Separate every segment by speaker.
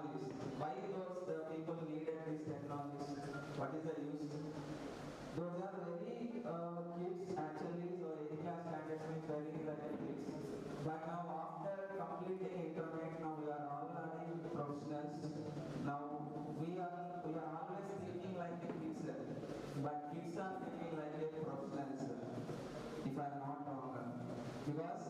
Speaker 1: technologies. Why those people needed these technologies? What is the use? Those are very kids actually, so 8th class standards means very little kids. But now after completing internet, now we are all learning professionals. Now we are always thinking like the kids, but kids are thinking like the professionals. If I am not wrong. Because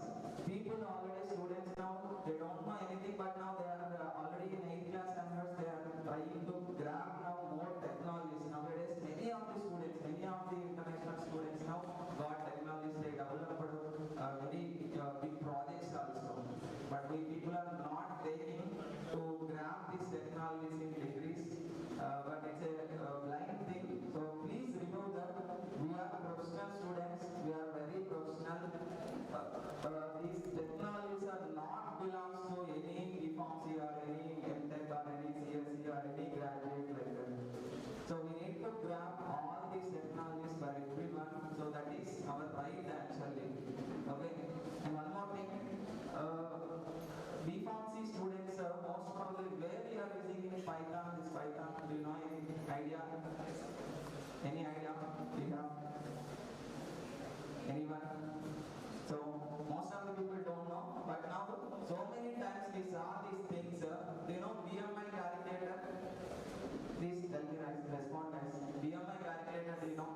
Speaker 1: people already, students now, they don't know anything, but now they are already in 8th class standards, they are trying to grab now more technologies. Nowadays, many of the students, many of the international students now got technologies, they developed very big projects also. But we people are not taking to grab these technologies in degrees, but it's a blind thing. So please remember that we are professional students, we are very professional. These technologies are not belongs to any BPharmacy or any MTech or any CSE or any graduate like that. So we need to grab all these technologies for everyone. So that is our right actually. Okay. And one more thing. BPharmacy students most probably where we are using in Python. This Python. Do you know any idea? Any idea? Do you have? Anyone? So most of the people don't know, but now so many times we saw these things. Do you know BMI calculator? Please tell me, respond guys. BMI calculator, do you know?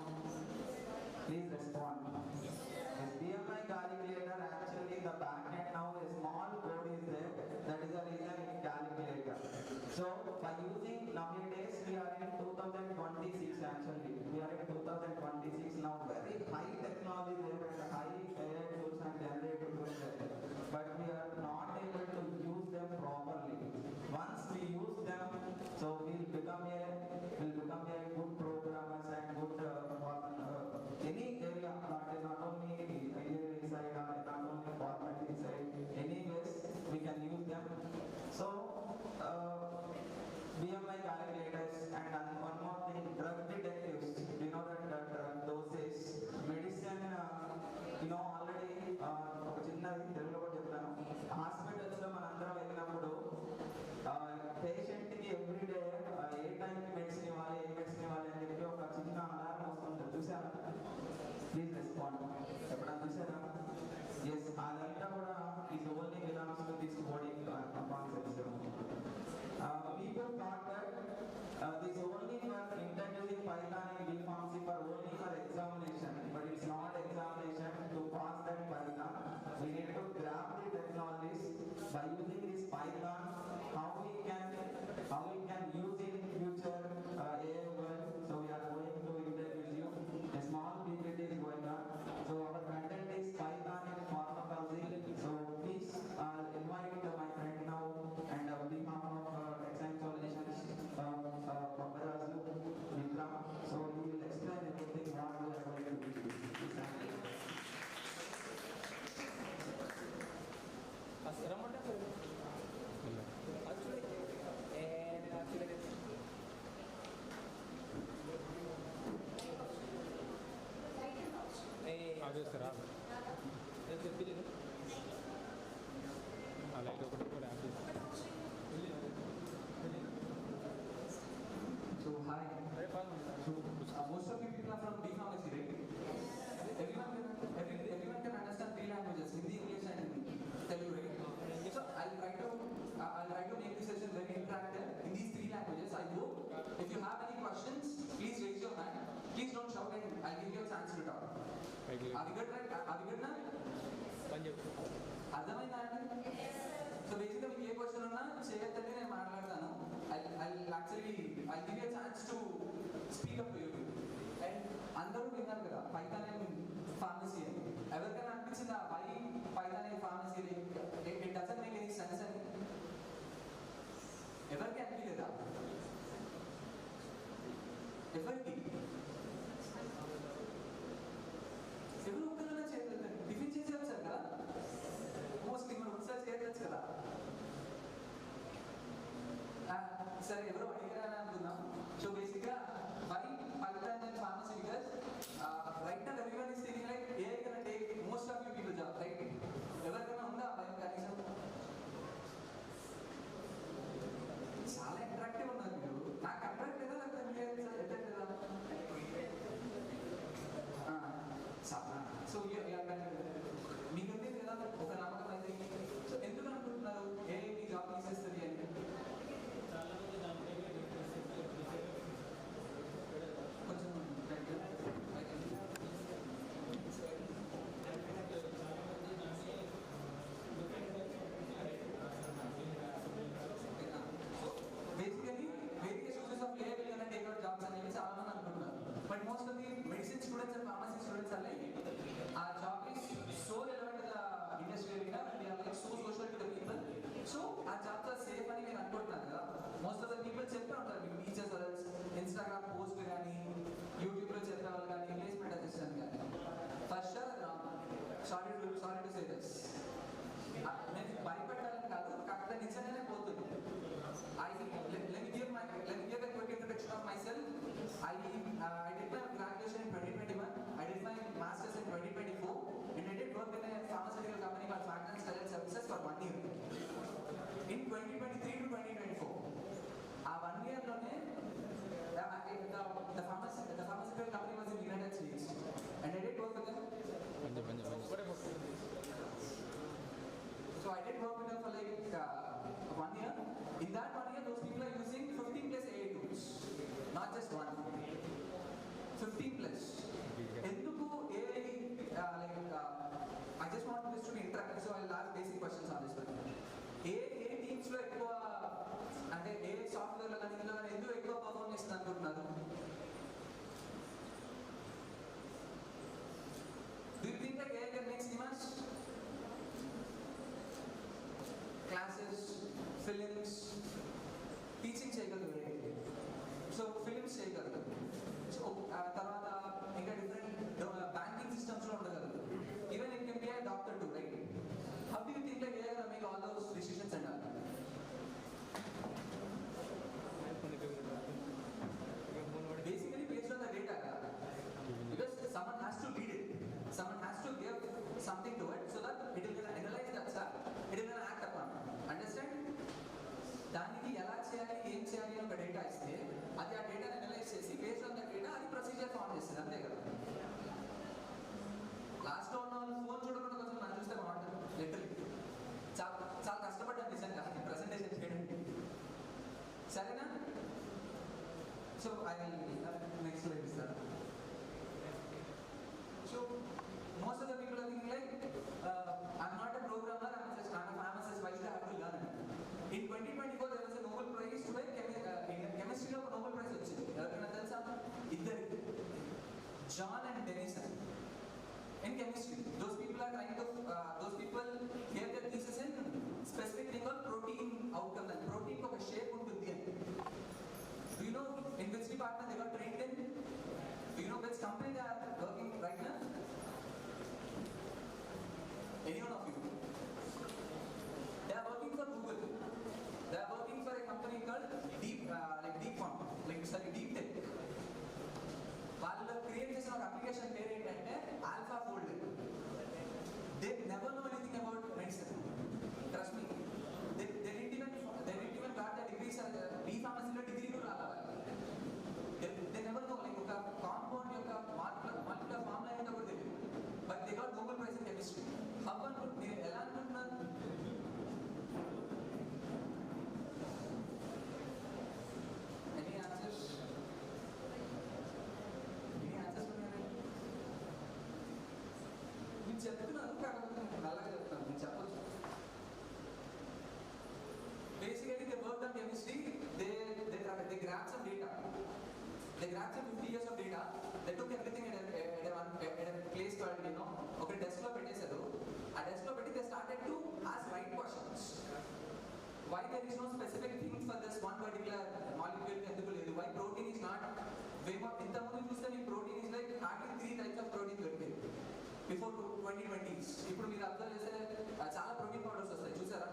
Speaker 1: Please respond. Yes, BMI calculator actually the backend now a small code is there. That is the reason it calculator. So by using nowadays we are in 2026 actually. We are in 2026 now. Very high technology there and high AI tools and generative tools there. But we are not able to use them properly. Once we use them, so we'll become a good programmers and good any area, not only engineering side or not only formatting side. Anyways, we can use them. So BMI calculators and one more thing, drug detectives. You know that drug doses, medicine. You know already. ఒక చిన్నది తెలుగులో కూడా చెప్తాను. Hospitals లో మనందరం వెళ్ళినప్పుడు పేషెంట్కి everyday ఏ టైంకి మెడిసిన్ ఇవ్వాలి, ఏ మెడిసిన్ ఇవ్వాలి అని చెప్పి ఒక చిన్న అలారం వస్తుంది. చూసారా? Please respond. ఎప్పుడన్నా చూసారా? ఎస్, అదంతా కూడా ఈ only belongs to this body concepts. People thought that this only for introducing Python and BPharmacy for only for examination, but it's not examination. To pass that Python, we need to grab the technologies by using this Python. How we can use it in future AI world. So we are going to introduce you. A small PPT is going on. So our content is Python and pharmacology. So please invite my friend now and BPharm of exam solutions, Vikram. So he will explain everything what we are going to do. So hi. So most of you people are from BPharmacy, right? Everyone can understand three languages: Hindi, English, and Telugu, right? So I'll try to make this session very interactive in these three languages. I hope if you have any questions, please raise your hand. Please don't shout, and I'll give you a chance to talk. Are we good, right? Are we good now? అర్థమైందా అండి? So బేసిక్గా మీకు ఏ question ఉన్నా చేయొద్దండి, నేను మాట్లాడతాను. I'll give you a chance to speak up to you. And అందరూ విన్నారు కదా పైథాన్ అండ్ ఫార్మసీ అని. ఎవరికైనా అనిపించిందా why Python and pharmacy it doesn't make any sense అని? ఎవరికి అనిపించలేదా? ఎవరికి? ఎవరు ఒక్కరైనా చేయలేదు. టిఫిన్ చేసి వచ్చారు కదా, మోస్ట్లీ మనం ఒకసారి చేయవచ్చు కదా. సరే ఎవరో అడిగారని అనుకుందాం. సో బేసిక్గా why Python and pharmacy because right now everyone is thinking like AI can take most of you people job, right? ఎవరికైనా ఉందా భయం కనీసం?
Speaker 2: చేయగలరు, సో ఫిలిమ్స్ చేయగలరు, సో తర్వాత ఇంకా డిఫరెంట్ బ్యాంకింగ్ సిస్టమ్స్లో ఉండగలరు. Even it can be A doctor to, right? How do you think like A make all those decisions and all? Basically based on the data, because someone has to lead it, someone has to give something to it so that it will analyze that stuff, it will act upon it. Understand? దానికి ఎలా చేయాలి, ఏం చేయాలి అని ఒక data ఇస్తే అది ఆ డేటాని అనలైజ్ చేసి బేస్డ్ ఆన్ ద డేటా అది ప్రొసీజర్ ఫామ్ చేస్తుంది, అంతే కదా? లాస్ట్లో ఉన్న వాళ్ళు ఫోన్ చూడకుండా కొంచెం మనం చూస్తే బాగుంటుంది. లిటరలీ చాలా కష్టపడ్డాను నిజంగా ప్రెజెంటేషన్ చేయడానికి, సరేనా? So I will next slide is that. So most of the people are thinking like, I'm not a programmer, I'm a pharmacist, why should I have to learn it? In 2024 there was a Nobel Prize to chemistry lo Nobel Prize vachindi. Evarkana telusa? Iddaru, John and Denison, in chemistry. Those people are trying to those people gave their thesis in specific thing called protein outcome. And protein ko oka shape untundi ani. Do you know in which department they got trained in? Do you know which company they are working right now? Anyone of you? They are working for Google. They are working for a company called Deep Tech. వాళ్ళు create చేసిన ఒక application పేరు ఏంటంటే alpha fold. They never know anything about medicine. Trust me. They didn't even got the degrees. B pharmacy లో degree కూడా రావాలి. They never know like ఒక compound యొక్క మాలిక్యులర్ ఫార్ములా ఏంటో కూడా తెలియదు. But they got Nobel Prize in chemistry. How మీరు ఎలా అనుకుంటున్నారు? Any answers? మీరు చెప్తున్నారు కాకపోతే అలాగే చెప్తాను, నేను చెప్పచ్చు. Basically, they worked on chemistry. They grabbed some data. They grabbed some 50 years of data. They took everything at a place called, okay, desk lo pettesaru. A desk lo petti they started to ask right questions. Why there is no specific thing for this one particular molecule? Enduku ledu? Why protein is not way more? Inta mundu chuste mee protein is like hardly 3 types of protein dotike before 2020s. Ippudu meer observe cheste chaala protein powders vastayi chusara.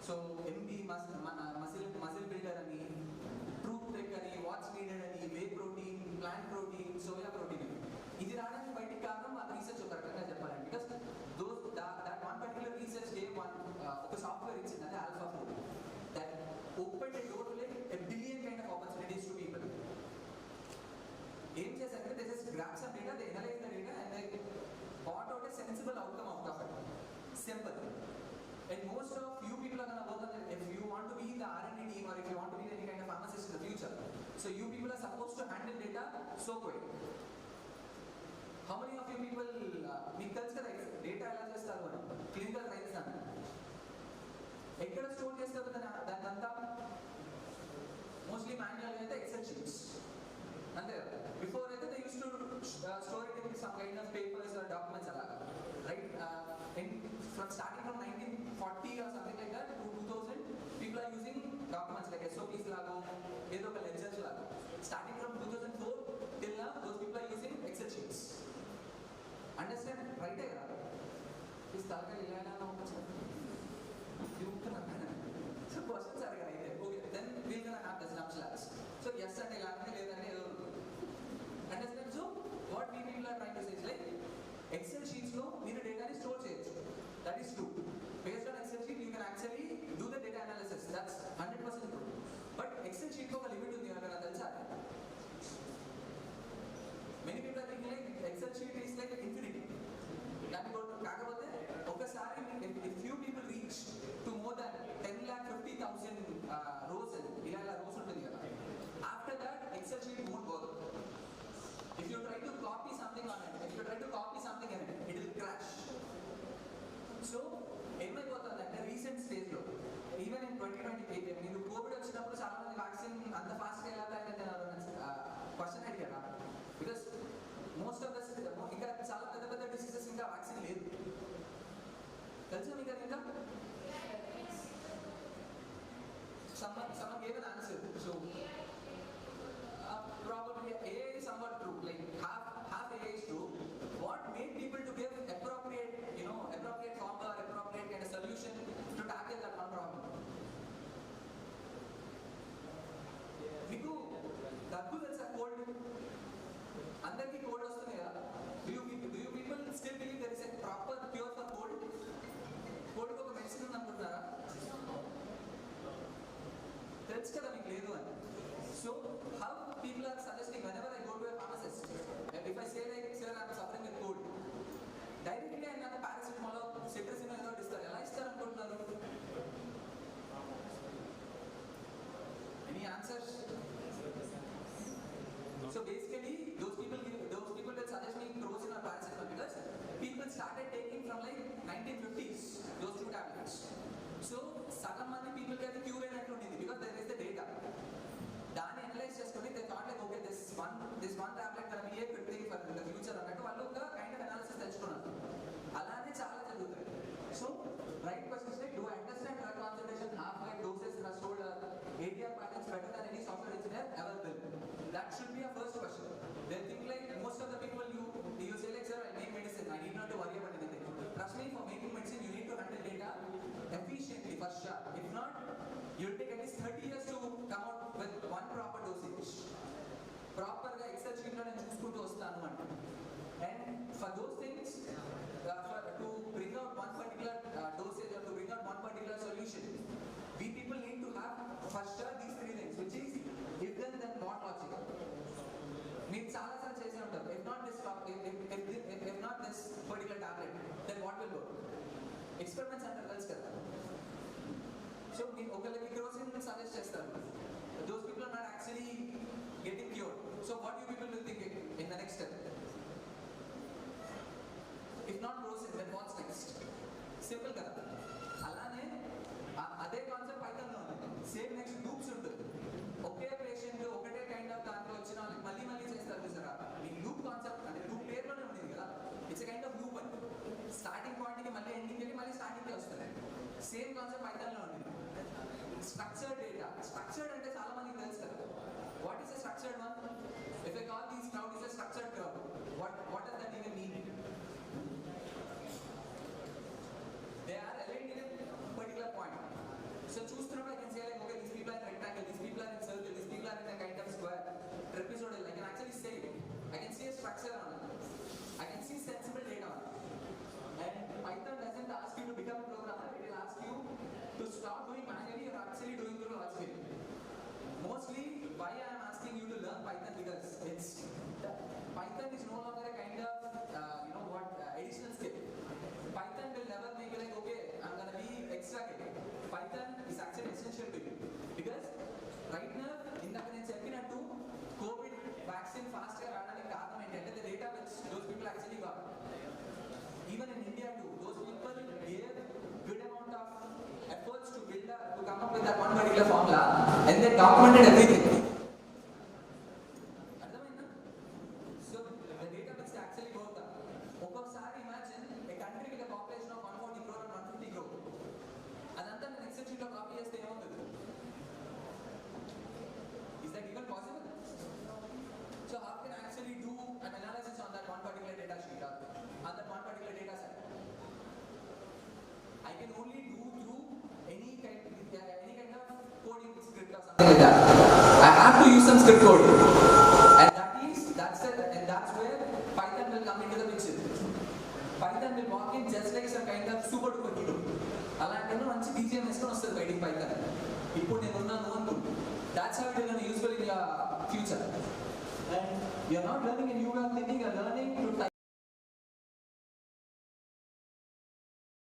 Speaker 2: So MB muscle builder ani, truth tech ani, what's needed ani, whey protein, plant protein, soya protein. Idi raadani buyatiki karanam aa research okkaranga cheppalani, because that one particular research gave one oka software ichindi ante AlphaFold that opened a door to like a billion kind of opportunities to people. Aim chesarante they just grab some data, they analyze the data and they brought out a sensible outcome out of it. Simple. And most of you people are going to work on it if you want to be in the R&D team or if you want to be any kind of pharmacist in the future. So you people are supposed to handle data so quick. How many of you people మీకు తెలుసు కదా data ఎలా చేస్తారు అని? Clinical trials అని ఎక్కడ store చేస్తారు దాన్ని అంతా? మోస్ట్లీ మాన్యువల్ అయితే ఎక్సెల్ షీట్స్, అంతే కదా. బిఫోర్ అయితే they use to store it in some kind of papers or documents అలాగా, right? From starting from 1940 or something like that to 2000, people are using documents like SOPs lago, edo oka ledgers lago. Starting from 2004 till now, those people are using Excel sheets. Understand? Right there. Is talka ilana na ocha. You can so questions are right there. Okay, then we're gonna have the slump slabs. So yes and ilana ledante edo. Understand? So what we people are trying to say is like Excel sheets lo meer data ni store cheyochu. That is true. Based on Excel sheet, you can actually do the data analysis. That's 100% true. But Excel sheet ko oka limit undi evaraina telusa? Many people are thinking like Excel sheet is like infinity. That go kakapothe okasari if few people reach to more than 10,50,000 rows ila rows untundi kada. After that Excel sheet won't work. If you try to copy something on it, if you try to copy something in it, it will crash. So ఏమైపోతుందంటే recent stage లో even in 2020 మీరు Covid వచ్చినప్పుడు చాలా మంది vaccine అంత ఫాస్ట్గా ఎలా తయారైందని question అడిగారా? బికాస్ మోస్ట్ ఆఫ్ ద ఇంకా చాలా పెద్ద పెద్ద డిసీజెస్ ఇంకా వ్యాక్సిన్ లేదు, తెలుసా మీకు? అది ఇంకా someone gave an answer. So తెలుసు కదా మీకు లేదు అని. So how people are suggesting whenever I go to a pharmacist, if I say like, sir, I'm suffering with cold, directly ఆయన నాకు పారాసిటమాల్ సిట్రసిన్ ఏదో ఇస్తారు. ఎలా ఇస్తారు అనుకుంటున్నారు? Any answers? So basically, those people will suggest me crocin or paracetamol because people started taking from like 1950s those two tablets. So sagam many people get the cure అయినట్టు ఉండేది because there is the data. దాన్ని analyse చేసుకొని they thought like okay this one tablet can be a good thing for the future అన్నట్టు వాళ్ళు ఒక kind of analysis తెచ్చుకున్నారు. అలానే చాలా జరుగుతాయి. So right question is like, do I understand drug concentration, half-life, doses, threshold, ADR patterns better than any software engineer ever will? That should be a first question. They think like most of the people you say like, sir, I make medicine, I need not to worry about anything. Trust me, for making medicine you need to handle data efficiently for sure. If not, you'll take at least 30 years to come out with one proper dosage. Proper Excel sheet lo nenu chusukuntu vastanu ante. And for those things, to bring out one particular dosage or to bring out one particular solution, we people need to have for sure these three things, which is if then not logic. మీరు చాలా సార్లు చేసి ఉంటారు. If not this particular tablet, then what will work? Experiments అంటారు తెలుసు కదా. So మీరు ఒకళ్ళకి క్రోసిన్ సజెస్ట్ చేస్తారు. Those people are not actually getting cured. So what you people will think in the next step? If not crocin, then what's next? Simple కదా. అలానే అదే concept Python లో ఉంది. సేమ్ నెక్స్ట్ లూప్స్ ఉంటుంది. ఒకే patient ఒకటే kind of దాంట్లో వచ్చిన వాళ్ళకి మళ్ళీ చేస్తారు చూసారా. ఈ లూప్ కాన్సెప్ట్ అంటే లూప్ పేరులోనే ఉంది కదా. It's a kind of loop అని. స్టార్టింగ్ పాయింట్ కి మళ్ళీ ఎండింగ్ వెళ్ళి మళ్ళీ స్టార్టింగ్ కి వస్తుంది. సేమ్ కాన్సెప్ట్ పైథాన్ లో ఉంది. Structured data. స్ట్రక్చర్డ్ అంటే చాలా మందికి తెలుసు కదా. What is a structured one? If I call these crowd is a structured crowd, what does that even mean? They are aligned in a particular point. So చూస్తున్నప్పుడు I can say like, okay, these people are in rectangle, these people are in circle, these people are in a kind of square, trapezoidal. I can actually say it. I can see a structure on it. I can see sensible data on it. And Python doesn't ask you to become a programmer. It will ask you to stop doing manually or actually doing through logically. Mostly, why I am asking you to learn Python because Python is no longer a kind of additional skill. Python will never make you like, okay, I'm gonna be extra good. Python is actually essential to you because right now, ఇందాక నేను చెప్పినట్టు COVID vaccine fast గా రావడానికి కారణం ఏంటంటే the data which those people actually got. Even in India too, those people gave good amount of efforts to come up with that one particular formula and they documented everything. అర్థమైందా? So the data which they actually worked on. ఒక్కొక్కసారి imagine a country with a population of 140 crore or 150 crore. అదంతా నేను XL sheet లో copy చేస్తే ఏమవుతుంది? Is that even possible? So how can I actually do an analysis on that one particular data sheet or on that one particular data set? I can only do through any kind of coding script or something like that. I have to use some script code, and that's where Python will come into the picture. Python will walk in just like some kind of super duper hero. అలాంటి మంచి BGM వేసుకొని వస్తుంది బయటికి Python. ఇప్పుడు నేను ఉన్నాను అనుకుంటా. That's how it is going to be useful in your future. And you're not learning a new way of thinking, you're learning to type.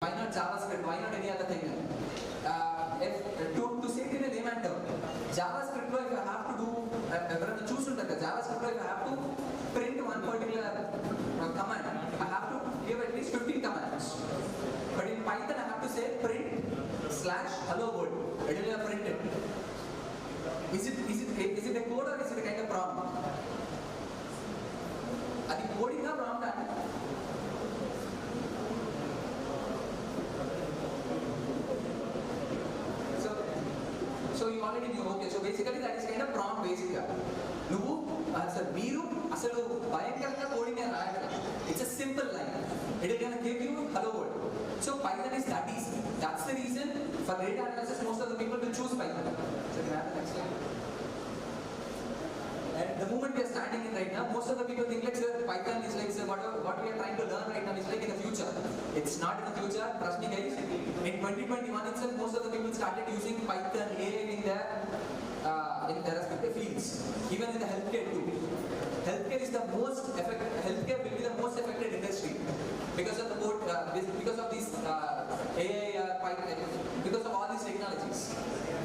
Speaker 2: Why not JavaScript? Why not any other thing? To say it in a layman term, JavaScript if you have to do, choose JavaScript if you have to print one particular command, I have to give at least 15 commands. But in Python I have to say print/hello world. It will be printed. Is it a code or is it a kind of prompt? అది coding ఆ prompt అంటే so you already knew. Okay, so basically that is kind of prompt basic గా నువ్వు మీరు అసలు భయంకరంగా coding అని రాయట్లేదు. It's a simple line. It is going to give you hello world. So Python is that easy. That's the reason for data analysis most of the people will choose Python. So grab the next slide. And the moment we are standing in right now, most of the people think like, sir, Python is like, sir, what we are trying to learn right now is like in the future. It's not in the future, trust me guys. In 2021 itself, most of the people started using Python, AI in their in their respective fields, even in the healthcare too. Healthcare is the most healthcare will be the most affected industry because of the because of these AI, because of all these technologies.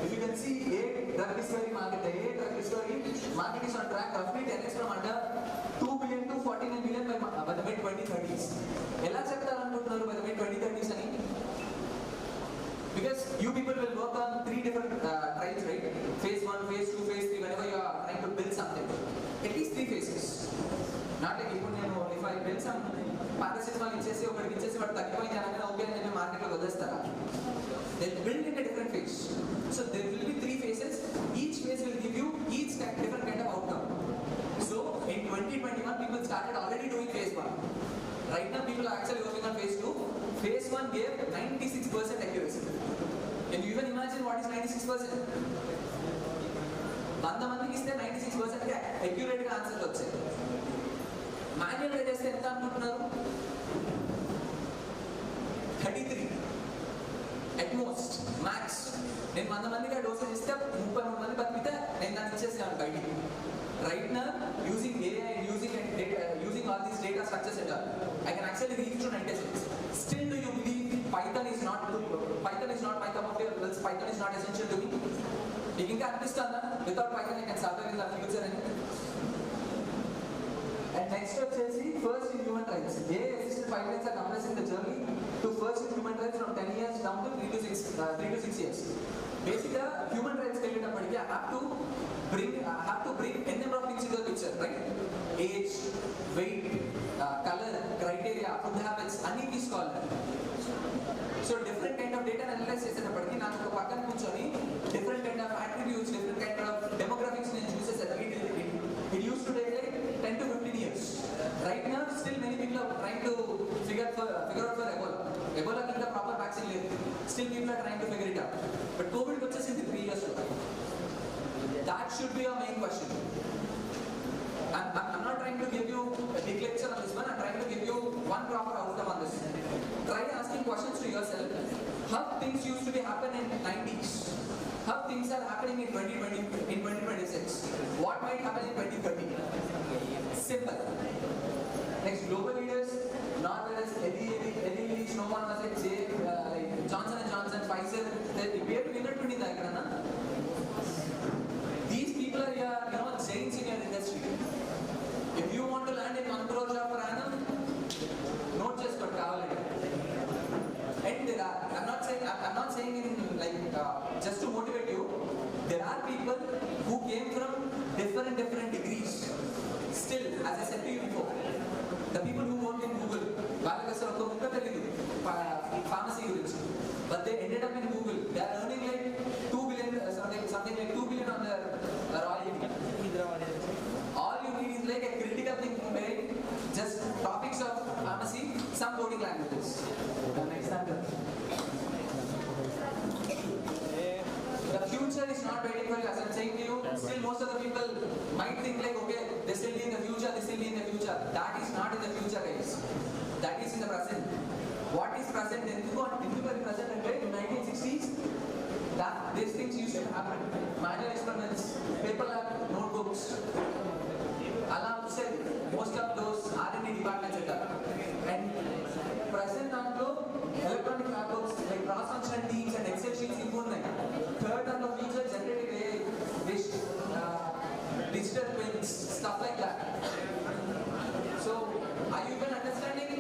Speaker 2: If you can see, drug discovery market is on track roughly 10x from under 2 billion to 49 billion by the mid 2030s. Ella cheptarantunnaru by the mid 2030s ani? Because you people will work on 3 different trials, right? Phase 1, phase 2, phase 3, whenever you are trying to build something. At least 3 phases. Not like if I build some paracetamol ఇచ్చేసి ఒకటి ఇచ్చేసి వాడు తగ్గిపోయింది అనగానే okay అని చెప్పి మార్కెట్లో వదిలేస్తారా? They build in a different phase. So there will be 3 phases. Each phase will give you different kind of outcome. So in 2021, people started already doing phase 1. Right now, people are actually working on phase 2. Phase 1 gave 96% accuracy. Can you even imagine what is 96%? 100 మందికి ఇస్తే 96% accurate గా ఆన్సర్లు వచ్చాయి. Manual గా చేస్తే ఎంత అనుకుంటున్నారు? 33 at most, max. నేను 100 మందికి ఆ డోసేజ్ ఇస్తే 33 మంది బతికితే నేను దాన్ని ఇచ్చేసాను బయటికి. Right now, using AI and using all these data structures and all, I can actually reach to 96. Still, do you believe Python is not my cup of tea? Python is not essential to me? You can understand that without Python, I can survive in the future. And next step says, first in human rights. AI-assisted pipelines are compressing the journey to first in human rights from 10 years down to 3 to 6 years. Basically, human rights I have to bring n number of things into the picture, right? Age, weight, color, criteria, food habits, any these called. So different kind of data analysis చేసేటప్పటికి నాకు ఒక పక్కన కూర్చొని different kind of attributes, different kind of demographics నేను చూసేసరికి it used to take like 10 to 15 years. Right now, still many people are trying to figure out for Ebola. Ebola ki proper vaccine లేదు. Still people are trying to figure it out. But COVID వచ్చేసింది 3 years ago. That should be our main question. I'm not trying to give you a big lecture on this one. I'm trying to give you one proper outcome on this. Try asking questions to yourself. How things used to be happen in 90s? How things are happening in 2020, in 2026? What might happen in 2030? Simple. Next, global leaders, not whereas Eli, Snowman was like Johnson & Johnson, Pfizer, they appear to be not doing that. These people are giants in your industry. If you want to land in 1 crore job per annum, not just for travel. And there are, I'm not saying in like just to motivate you. There are people who came from different degrees. Still, as I said to you before, the people who work in Google, pharmacy units, but they ended up in Google. They are earning like 2 billion, something like 2 billion on their royalty. All you need is like a critical thinking brain, just topics of pharmacy, some coding languages. Next time. The future is not waiting for you. As I'm saying to you, still most of the people might think like, okay, this will be in the future, this will be in the future. That is not in the future, guys. That is in the present. What is present? In the present, in 1960s, these things used to happen. Manual experiments, paper lab, notebooks. Allah said most of those R&D departments and present electronic notebooks like cross-functional teams and Excel sheets important. Third on the future, generative AI, digital twins, stuff like that. So, are you even understanding?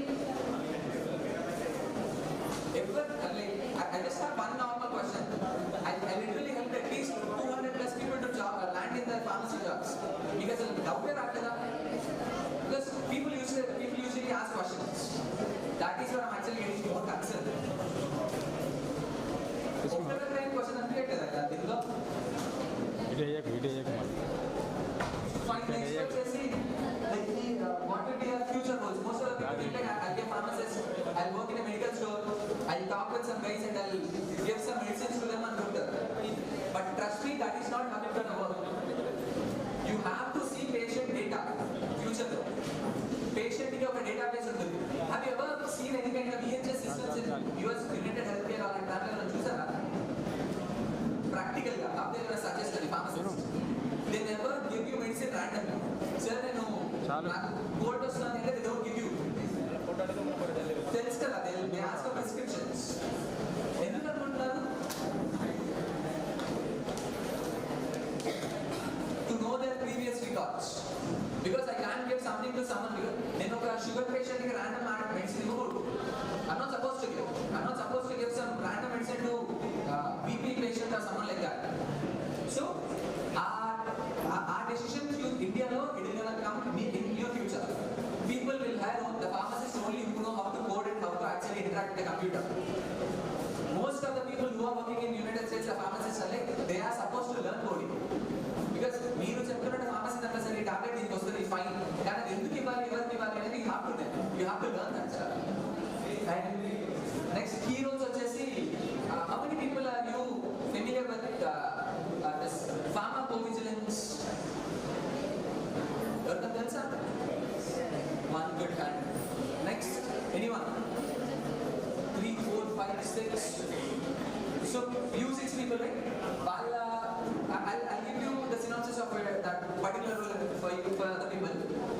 Speaker 2: I just have one normal question. I literally helped at least 200 plus people to land in their pharmacy jobs. Because people usually ask questions. That is where I'm actually getting more concerned. Fine, next question. What will be our future goals? Most of the people think like I'll be a pharmacist, I'll work in a medical store, I'll talk with some guys and I'll give some medicines to them on Twitter. But trust me, that is not how it's going to work. You cold వస్తుంది అంటే they don't give you. తెలుసు కదా, they ask for prescriptions. ఎందుకు అనుకుంటున్నారు? To know their previous records. Because I can't give something to someone here. నేను ఒక sugar patient కి random medicine ఇవ్వకూడదు. I'm not supposed to give. I'm not supposed to give some random medicine to BP patient or someone like that. So, our decision to India law, it is going to come in near future. People will hire the pharmacists only who know how to code and how to actually interact with the computer. Most of the people who are working in United States, the pharmacists are like, they are supposed to learn coding. Because మీరు చెప్తున్న pharmacy అంటే సరే tablet దీనికి వస్తుంది fine, కానీ ఎందుకు ఇవ్వాలి ఎవరికి ఇవ్వాలి అనేది you have to learn that stuff. And next key roles వచ్చేసి, how many people are you familiar with this pharmacovigilance? ఎవరికైనా తెలుసా? One good hand. Next, anyone? 3, 4, 5, 6. So you 6 people, right? I'll give you the synopsis of that particular role for you, for other people.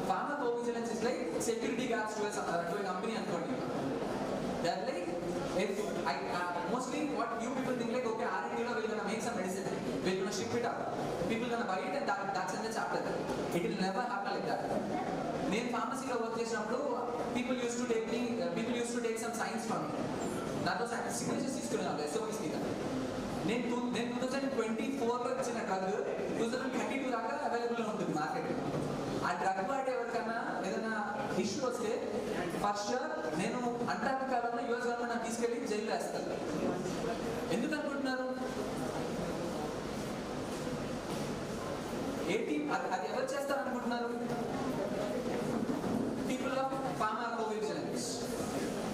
Speaker 2: Pharmacovigilance is like security guards to a company and company. They're like, if mostly what you people think like, okay, R&D we're gonna make some medicine, we're gonna ship it up, people gonna buy it and that's in the chapter. It will never happen like that. నేను ఫార్మసీలో work చేసినప్పుడు people used to take some science from me. దాంట్లో signatures తీసుకునేవాళ్ళు SOPs మీద. నేను 2024లో ఇచ్చిన drug 2032 దాకా అవైలబుల్గా ఉంటుంది మార్కెట్. ఆ డ్రగ్ వాడే ఎవరికన్నా ఏదైనా ఇష్యూ వస్తే ఫస్ట్ నేను అంటార్కిటికాలో US గవర్నమెంట్ నాకు తీసుకెళ్ళి జైల్లో వేస్తాను. ఎందుకు అనుకుంటున్నారు? అది ఎవరు చేస్తారు అనుకుంటున్నారు? People of pharmacovigilance.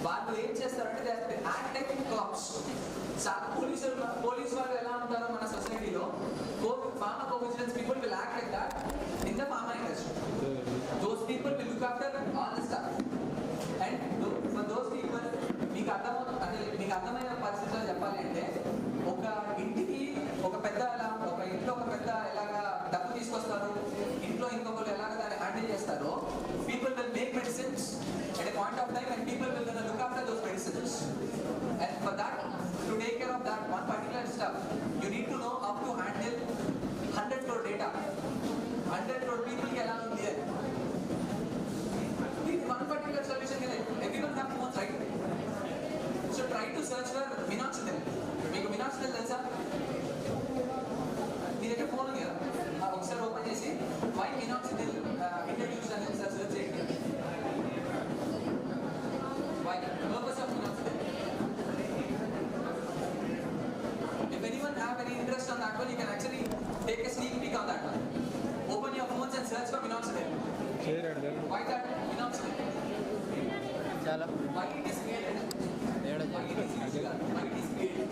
Speaker 2: వాళ్ళు ఏం చేస్తారంటే యాక్ట్ లైక్ కాప్స్. పోలీస్ వాళ్ళు ఎలా ఉంటారో మన సొసైటీలో, pharmacovigilance people will act like that in the pharma industry. Those people will look after all the stuff. And for those people మీకు అర్థమైన పరిస్థితిలో చెప్పాలి అంటే, ఒక ఇంటికి ఒక పెద్ద ఇంట్లో ఒక పెద్ద ఎలాగా డబ్బు తీసుకొస్తారు, ఇంట్లో ఇంకొకరు ఎలాగ దాన్ని హ్యాండిల్ చేస్తారో, people will make medicines at a point of time and people will gonna look after those medicines. And for that, to take care of that one particular stuff, you need to know how to handle 100 crore data. 100 crore people ke allow in there. With one particular solution, everyone have phones, right? So try to search for minoxidil. మీకు minoxidil తెలుసా? మీ దగ్గర phone ఉంది కదా, ఒకసారి open చేసి why minoxidil introduced అని ఒకసారి search చేయండి. Why? Purpose of minoxidil. If anyone have any interest on that one, you can actually take a sneak peek on that one. Open your phones and search for minoxidil. Why that minoxidil? Why it is created? Why it is used? Why it is created?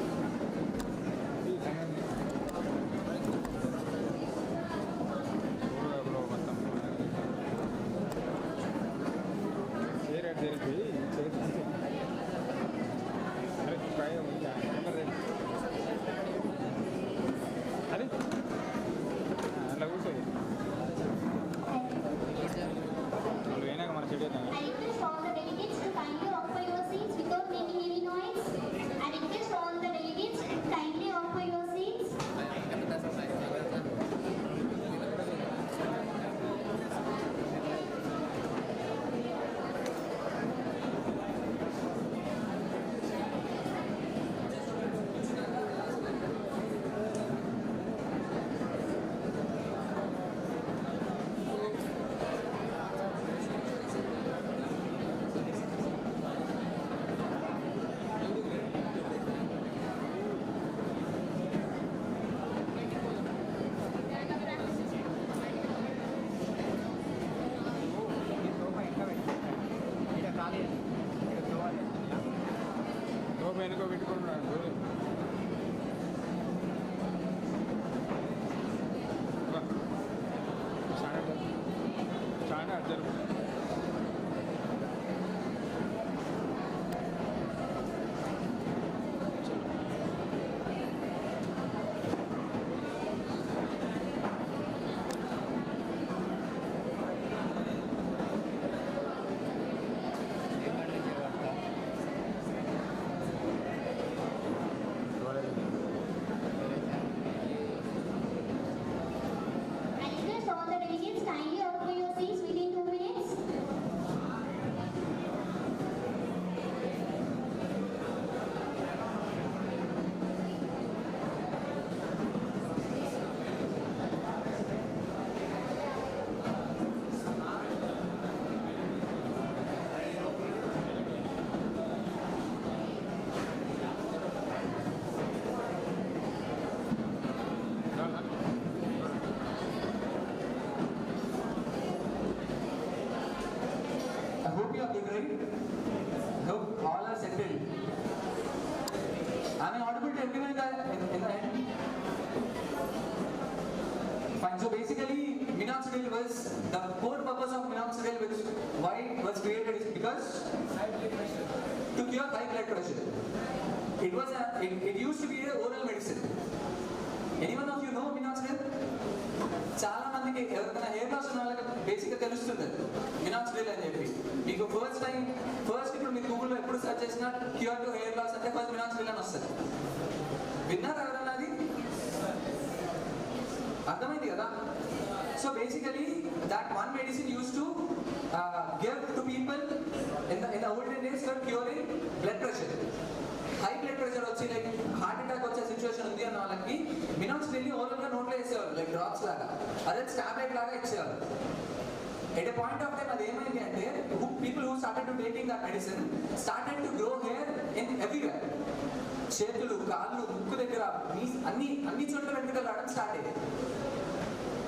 Speaker 3: I request all the delegates to kindly occupy your seats without making any noise.
Speaker 2: Fine. So basically, minoxidil was the core purpose of minoxidil, which why it was created is because to cure high blood pressure. It used to be a oral medicine. Anyone of you know minoxidil? చాలా మందికి ఎవరికైనా hair loss ఉన్న వాళ్ళకి బేసిక్గా తెలుస్తుంది minoxidil అని చెప్పి. మీకు ఫస్ట్ ఇప్పుడు మీరు గూగుల్లో ఎప్పుడు సెర్చ్ చేసినా క్యూర్ టు హెయిర్ లాస్ అంటే ఫస్ట్ మినాక్సిడిల్ అని వస్తుంది. విన్నారా ఎవరన్నా అది? అర్థమైంది కదా? So basically that one medicine used to give to people in the olden days for curing blood pressure. High blood pressure వచ్చి లైక్ హార్ట్ అటాక్ వచ్చే సిచ్యువేషన్ ఉంది అన్న వాళ్ళకి మినాక్సిడిల్ ఓరల్ గా నోట్లో వేసేవారు, లైక్ డ్రాప్స్ లాగా, అదే టాబ్లెట్ లాగా ఇచ్చేవారు. At a point of time అది ఏమైంది అంటే people who started to taking that medicine started to grow hair in everywhere. చేతులు, కాళ్ళు, ముక్కు దగ్గర అన్ని చోట్ల వెంట్రుకలు రావడం స్టార్ట్ అయ్యాయి.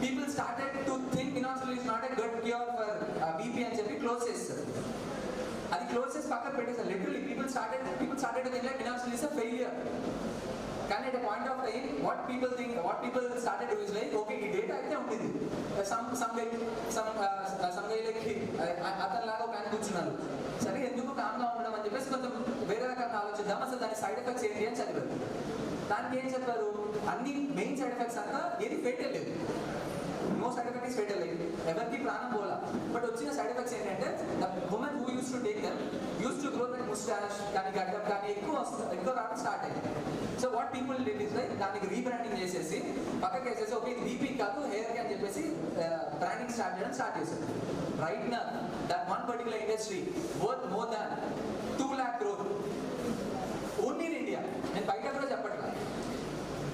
Speaker 2: People started to think minoxidil is not a good cure for BP అని చెప్పి క్లోజ్ చేస్తారు. అది క్లోజ్ చేసి పక్కన పెట్టేసారు. Literally people started to think like minoxidil is a failure. కానీ at a point of time what people started to is like okay ఈ data అయితే ఉంటుంది, అతనిలాగా ఒక ఆయన కూర్చున్నారు, సరే ఎందుకు కామ్గా ఉండడం అని చెప్పేసి కొంచెం వేరే రకంగా ఆలోచిద్దాం, అసలు దాని సైడ్ ఎఫెక్ట్స్ ఏంటి అని చదివారు. దానికి ఏం చెప్పారు, అన్ని మెయిన్ సైడ్ ఎఫెక్ట్స్ అంతా ఏది ఫెయిల్ లేదు, no side effect is fail అయ్యింది, ఎవరికి ప్రాణం పోలా. బట్ వచ్చిన సైడ్ ఎఫెక్ట్స్ ఏంటంటే the women who use to take them use to grow that mustache కానీ గడ్డం కానీ ఎక్కువ రావడం స్టార్ట్ అయింది. So what people did is like దానికి రీబ్రాండింగ్ చేసేసి పక్కకి వేసేసి ఓకే ఇది బీపీ కాదు హెయిర్కి అని చెప్పేసి బ్రాండింగ్ స్టార్ట్ చేయడం స్టార్ట్ చేశారు. Right now that one particular industry worth more than 2 lakh crore only in India. నేను బయట కూడా చెప్పట్లా,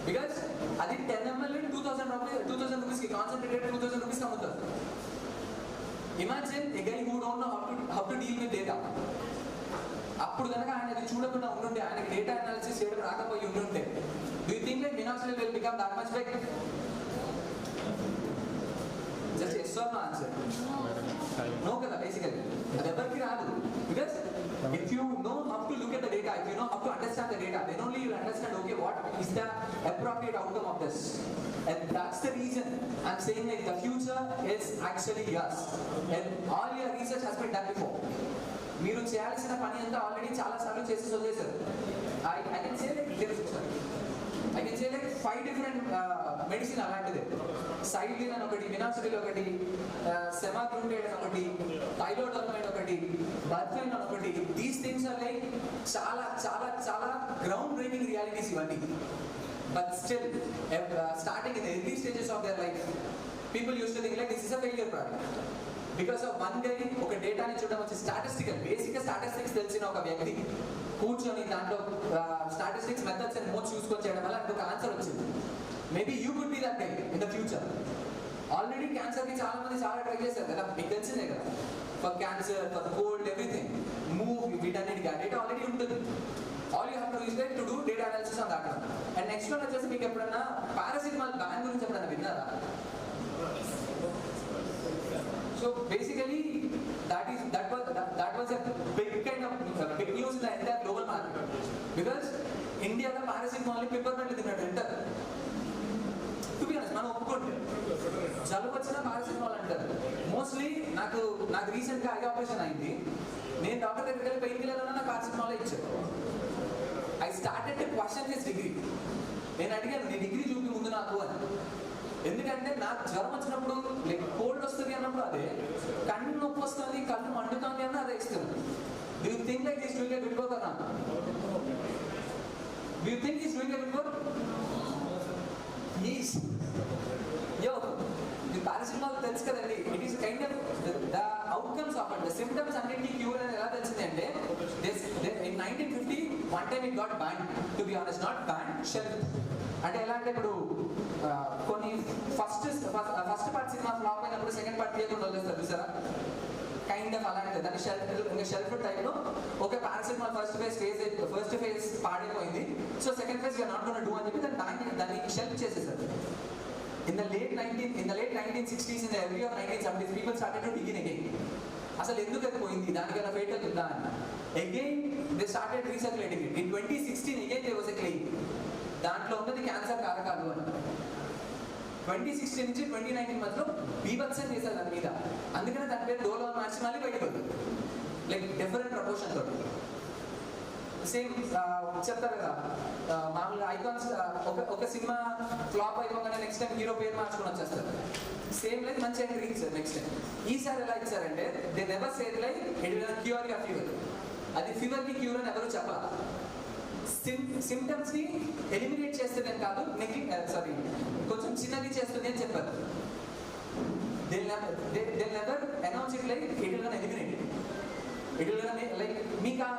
Speaker 2: బికాస్ అది 10 ml 2000 రూపీస్కి కాన్సన్ట్రేటెడ్ 2000 రూపీస్కి అమ్ముతారు. Imagine a guy who don't know how to deal with data. అప్పుడు కనుక ఆయన అది చూడకుండా ఉండుంటే, ఆయనకి డేటా అనాలిసిస్ చేయడం రాకపోయి ఉండుంటే, do you think like minoxidil will become that much big? Just yes or no answer. No కదా బేసికల్లీ అది ఎవరికి రాదు. Because if you know how to look at the data, if you know how to understand the data, then only you will understand okay what is the appropriate outcome of this. And that's the reason I'm saying that the future is actually yours and all your research has been done before. మీరు చేయాల్సిన పని అంతా already చాలా సార్లు చేసి వదిలేశారు. I can say like 5 different medicine అలాంటిదే. సైడ్లిన్ అని ఒకటి, మినాక్సిడిల్ ఒకటి, సెమాగ్లూటేట్ అని ఒకటి, థైరోడర్మైడ్ ఒకటి, బర్ఫైన్ అని ఒకటి. దీస్ థింగ్స్ ఆర్ లైక్ చాలా చాలా చాలా గ్రౌండ్ బ్రేకింగ్ రియాలిటీస్ ఇవన్నీ. But still starting in the early stages of their life people use to think like this is a failure product. Because of one day ఒక డేటాని చూడడం వచ్చి statistical బేసిక్గా statistics తెలిసిన ఒక వ్యక్తి కూర్చొని దాంట్లో స్టాటిస్టిక్స్ మెథడ్స్ అండ్ నోట్స్ చూసుకొని చేయడం వల్ల ఒక ఆన్సర్ వచ్చింది. Maybe you could be that day in the future. Already క్యాన్సర్కి చాలా మంది చాలా ట్రై చేశారు కదా, మీకు తెలిసిందే కదా. For cancer, for cold, everything move వీటన్నిటిగా డేటా ఆల్రెడీ ఉంటుంది. All you have to use to do data analysis on that. And next one వచ్చేసి మీకు ఎప్పుడన్నా పారాసిటమాల్ బ్యాన్ గురించి ఎప్పుడన్నా విన్నారా? So basically, that was a big kind of big news in the entire global market because India the paracetamol peppermint తిన్నాడు అంటారు. To be honest, మనం ఒప్పుకుంటే జలుబు వచ్చిన పారాసిటమాల్ అంటారు. మోస్ట్లీ నాకు రీసెంట్గా ఐ ఆపరేషన్ అయింది. నేను డాక్టర్ దగ్గరికి వెళ్ళి పెయిన్ కిల్లర్ నాకు పారాసిటమాల్ ఇచ్చారు. I started to question his degree. నేను అడిగాను నీ డిగ్రీ చూపి ముందు నాకు అని. ఎందుకంటే నాకు జ్వరం వచ్చినప్పుడు లైక్ కోల్డ్ వస్తుంది అన్నప్పుడు అదే, కన్ను నొప్పి వస్తుంది, కళ్ళు మండుతుంది అన్న అదే ఇస్తుంది. Do you think like is doing a good work అన్నా? Do you think is doing a good work? Is yo the paracetamol తెలుసు కదండి, it is kind of the outcomes of the symptoms అన్నింటినీ క్యూర్ అనేది ఎలా తెలిసింది అంటే in 1950 one time it got ban. To be honest not ban, shelf. అంటే ఎలా అంటే ఇప్పుడు కొన్ని ఫస్ట్ పార్ట్ సినిమా ఫ్లాప్ అయినప్పుడు సెకండ్ పార్ట్ తీయకుండా వదిలేస్తారు చూసారా, కైండ్ ఆఫ్ అలాంటిది. దాన్ని షెల్ఫ్ టైప్లో ఓకే పారాసిటమాల్ ఫస్ట్ ఫేజ్ పాడైపోయింది, so second phase you're not gonna do అని చెప్పి దాన్ని షెల్ఫ్ చేసేసారు. In the late 1960s, in the early of 1970s, people started to dig in again. అసలు ఎందుకు అది పోయింది, దానికైనా ఫేటల్ ఉందా అని. Again, they started recirculating it. In 2016, again there was a claim. దాంట్లో ఉన్నది క్యాన్సర్ కారకాలు అని. 2016 నుంచి 2019 మధ్యలో బీభత్సం చేశారు దాని మీద. అందుకనే దాని పేరు డోలో మార్చి మళ్ళీ బయటకు వస్తుంది, లైక్ డిఫరెంట్ ప్రపోర్షన్ తోటి. సేమ్ చెప్తారు కదా మామూలుగా ఐకాన్స్, ఒక సినిమా ఫ్లాప్ అయిపోగానే నెక్స్ట్ టైం హీరో పేరు మార్చుకొని వచ్చేస్తారు. సేమ్ లైక్ మంచి ఎంట్రీ ఇచ్చారు నెక్స్ట్ టైం. ఈసారి ఎలా ఇచ్చారంటే they never said like it will cure your fever. అది ఫీవర్కి క్యూర్ అని ఎవరు చెప్పాలి. సిమ్టమ్స్ ని ఎలిమినేట్ చేస్తుంది అని కాదు, కొంచెం చిన్నది చేస్తుంది అని చెప్పారు. They never announce it like it will eliminate, it will like మీకు ఆ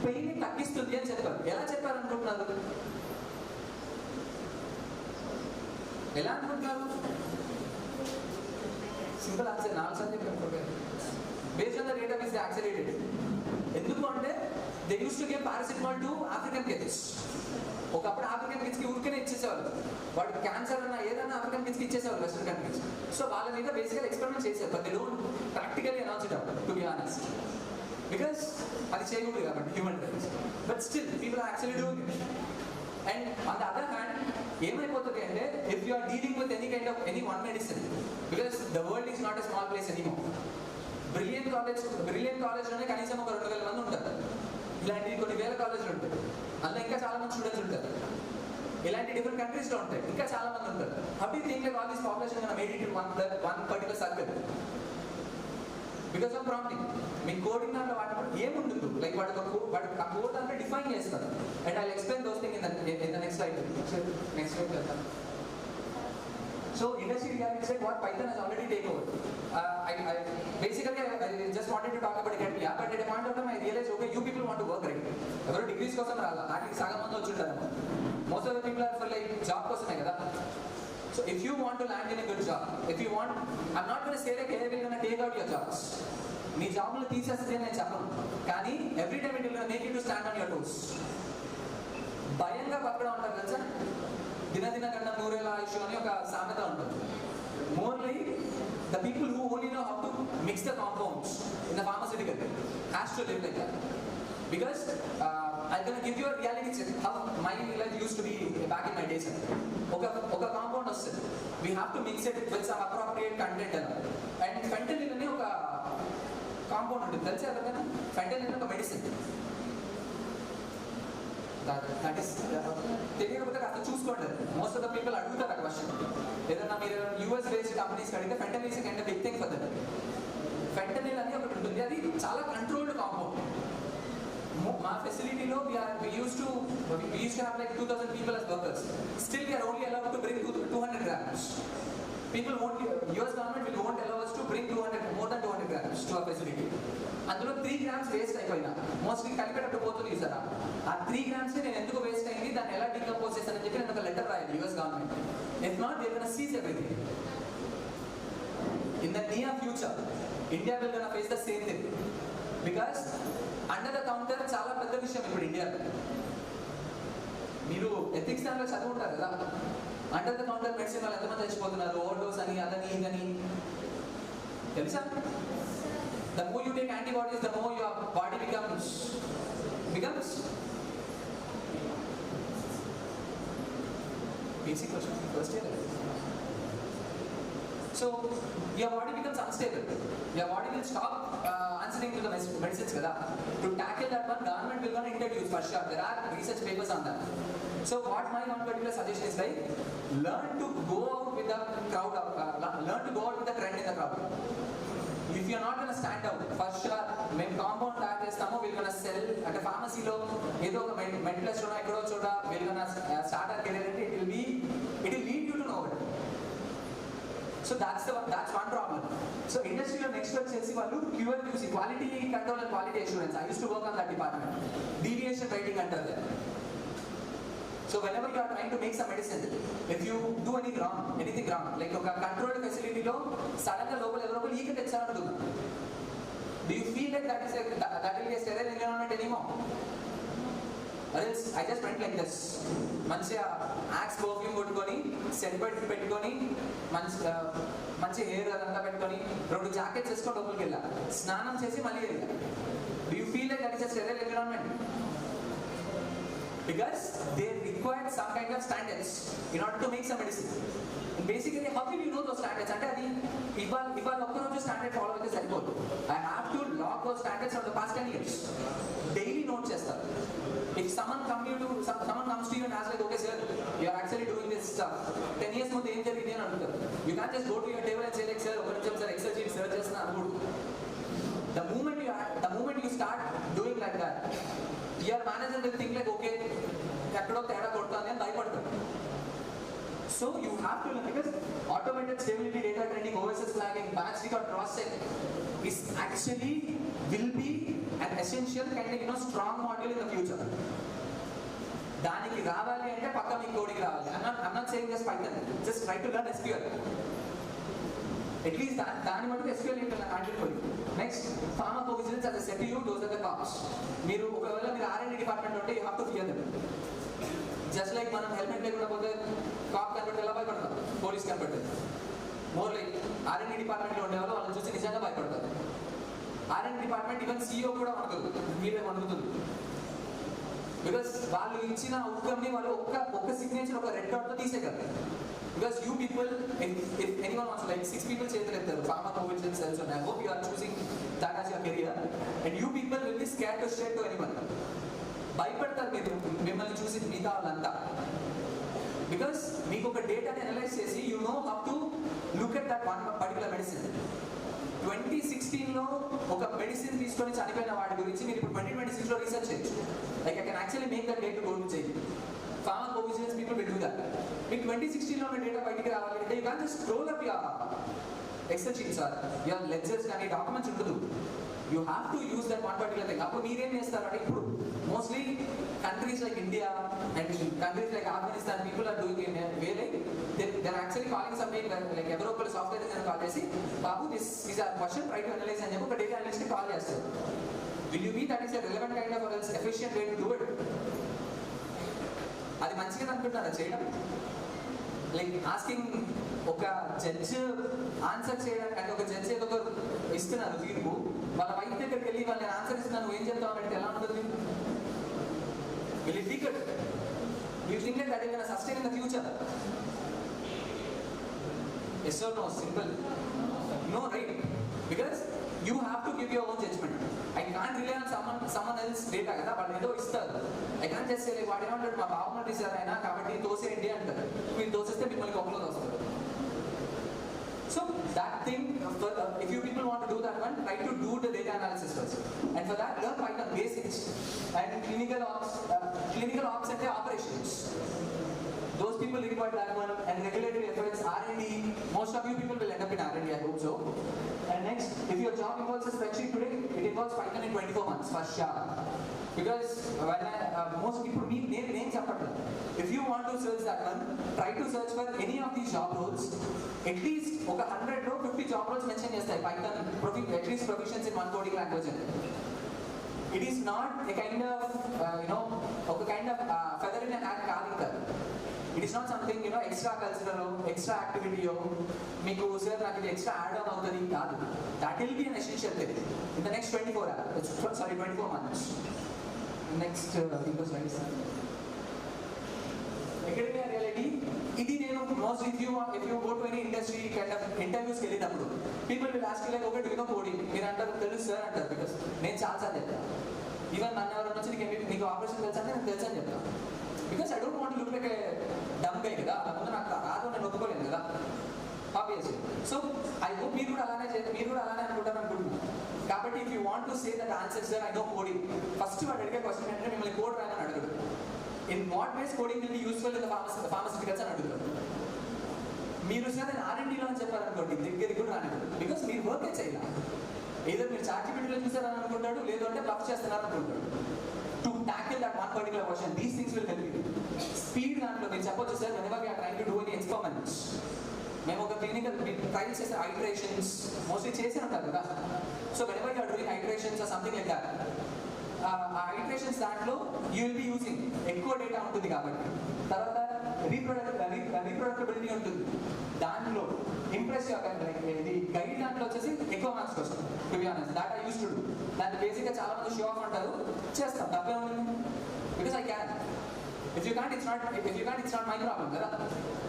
Speaker 2: పెయిన్ తగ్గిస్తుంది అని చెప్పారు. ఎలా చెప్పారు అనుకుంటున్నారు? ఎలా అనుకుంటున్నారు? సింపుల్ ఆన్సర్, 4 సార్లు చెప్పారు. Based on the data which they accelerated. ఎందుకు అంటే they use to give paracetamol to African kids. ఒకప్పుడు ఆఫ్రికన్ కిడ్స్ కి ఊరికేనే ఇచ్చేసేవాళ్ళు, వాడు క్యాన్సర్ అన్నా ఏదన్నా ఆఫ్రికన్ కిడ్స్ కి ఇచ్చేసేవాళ్ళు వెస్టర్న్ కంట్రీస్. సో వాళ్ళ మీద బేసికల్ ఎక్స్పెరిమెంట్ చేశారు, but they don't practically announce it out to be honest, because అది చేయకూడదు కాబట్టి human rights. But still people are actually doing it. And on the other hand ఏమైపోతుంది అంటే if you are dealing with any kind of any one medicine, because the world is not a small place anymore. బ్రిలియన్ కాలేజ్లోనే కనీసం ఒక 2,000 మంది ఉంటారు. ఇలాంటి కొన్ని వేల కాలేజీలు ఉంటాయి, అందులో ఇంకా చాలా మంది స్టూడెంట్స్ ఉంటారు. ఇలాంటి డిఫరెంట్ కంట్రీస్లో ఉంటాయి, ఇంకా చాలా మంది ఉంటారు. How do you think like all this population can made it in one particular circle? Because of prompting. Me coding దాంట్లో వాటిలో ఏముండదు, లైక్ వాడు ఆ కోడ్ దాంట్లో డిఫైన్ చేస్తారు. And I explain those thing in the next slide. Next slide వెళ్తాను. So industry reality said what Python has already taken over. Basically I just wanted to talk about academia, but at a point of time I realized, okay, you people want to work, right? Every degrees kosam rala, naaki sagam mandu vachuntaru. Most of the people are for like job kosame kada. So if you want to land in a good job, if you want, I'm not going to say like hey, we're going to take out your jobs. మీ జాబ్లు తీసేస్తే నేను చెప్పను, కానీ every time it will make you to stand on your toes. భయంగా పక్కన ఉంటారు తెలుసా, దిన కన్నా నూరేళ్ళ ఆయుష్ అని ఒక సామెత ఉంటుంది. Morally the people who only know how to mix the compounds in the pharmaceutical has to live like that. Because I can give you a reality check how my life used to be back in my days. ఒక compound వస్తుంది, we have to mix it with some appropriate content అని. And fentanyl అని ఒక compound ఉంటుంది తెలుసా ఎవరికైనా? Fentanyl ఒక medicine. That is తెలియకపోతే కాస్త చూసుకోండి. మోస్ట్ ఆఫ్ ద పీపుల్ అడుగుతారు ఆ క్వశ్చన్. ఏదన్నా మీరు US బేస్డ్ కంపెనీస్ అడిగితే fentanyl is a big thing for that. Fentanyl అని ఒకటి ఉంటుంది, అది చాలా కంట్రోల్డ్ కాంపౌండ్. మా ఫెసిలిటీలో we used to have like 2,000 people as workers. Still we are only allowed to bring 200 grams. People won't, US government won't allow us to bring more than 200 grams to our facility. అందులో 3 grams waste అయిపోయినా mostly కలిపేటప్పుడు పోతుంది చూసారా, ఆ 3 grams నేను ఎందుకు waste అయింది, దాన్ని ఎలా డీకంపోజ్ చేస్తానని చెప్పి నేను ఒక లెటర్ రాయాలి US government. If not they will seize everything. In the near future India will gonna face the same thing. Because under the counter చాలా పెద్ద విషయం ఇప్పుడు ఇండియాలో. మీరు ఎథిక్స్ దాంట్లో చదువుంటారు కదా, అండర్ ద కౌంటర్ మెడిసిన్ వాళ్ళు ఎంతమంది చచ్చిపోతున్నారు, ఓవర్ డోస్ అని అదని ఇదని తెలుసా? The more you take antibiotics, the more your body becomes basic question first year. So your body becomes unstable. Your body will stop answering to the medicines kada. To tackle that one, government will not introduce for sure. There are research papers on that. So what my one particular suggestion is like, learn to go out with the crowd, learn to go out with the trend in the crowd. If you are not going to stand out, for sure, మేము compound తయారు చేస్తాము, వీళ్ళు gonna cell అంటే ఫార్మసీలో ఏదో ఒక mental store ఎక్కడో చోట వీళ్ళు గోనా స్టార్ట్ అయ్యే అంటే it will lead you to know it. So that's one problem. So ఇండస్ట్రీలో నెక్స్ట్ వచ్చేసి వాళ్ళు QA/QC, quality control and quality assurance. I used to work on that department. Deviation rating అంటారు. So whenever you are trying to make some medicine, if you do anything wrong, like a controlled facility lo sudden ga local evro leak techarantunna, do you feel like that will be a sterile environment anymore? Or else I just went like this, manchiga axe perfume kotukoni scent pettukoni manchi hair adanta pettukoni rendu jackets cheskoni lopaliki vella snanam chesi malli vella. Do you feel like that is a sterile environment? Because they required some kind of standards in order to make some medicine. And basically, how will you know those standards? అంటే అది ఇవాళ ఒక్కరోజు standard follow అయితే సరిపోదు. I have to log those standards from the past 10 years. Daily note చేస్తారు. If someone comes to you and asks like, okay sir, you are actually doing this stuff. 10 years ముందు ఏం జరిగింది అని అడుగుతారు. You can't just go to your table and say like, sir, ఒక నిమిషం sir, Excel sheet search చేస్తున్నా అనుకోడు. The moment you start doing like that, your manager will think like, okay, ఎక్కడో తేడా కొడుతుంది అని భయపడతాడు. So you have to learn, because automated stability data training, OSS flagging, batch record cross-check is actually will be an essential kind of strong module in the future. దానికి రావాలి అంటే పక్క మీ coding రావాలి. I'm not saying just Python. Just try to learn SQL. At least దాని మటుకు SQL you can handle for you. Next, pharmacovigilance, as I said to you, those are the cops. మీరు ఒకవేళ మీరు R&D డిపార్ట్మెంట్ ఉంటే you have to fear them. Just like మనం helmet లేకుండా పోతే cap కనబడితే ఎలా భయపడతాం, పోలీస్ కనబడుతుంది. మోర్ లైక్ R&D డిపార్ట్మెంట్లో ఉండేవాళ్ళు వాళ్ళని చూసి నిజంగా భయపడతారు. R&D డిపార్ట్మెంట్ ఈవెన్ CEO కూడా వణుకుతుంది, మీరే వణుకుతుంది. బికాస్ వాళ్ళు ఇచ్చిన అవుట్కమ్ని వాళ్ళు ఒక్క సిగ్నేచర్ ఒక red డాట్తో తీసేయగలరు. Because you people, if anyone wants to, like 6 people చేతులు ఎత్తారు pharmacovigilance cells, and I hope you are choosing that as your career, and you people will be scared to share to anyone. భయపడతారు మీరు మిమ్మల్ని చూసి మిగతా వాళ్ళంతా. Because మీకు ఒక డేటాని అనలైజ్ చేసి you know how to look at that one particular medicine. 2016లో ఒక మెడిసిన్ తీసుకొని చనిపోయిన వాడి గురించి మీరు ఇప్పుడు 2026లో రీసెర్చ్ చేయొచ్చు. Like I can actually make that date go to చేయి. Pharmacovigilance people will do that. మీకు 2016లో ఉన్న డేటా బయటికి రావాలి అంటే you can just scroll up your excel sheets or your ledgers కానీ డాక్యుమెంట్స్ ఉండదు. You have to use that one particular thing. అప్పుడు మీరేం చేస్తారంటే ఇప్పుడు mostly countries like India and countries like Afghanistan, people are doing in a way like they're actually calling something like ఎవరో ఒకరు software engineer call చేసి బాబు this is ఆ question try to analyse అని చెప్పి ఒక డేటా అనలిస్ట్ కాల్ చేస్తారు. Will you be that is a relevant kind of or efficient way to do it? అది మంచిగా అనుకుంటున్నారా చేయడం? లైక్ ఆస్కింగ్ ఒక జడ్జ్ ఆన్సర్ చేయడానికి అంటే ఒక జడ్జ్ ఏదో ఒక ఇస్తున్నారు తీర్పు, వాళ్ళ వైఫ్ దగ్గరికి వెళ్ళి వాళ్ళు నేను ఆన్సర్ ఇస్తున్నాను ఏం చెప్తాను అంటే ఎలా ఉంటుంది? Will it be good? Do you think that is going to sustain in the future? Yes or no? Simple. No, right? Because you have to give your own judgment. I can't rely on someone else's data కదా, వాళ్ళు ఏదో ఇస్తారు. I can't just say like వాడు ఏమంటాడు మా బావమని తీసారు అయినా కాబట్టి తోసేయండి అంటారు. మీరు తోసేస్తే మిమ్మల్ని కొమ్మలో వస్తారు. So that thing, if you people want to do that one, try to do the data analysis first. And for that, learn Python basics and clinical ops and operations. Those people require that one, and regulatory affairs, R&D. Most of you people will end up in R&D, I hope so. And next, if your job involves a spreadsheet today, it involves Python in 24 months for sure. Because when most people need names apart. If you want to search that one, try to search for any of these job roles. At least 100 to 50 job roles mention yesterday. Python, at least proficiency in one coding language. It is not a kind of feather in a hat kaadikar. It is not something extra cultural, extra activity. Meeku sir naku idi extra add on avutadi kaadu. That will be an essential thing in the next 24 months. Next slide sir. Academia reality. Idi nenu mostly if you go to any industry kind of interviews ki vellinappudu people will ask you like okay do you know coding? Meer antaru telusu sir antaru because nenu chaala saarlu chepta. Even nanu evaru వచ్చి నీకు operation తెలుసా అంటే నేను తెలుసని చెప్తా. Because I don't want to look like a dumb guy కదా, ముందు నాకు రాదు నేను ఒప్పుకోలేను కదా obviously. So I hope మీరు కూడా అలానే అనుకుంటారు అనుకుంటున్నాను. కాబట్టి if you want to say that answer sir I know coding, first వాడు అడిగే క్వశ్చన్ ఏంటంటే మిమ్మల్ని కోడ్ రాయమని అడుగుతాడు. In what ways coding will be useful in the pharmaceuticals అని అడుగుతాడు. మీరు సార్ నేను R&Dలో అని చెప్పారనుకోండి దగ్గరికి కూడా రానివ్వదు. బికాస్ మీరు వర్కే చేయాలి. ఏదో మీరు చార్జిపీటీలో చూసారని అనుకుంటాడు, లేదు అంటే బ్లఫ్ చేస్తున్నారు అనుకుంటాడు. To tackle that one particular question, these things will help you. Speed దాంట్లో మీరు చెప్పొచ్చు sir whenever we are trying to do any experiments, మేము ఒక క్లినికల్ ట్రయల్స్ చేసే iterations మోస్ట్లీ చేసి ఉంటారు కదా. So whenever you are doing iterations or something like that, iterations దాంట్లో you will be using ఎక్కువ డేటా ఉంటుంది కాబట్టి, తర్వాత రీప్రొడక్టబిలిటీ ఉంటుంది దాంట్లో, ఇంప్రెస్ ఇది గైడ్ దాంట్లో వచ్చేసి ఎక్కువ మార్క్స్ వస్తాయి. To be honest that I use to do. దాన్ని బేసిక్గా చాలా మంది షో ఆఫ్ అంటారు, చేస్తాం తప్పే ఉంటుంది. Because I can If you can't, it's not my problem.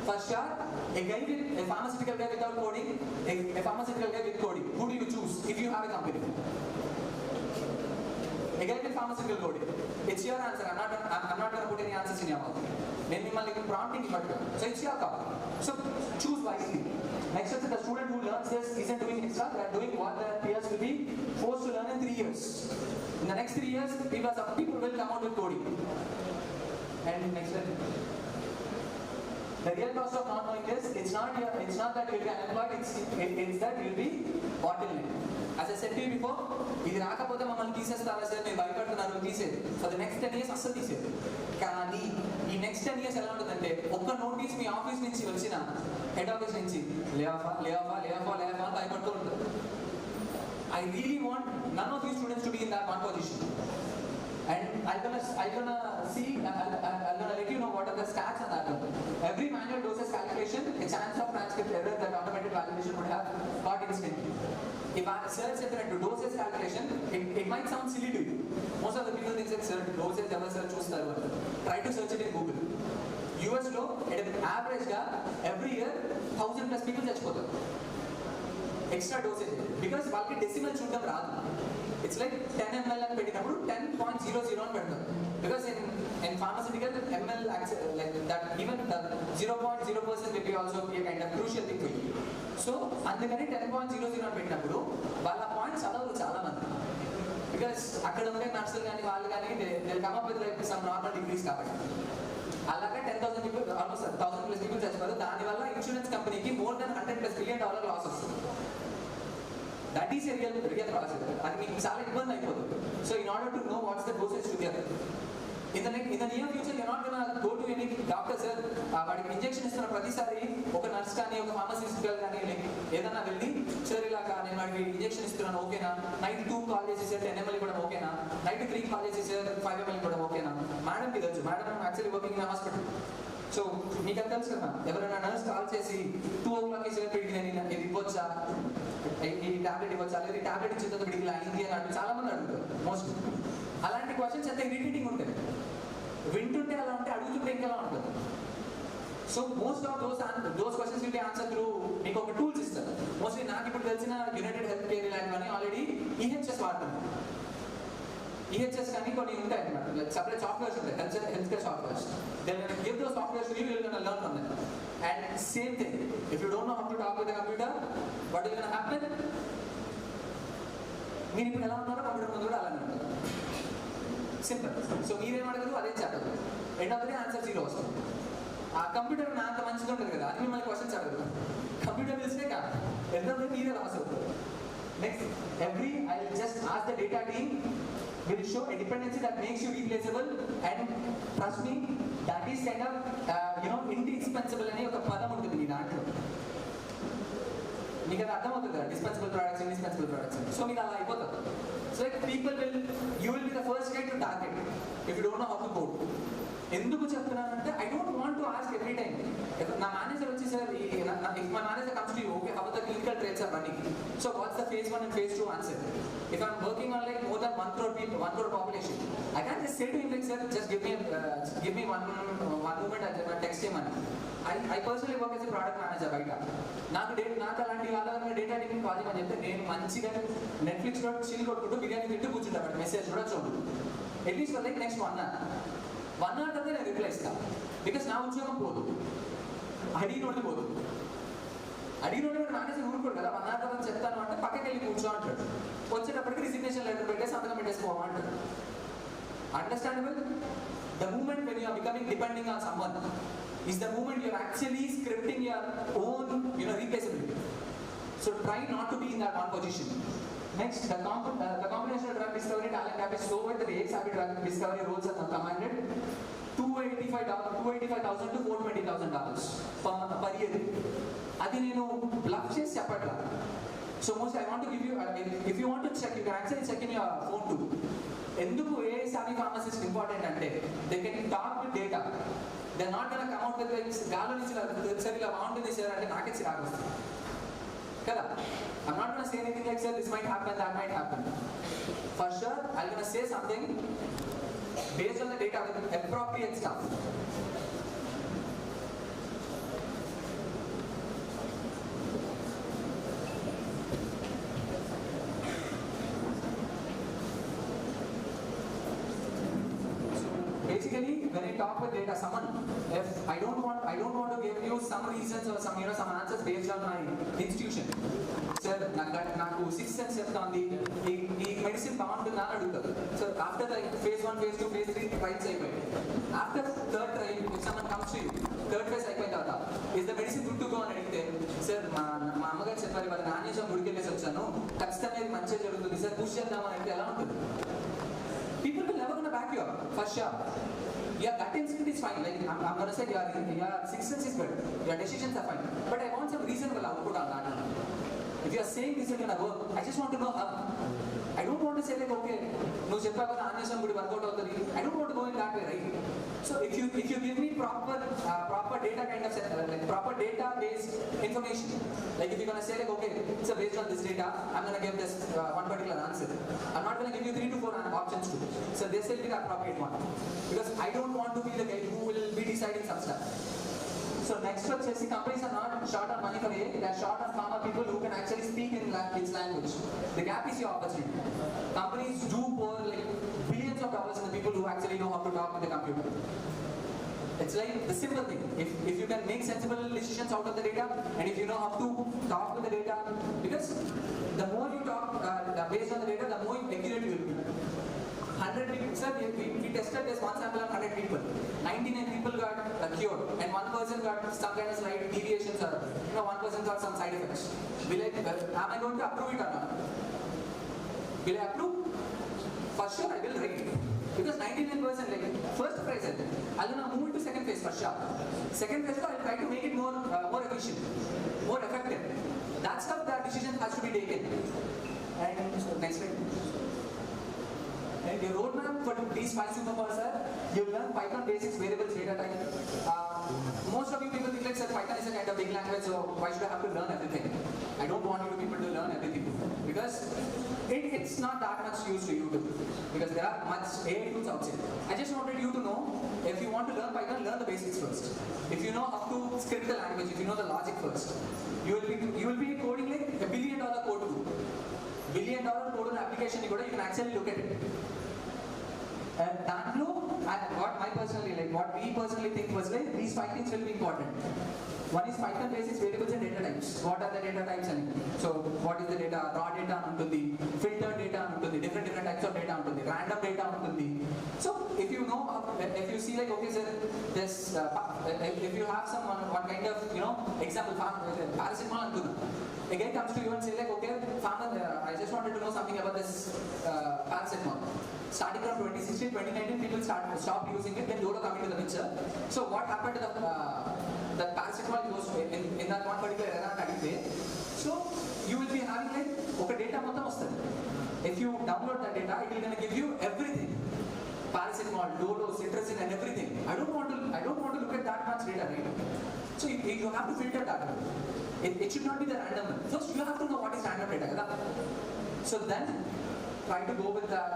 Speaker 2: For sure, a pharmaceutical guy without coding, a pharmaceutical guy with coding. Who do you choose if you have a company? A guy with pharmaceutical coding. It's your answer. I'm not going to put any answers in your mouth. Maybe prompting, so it's your call. So choose wisely. Next is the student who learns this isn't doing extra. They are doing what their peers will be forced to learn in 3 years. In the next 3 years, people will come out with coding. And next one. The real cost of not knowing this, it's not that you'll be unemployed, it's that you'll be bottleneck. As I said to you before, ఇది రాకపోతే మమ్మల్ని తీసేస్తారా sir మేము భయపడుతున్నారు తీసేది for the next 10 years అస్సలు తీసేది. కానీ ఈ నెక్స్ట్ 10 years ఎలా ఉంటుందంటే ఒక్క నోటీస్ మీ ఆఫీస్ నుంచి వచ్చిన హెడ్ ఆఫీస్ నుంచి లేవా భయపడుతూ ఉంటుంది. I really want none of you students to be in that one position. And I'm gonna let you know what are the stats on that one. Every manual doses calculation, a chance of transcript error that automated validation would have got instantly. If I search into doses calculation, it might sound silly to you. Most of the people think that sir, doses ever search chustaru. Try to search it in Google. US lo at an average ga every year 1000 plus people చచ్చిపోతారు. Extra dosage because వాళ్ళకి decimal చూడడం రాదు. It's like 10 ml అని పెట్టినప్పుడు 10.00 అని పెడతారు. Because in pharmaceutical ml like that even the 0.0% will be also be a kind of crucial thing for you. So అందుకని 10.00 అని పెట్టినప్పుడు వాళ్ళ పాయింట్స్ చదవరు చాలా మంది. Because అక్కడ ఉండే నర్సులు కానీ వాళ్ళు కానీ they'll come up with like some normal degrees కాబట్టి. అలాగే 10,000 people almost 1,000 plus people చచ్చిపోతారు. దానివల్ల ఇన్సూరెన్స్ కంపెనీకి more than $100+ billion లాస్ వస్తుంది. That is a real process. And it's చాలా ఇబ్బంది అయిపోతుంది. So in order to know what's the dosage together, in the near future you're not gonna go to any doctor sir వాడికి injection ఇస్తున్న ప్రతిసారి ఒక nurse కానీ ఒక ఫార్మసిస్టికల్ కానీ ఏదైనా వెళ్ళి సార్ ఇలాగా నేను వాడికి ఇంజెక్షన్ ఇస్తున్నాను ఓకేనా, నైట్ 2 కాల్ చేసి సార్ 10 ml కూడా ఓకేనా, నైట్ 3 కాల్ చేసి సార్ 5 ml కూడా ఓకేనా. మేడంకి తెలుసు, madam actually working in hospital. So మీకు అది తెలుసు కదా, ఎవరైనా నర్స్ కాల్ చేసి 2 o'clock సార్ నేను ఇది ఇవ్వచ్చా, ఈ టాబ్లెట్ ఇవ్వచ్చా, లేదా ఈ టాబ్లెట్ ఇచ్చిన తర్వాత వీడికి అయింది అని అడుగు చాలా మంది అడుగుతారు. మోస్ట్ అలాంటి క్వశ్చన్స్ ఎంత ఇరిటేటింగ్ ఉంటాయి, వింటుంటే అలా ఉంటే అడుగుతుంటే ఇంకెలా ఉంటుంది. So most of those questions will be answer through మీకు ఒక టూల్స్ ఇస్తారు. మోస్ట్లీ నాకు ఇప్పుడు తెలిసిన యునైటెడ్ హెల్త్ కేర్ ఇలాంటివన్నీ ఆల్రెడీ ఈహెచ్ఎస్ వాడుతున్నాను. ఈహెచ్ఎస్ కానీ కొన్ని ఉంటాయి అన్నమాట, లైక్ సపరేట్ సాఫ్ట్వేర్స్ ఉంటాయి, health care softwares. Then give those softwares you will gonna learn from them. And same thing, if you don't know how to talk with the computer, what will gonna happen, మీరు ఇప్పుడు ఎలా ఉన్నారో computer ముందు కూడా అలానే ఉంటారు. Simple. So మీరేం అడగదు అదే చెప్పదు, end of the day answer 0 వస్తుంది. ఆ కంప్యూటర్ నా అంత మంచిగా ఉంటుంది కదా, అది మిమ్మల్ని క్వశ్చన్స్ అడగదు. కంప్యూటర్ తెలిస్తే కాదు, ఎండ్ ఆఫ్ ద డే మీరే లాస్ అవుతారు. Next I will just ask the data team will show a dependency that makes you replaceable, and trust me, that is kind of indispensable అనే ఒక పదం ఉంటుంది మీ దాంట్లో. మీకు అది అర్థమవుతుంది కదా, dispensable products, indispensable products. So మీరు అలా అయిపోతారు. So you will be the first guy to target if you don't know how to code. ఎందుకు చెప్తున్నానంటే I don't want to ask every time. నా మేనేజర్ వచ్చి sir if my manager comes to you, okay, how the clinical trials are running, so what's the phase 1 and phase 2 answer? If I'm working on like more than 1 crore people, 1 crore population, I can't just say to him like sir just give me one moment and text him. I personally work as a product manager బయట. నాకు అలాంటి వాళ్ళ data team call చేయమని చెప్తే నేను మంచిగా Netflix లో chill కొట్టుకుంటూ బిర్యానీ తింటూ కూర్చుంటాను, మెసేజ్ కూడా చూడు at least for like next 1 hour తర్వాత నేను రిప్లై ఇస్తాను. బికాస్ నా ఉద్యోగం పోదు, అడిగినోడి పోదు. అడిగినోడి మేనేజర్ ఊరుకోడు కదా, 1 hour తర్వాత చెప్తాను అంటే పక్కకి వెళ్ళి కూర్చో అంటాడు. వచ్చేటప్పటికి రిజిగ్నేషన్ లెటర్ పెట్టేసి సంతకం పెట్టేసుకోమంటాడు. Understandable? The moment when you are becoming depending on someone is the moment you are actually scripting your own replaceability. So try not to be in that one position. Next, the combinational drug discovery talent gap is so wide that the AXRB drug discovery roles are commanded $285,000 to $420,000 per year. అది నేను bluff చేసి చెప్పట్లా. So mostly I want to give you, if you want to check, you can actually check in your phone too. ఎందుకు AXRB pharmacist important అంటే they can talk with data. They're not going to come out with like గాల్లో నుంచి సరే ఇలా బాగుంటుంది sir అంటే నాకే చిరాకు వస్తుంది కదా. I'm not going to say anything like sir this might happen, that might happen. For sure I'm going to say something based on the data with appropriate stuff. Basically, when I talk with data, if I don't want to give you some reasons or some answers based on my institution. Sir, నాకు 6 cents చెప్తాంది ఈ medicine బాగుంటుందా అని అడుగుతారు. So after the phase 1, phase 2, phase 3 trials అయిపోయాయి. After third trial, if someone comes to you, third phase అయిపోయిన తర్వాత, is the medicine good to go అని అడిగితే, సార్ మా అమ్మగారు చెప్పారు వాళ్ళ నాణ్యం గుడికెళ్ళేసి వచ్చాను, ఖచ్చితంగా ఇది మంచిగా జరుగుతుంది సార్, పుష్ చేద్దామని అంటే ఎలా ఉంటుంది? People will never gonna back you up, for sure. Yeah, that instinct is fine. Like I'm gonna say, your 6 cents is good. Your decisions are fine. But I want some reasonable output on that. If you are saying this is gonna work, I just want to know how. I don't want to say like, okay, no cheppava na anyasam gudi work out avutadi. I don't want to go in that way, right? So if you give me proper data kind of like proper data based information, like if you're gonna say like, okay, so based on this data, I'm gonna give this one particular answer. I'm not gonna give you 3 to 4 options too. So this will be the appropriate one, because I don't want to be the guy who will be deciding some stuff. So next one says the companies are not short on money for AI, they are short on pharma people who can actually speak in its language. The gap is your opportunity. Companies do pour like billions of dollars in the people who actually know how to talk with the computer. It's like the simple thing. If you can make sensible decisions out of the data, and if you know how to talk with the data, because the more you talk based on the data, the more accurate you will be. 100 people, sir, we tested this one sample of 100 people. 99 people got cured, and one person got some kind of slight deviations, or one person got some side effects. Am I going to approve it or not? Will I approve? For sure, I will rate. Because 99% like first phase, I'll gonna move to second phase for sure. Second phase, I'll try to make it more efficient, more effective. That's how the decision has to be taken. And so next slide. And your roadmap for these 5 superpowers are, you learn Python basics, variables, data type. Most of you people think like, Python is a kind of big language, so why should I have to learn everything? I don't want you people to learn everything, because it's not that much use to you too, because there are much AI tools outside. I just wanted you to know, if you want to learn Python, learn the basics first. If you know how to script the language, if you know the logic first, you will be coding like $1 billion code too. $1 billion code on application, you can actually look at it. And that what we personally think was like, these 5 things will be important. One is Python basics, variables and data types. What are the data types? So what is the data? Raw data untundi, filtered data untundi, different types of data untundi, random data untundi. So if you know, if you see like, okay sir, this if you have one kind of example, paracetamol untundi. A guy comes to you and say like, okay, farmer, I just wanted to know something about this paracetamol. Starting from 2016, 2019, people stopped using it, then Dodo coming to the picture. So what happened to the paracetamol goes in that one particular era day? So you will be having like, okay, data మొత్తం వస్తుంది. If you download that data, it will gonna give you everything. Paracetamol, Dodo, cetirizine and everything. I don't want to look at that much data, right? So you have to filter that. It should not be the random one. First, you have to know what is random data. Kada? So then, try to go with that.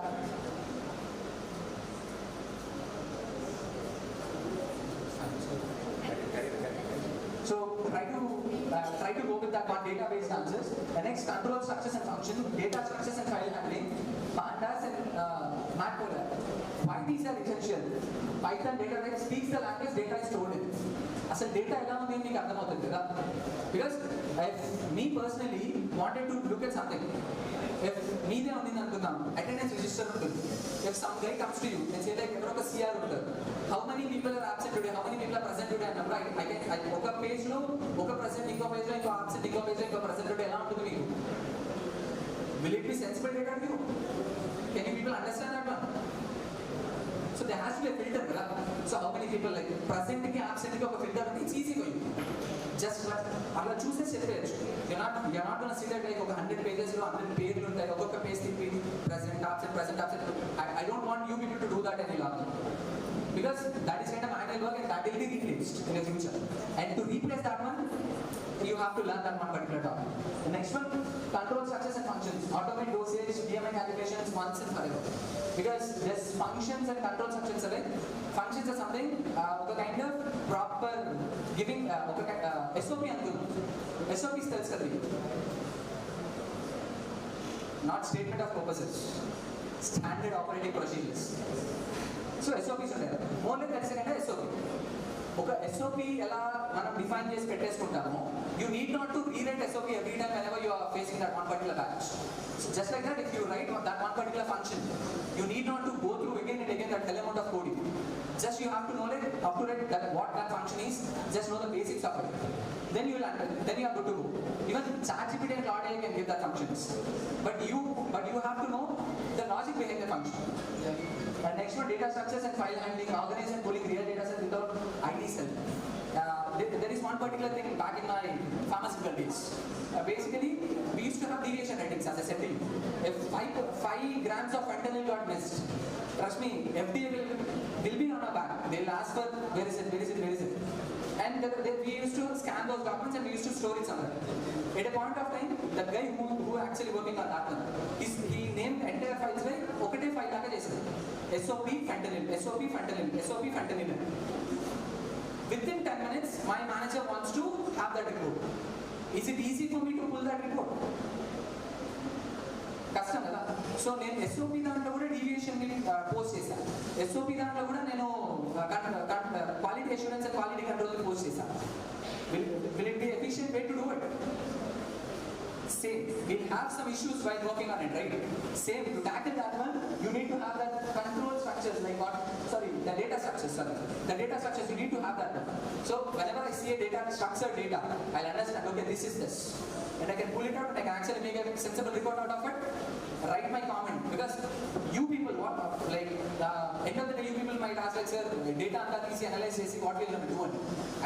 Speaker 2: So try to go with that one data-based answers. The next, control structures and functions, data structures and file handling, pandas and macpolar. Why these are essential? Python data type speaks the language data is stored in. Asal data ela undi meeku ardhamavutadi kada? Because if me personally wanted to look at something, if meede undi anukunnam, attendance register untundi. If some guy comes to you and say like, evro oka CR untaru, how many people are absent today, how many people are present today annappudu I oka page lo oka present, inko page lo inko absent, inko page lo inko present today ela untundi meeku? Will it be sensible data to you? Can you people understand that one? So there has to be a filter, right? So how many people like present ki absent ki oka filter, it's easy for you. Just అలా చూసే చెప్పేయచ్చు. You're not going to sit there like 100 pages లో 100 పేర్లు ఉంటాయి, ఒక్కొక్క page తిప్పి present absent. I don't want you people to do that any longer, because that is kind of manual work and that will be replaced in the future. And to replace that one, you have to learn that one particular topic. The next one, control structures and functions, automate dosage, DMI calculations once and forever. because this functions and control structures are functions are something ఒక kind of proper giving ఒక SOP అనుకుందాం. SOPs తెలుసు కదా, not statement of purposes, standard operating procedures. So SOPs ఉంటాయి. more than that second SOP. ఒక SOP ఎలా మనం define చేసి పెట్టేసుకుంటామో, you need not to rewrite SOP every time whenever you are facing that one particular batch. So just like that, if you write that one particular function, you need not to go through again and again that element of coding. Just you have to know up to date that what that function is. Just know the basics of it. Then you are good to go. Even ChatGPT and Claude AI can give that functions, but you have to know the logic behind the function. And next one, data structures and file handling, organize and pulling real data sets without ID cell. There is one particular thing back in my pharmaceutical days. Basically, we used to have deviation ratings, as I said to you. If 5 grams of fentanyl got missed, trust me, FDA will be on our back. They'll ask for where is it. And we used to scan those documents and we used to store it somewhere. At a point of time, the guy who actually working on that one, he named entire files like okate file laga chesadu. SOP fentanyl. Within 10 minutes, my manager wants to have that report. Is it easy for me to pull that report? కష్టం కదా. So నేను SOP దాంట్లో కూడా deviation post చేశాను. SOP దాంట్లో కూడా నేను quality assurance and quality control post చేశాను. Will it be efficient way to do it? Same. We'll have some issues while working on it, right? Same. To tackle that one, you need to have that control structures like the data structures. The data structures, you need to have that one. So whenever I see a structured data, I'll understand, okay, this is this. And I can pull it out and I can actually make a sensible report out of it. Write my comment, because you people, end of the day, you people might ask like, sir, data easy analyze, what we're going to do.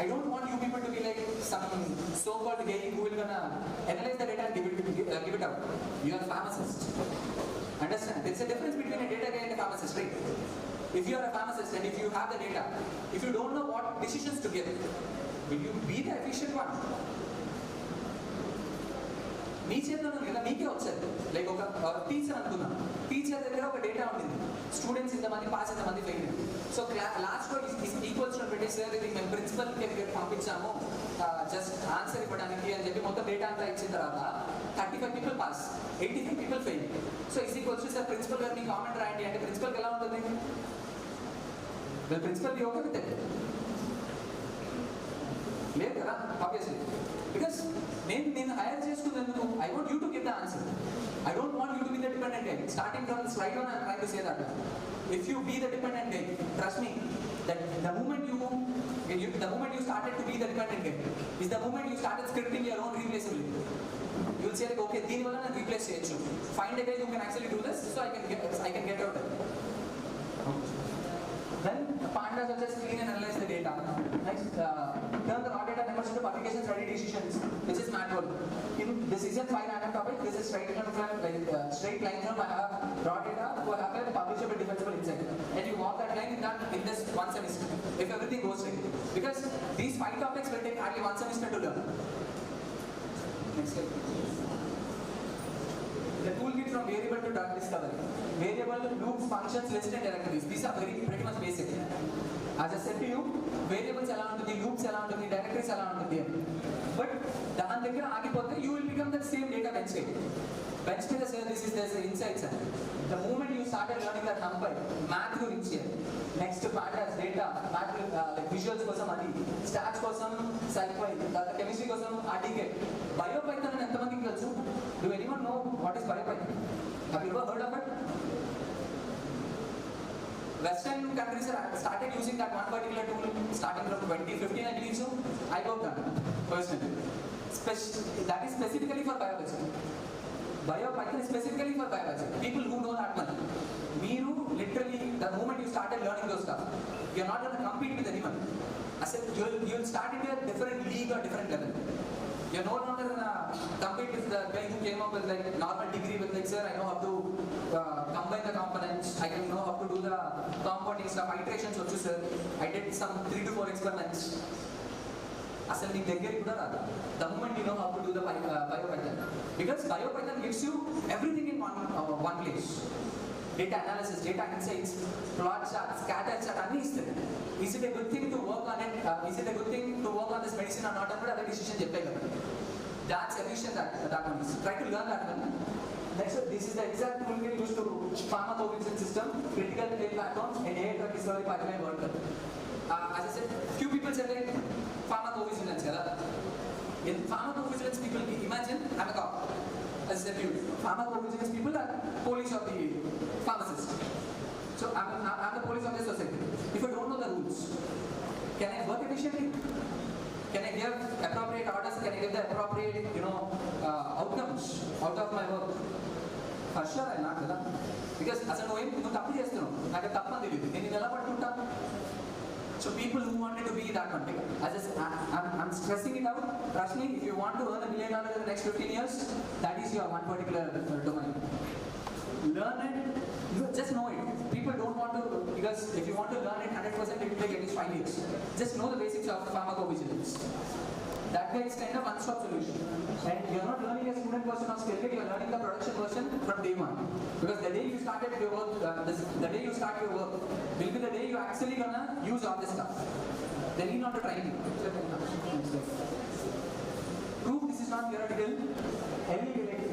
Speaker 2: I don't want you people to be like some so-called guy who will gonna analyze the data and give it out. You are a pharmacist. Understand? There's a difference between a data guy and a pharmacist, right? If you are a pharmacist and if you have the data, if you don't know what decisions to give, will you be the efficient one? మీ చేతిలో కదా, మీకే వచ్చారు. Like ఒక teacher అనుకున్నాం, teacher దగ్గర ఒక data ఉంటుంది, students ఇంతమంది పాస్ ఇంతమంది ఫెయిల్. సో లాస్ట్లో ఈక్వల్స్ పెట్టేసారు, ఇది మేము ప్రిన్సిపల్ పంపించాము జస్ట్ ఆన్సర్ ఇవ్వడానికి అని చెప్పి మొత్తం డేటా అంతా ఇచ్చిన తర్వాత 35 people pass, 85 people fail. So is equals sir principal గారు మీ కామెంట్ రాయండి అంటే ప్రిన్సిపల్కి ఎలా ఉంటుంది? ప్రిన్సిపల్ ఓకే విత్ లేదు కదా, ఆబ్వియస్లీ. బికాస్ నేను హైర్ చేసుకున్నందుకు I want you to give the answer. I don't want you to be the dependent guy. Starting from slide 1, I'm trying to say that. If you be the dependent guy, trust me, that the moment you started to be the dependent guy is the moment you started scripting your own replaceability. You will say like, okay, దీని వల్ల నేను replace చేయొచ్చు. Find a guy who can actually do this, so I can get out there. Then pandas are just clean and analyze the data. Next, turn the raw data numbers into publications ready decisions, which is manual. This isn't fine random topic. This is straight line from I have raw data who have a publishable defensible insight, and you walk that line in this one semester if everything goes right. Because these 5 topics will take hardly 1 semester to learn. Next slide. The toolkit from variable to drug discovery. Variable, loops, functions, lists and directories. These are pretty much basic. As I said to you, variables allow to the loops allow to the directories allow to the. But దాని దగ్గర ఆగిపోతే you will become the same data bench guy. Bench మీద say this is the insights. The moment you started learning that number, math గురించి, next pandas data, math like visuals కోసం అది, stats కోసం psychoy, chemistry కోసం RTK. BioPython అని ఎంతమందికి తెలుసు? Do anyone know what is BioPython? Have you ever heard of it? Western countries started using that one particular tool starting from 2015, I believe so. I worked on it personally. That is specifically for biology. BioPython is specifically for biology. People who know that one. Meeru, literally, the moment you started learning those stuff, you're not going to compete with anyone. I said, you'll start into a different league or different level. You're no longer going to compete with the guy who came up with like normal degree with like, sir, I know how to combine the components, I can know how to do the compounding stuff, iterations also, sir. I did some 3 to 4 experiments. అసలు నీ దగ్గరికి కూడా రాదు. The moment you know how to do the BioPython, because BioPython gives you everything in one place. data analysis, data insights, plot charts, scatter chart, అన్నీ ఇస్తుంది. Is it a good thing to work on it? Is it a good thing to work on this medicine or not? అని కూడా అదే decision చెప్పే కదా. That's efficient that one is. Try to learn that one. Next, this is the exact tool we used to pharmacovigilance system, critical data platforms, and AI drug discovery pipeline worker. As I said, few people said like pharmacovigilance kada. In pharmacovigilance people, imagine I'm a cop. As I said, pharmacovigilance people are police of the pharmacist. So I'm the police of the society. If I don't know the rules, can I work efficiently? Can I give appropriate orders? Can I give the appropriate, outcomes out of my work? For sure, I'm not కదా. Because as I know him, నువ్వు తప్పు చేస్తున్నావు. నాకు తప్పు అని తెలియదు. నేను ఎలా పట్టుకుంటా? So people who wanted to be that one, I'm stressing it out. Trust me, if you want to earn $1 million in the next 15 years, that is your one particular domain. Learn it, just know it. People don't want to, because if you want to learn it 100%, it will take at least 5 years. Just know the basics of pharmacovigilance. That way it's kind of one-stop solution. And you're not learning a student version of skill kit, you're learning the production version from day one. Because the day you started your work, the day you start your work, will be the day you're actually gonna use all this stuff. They need not to train you. Proof this is not theoretical.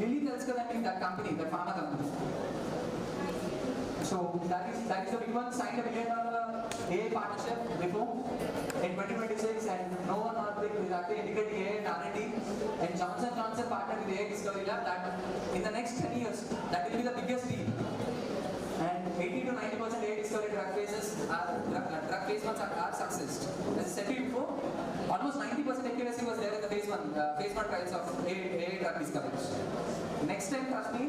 Speaker 2: Really tells that in that company, that pharma company. So that is the big one. Signed $1 million AI partnership before in 2026, and no one on the exactly integrating AI and R&D. And Johnson partnered with AI Discovery Lab. That in the next 10 years, that will be the biggest deal. And 80 to 90% AI Discovery drug phase 1s are success. As I said before, almost 90% accuracy was there in the phase 1 trials of AI drug discoveries. Next time, trust me,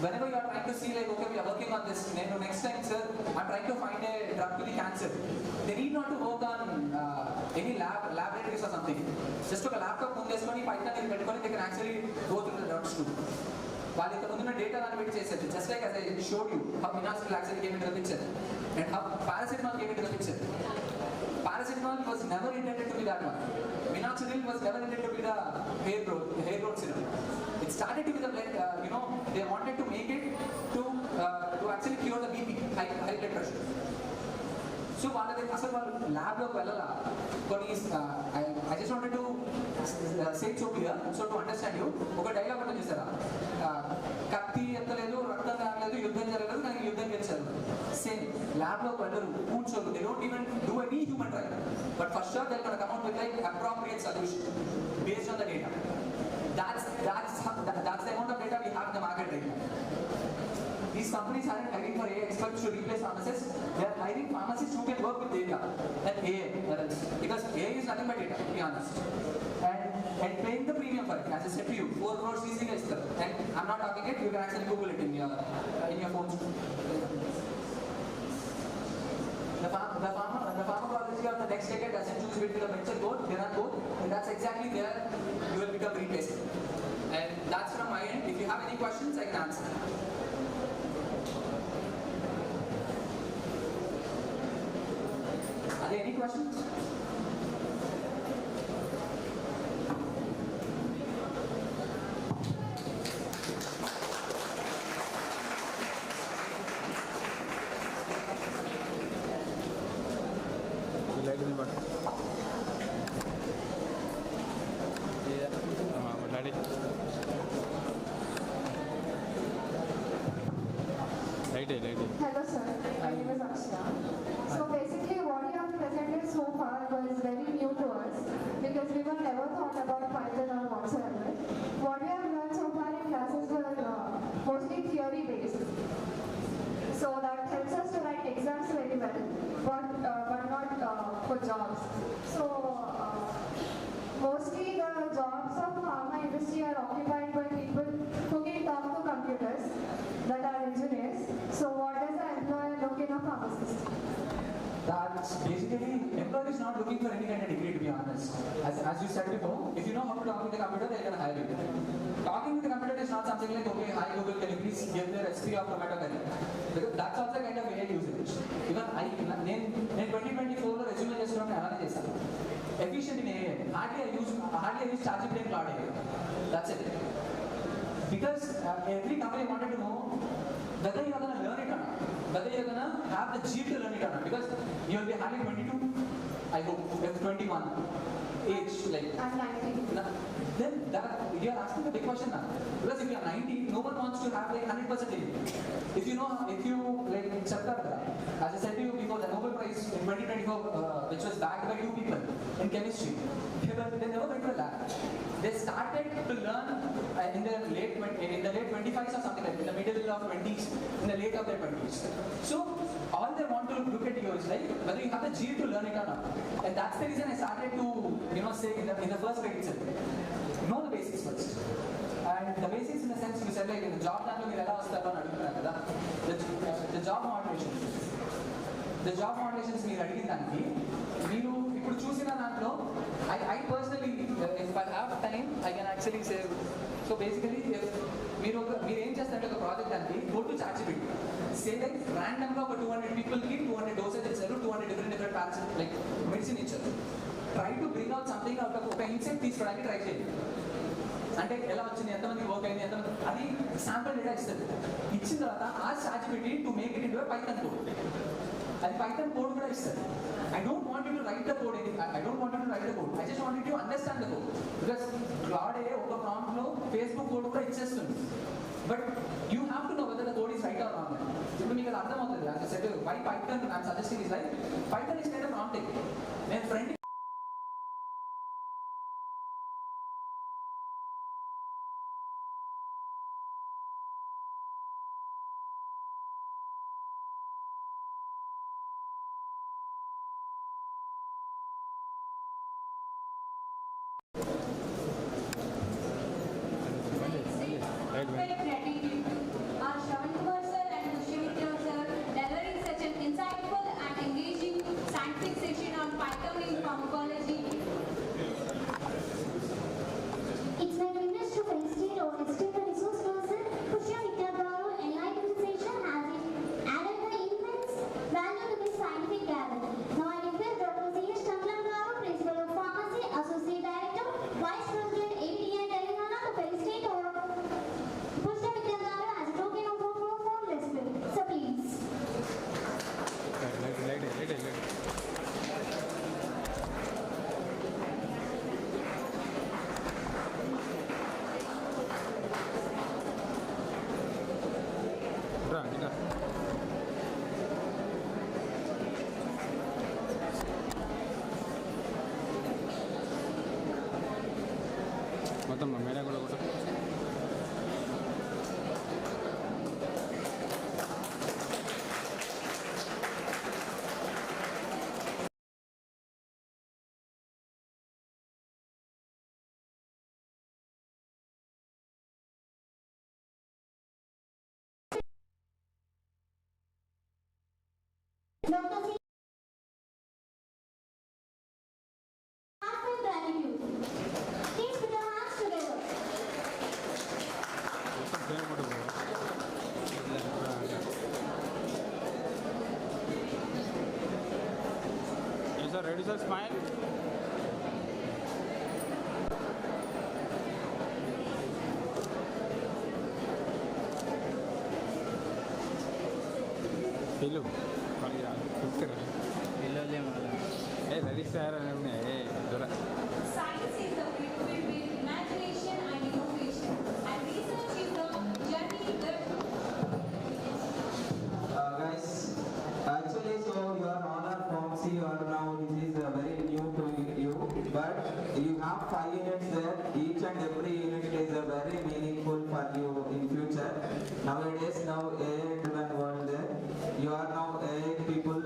Speaker 2: whenever you are trying to see like, okay, we are working on this, next time, sir, I'm trying to find a drug to the cancer. They need not to work on any laboratories or something. Just took a laptop, Python, they can actually go through the drugs too. While the data just like as I showed you how minoxidil actually came into the picture and how paracetamol came into the picture. Paracetamol was never intended to be that one. Minoxidil was never intended to be the hair growth serum. It started to be the they wanted to make it to actually cure the BP, high blood pressure. So lab I just wanted to say it so clear, so to understand you, ఒక dialogue ఉంటుంది చూసారా, కత్తి ఎత్తలేదు, రక్తం తాగలేదు, యుద్ధం జరగలేదు, కానీ యుద్ధం గెలిచారు. సేమ్ ల్యాబ్ లో వెళ్ళరు, కూర్చోరు, they don't even do any human trial, but for sure they're going to come out with like appropriate solution based on the data. That's the amount of data we have in the market right now. These companies aren't hiring for AI experts to replace pharmacists. They are hiring pharmacists who can work with data and AI. Because AI is nothing but data, to be honest. And paying the premium for it. As I said to you, 4 crores easily is there. And I'm not talking it, you can actually Google it in your phones. The pharmacology of the next decade doesn't choose between the mental both, they are both, and that's exactly where you will become replaced. And that's from my end. If you have any questions, I can answer. Are there any questions?
Speaker 3: Hello sir, my name is Aksha. So basically what you have presented so far was very new to us because we were never thought about Python or whatsoever. What we have learned so far in classes were mostly theory based. So that helps us to write exams very well, but not for jobs. So mostly the jobs of pharma industry are occupied by people who can talk to computers, that are engineers. So what does the employer look in a pharmacist?
Speaker 2: That's basically, employer is not looking for any kind of degree, to be honest. As you said before, if you know how to talk with the computer, they're going to hire you. Talking with the computer is not something like, okay, hi Google, can you please give the recipe of tomato curry? Because that's also kind of AI usage. Even నేను 2024 లో resume చేస్తున్నప్పుడు అలానే చేశాను. Efficient in AI. Hardly I use ChatGPT and Claude AI. That's it. Because every company wanted to know whether you're going to learn it or not, whether you're going to have the G to learn it or not, because you'll be hardly 22, I hope, if 21, age, like.
Speaker 3: I'm 19.
Speaker 2: Then you're asking a big question now. Because if you're 19, no one wants to have like 100% degree. If you like Chakravarti, as I said to you before, the Nobel Prize in 2024, which was backed by 2 people in chemistry, they never went to a lab. They started to learn in the late 25s or something like, in the middle of 20s, in the late of their 20s. So all they want to look at you is like whether you have the G to learn it or not. And that's the reason I started to say in the first grade itself. Know the basics first. And the basics in the sense you said like in the job that you the job motivations. The job motivations మీరు అడిగిన దానికి మీరు ఇప్పుడు చూసిన దాంట్లో I personally if I have time I can actually say so basically మీరు ఏం చేస్తారంటే ఒక ప్రాజెక్ట్ దానికి go to ChatGPT. Say like random గా ఒక 200 people కి 200 doses ఇచ్చారు, 200 different parts like medicine ఇచ్చారు. Try to bring out something out of ఒక ఇన్సెక్ట్ తీసుకోవడానికి ట్రై చేయండి. అంటే ఎలా వచ్చింది, ఎంతమంది వర్క్ అయింది, అది శాంపుల్ డేటా ఇస్తుంది. ఇచ్చిన తర్వాత ఆ ChatGPT to make it into Python code. అది పైథాన్ కోడ్ కూడా ఇస్తుంది. I don't want you to write the code. I don't want you to write the code. I just want you to understand the code. Because Claude ఒక prompt లో Facebook code కూడా ఇచ్చేస్తుంది. But you have to know whether the code is right or wrong. ఇప్పుడు మీకు అది అర్థమవుతుంది. As I said, why Python I'm suggesting is like Python is kind of prompting. నేను friend
Speaker 4: మొత్తం మేడ కూడా కొట్టు. Ready, sir? Smile. Hello. Hey, ready, sir? Hey,
Speaker 5: Science is the bridge between imagination and innovation, and research is the journey that.
Speaker 1: Guys, actually, so you are all are Foxy or now this is very new to you, but you have 5 units there. Each and every unit is very meaningful for you in future. Nowadays, now AI-driven world, you are now AI people.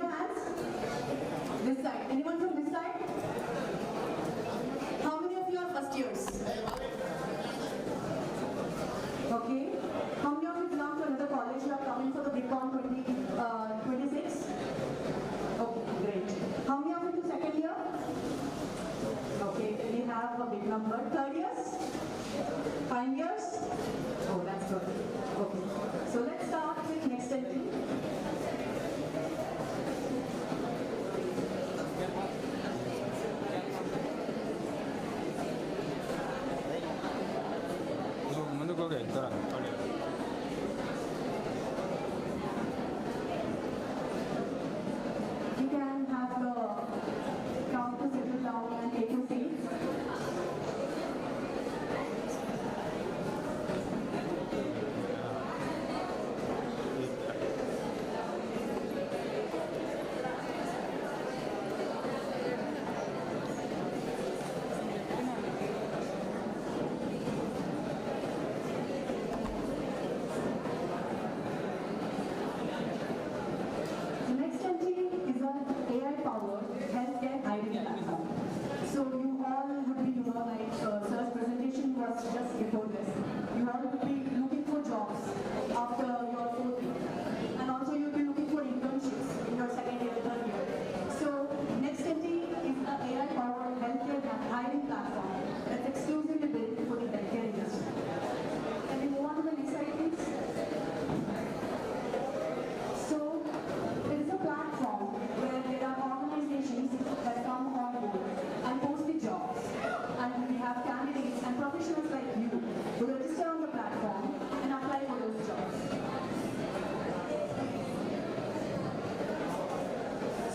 Speaker 6: your hands. This side. Anyone from this side? How many of you are first years? Okay. How many of you belong to another college? You are coming for the BRIGCON-2K26? Okay, great. How many of you to second year? Okay, we have a big number. Third years? 5 years? Oh, that's good. Okay. So let's start with next entry.
Speaker 4: నువ్వు ముందుకు okay త్వర
Speaker 6: You can have the crowd to settle down and take your seats. The next entry is an AI-powered healthcare hiring platform. So you all would be, like sir's presentation was just before this. You all would be looking for jobs after your 4th year. And also you'll be looking for internships in your 2nd year, 3rd year. So next entry is an AI-powered healthcare hiring platform that's exclusively built for the healthcare industry. Can we move on to the next slide, please? So, it is a platform where there are organizations that come on board and post the jobs. And we have candidates and professionals like you who register on the platform and apply for those jobs.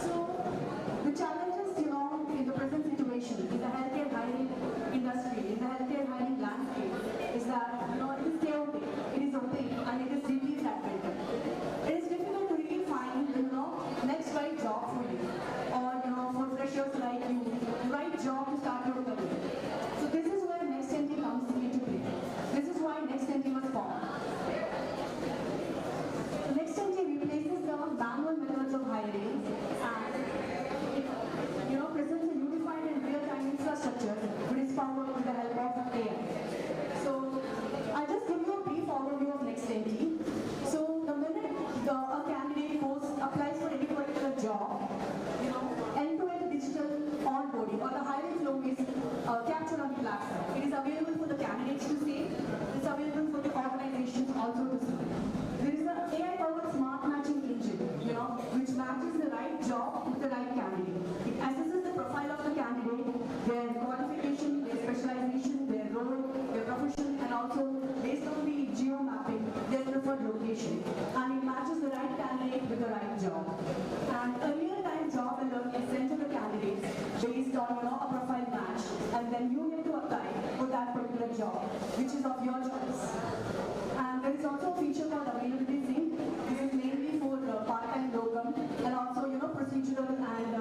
Speaker 6: So, the challenges, in the present situation, in the healthcare hiring industry, in the healthcare hiring landscape, is that, it is chaotic, it is opaque, and it is deeply fragmented. It is difficult to really find, next right job for you, or, for freshers like you, the right job to start your career. So this is where Next Entry comes into play. This is why Next Entry was formed. Next Entry replaces the manual methods of hiring and it, presents a unified and real-time infrastructure which is powered with the help of AI. So I'll just give you a brief overview of Next Entry. So the minute a candidate applies for any particular job, end-to-end digital onboarding or the hiring flow is captured on the platform. It is available for the candidates to see. It's available for the organizations also to see. There is an AI-powered smart matching engine, which matches the right job with the right candidate. It assesses the profile of the candidate, their qualification, their specialization, their role, their profession, and also based on the geo mapping, their preferred location. And it matches the right candidate with the right job. And a real-time job alert is sent to the candidates based on a profile match, and then you get to apply for that particular job, which is of your choice. And there is also a feature called availability sync. This is mainly for part-time locum and also procedural and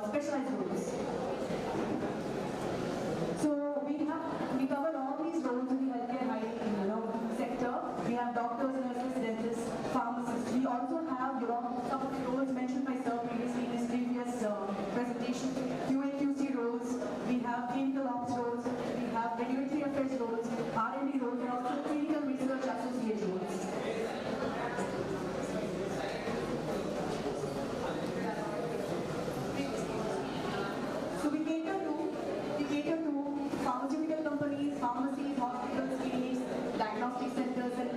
Speaker 6: specialized roles. So we cover all these roles in the healthcare hiring sector. We have doctors, nurses, dentists, pharmacists. We also have some of the roles mentioned by Sir previously in his previous presentation. QA/QC roles. We have clinical ops roles. We have regulatory affairs roles, R&D roles, and also clinical research associate roles. So we cater to pharmaceutical companies, pharmacies, hospitals, clinics, diagnostic centers, and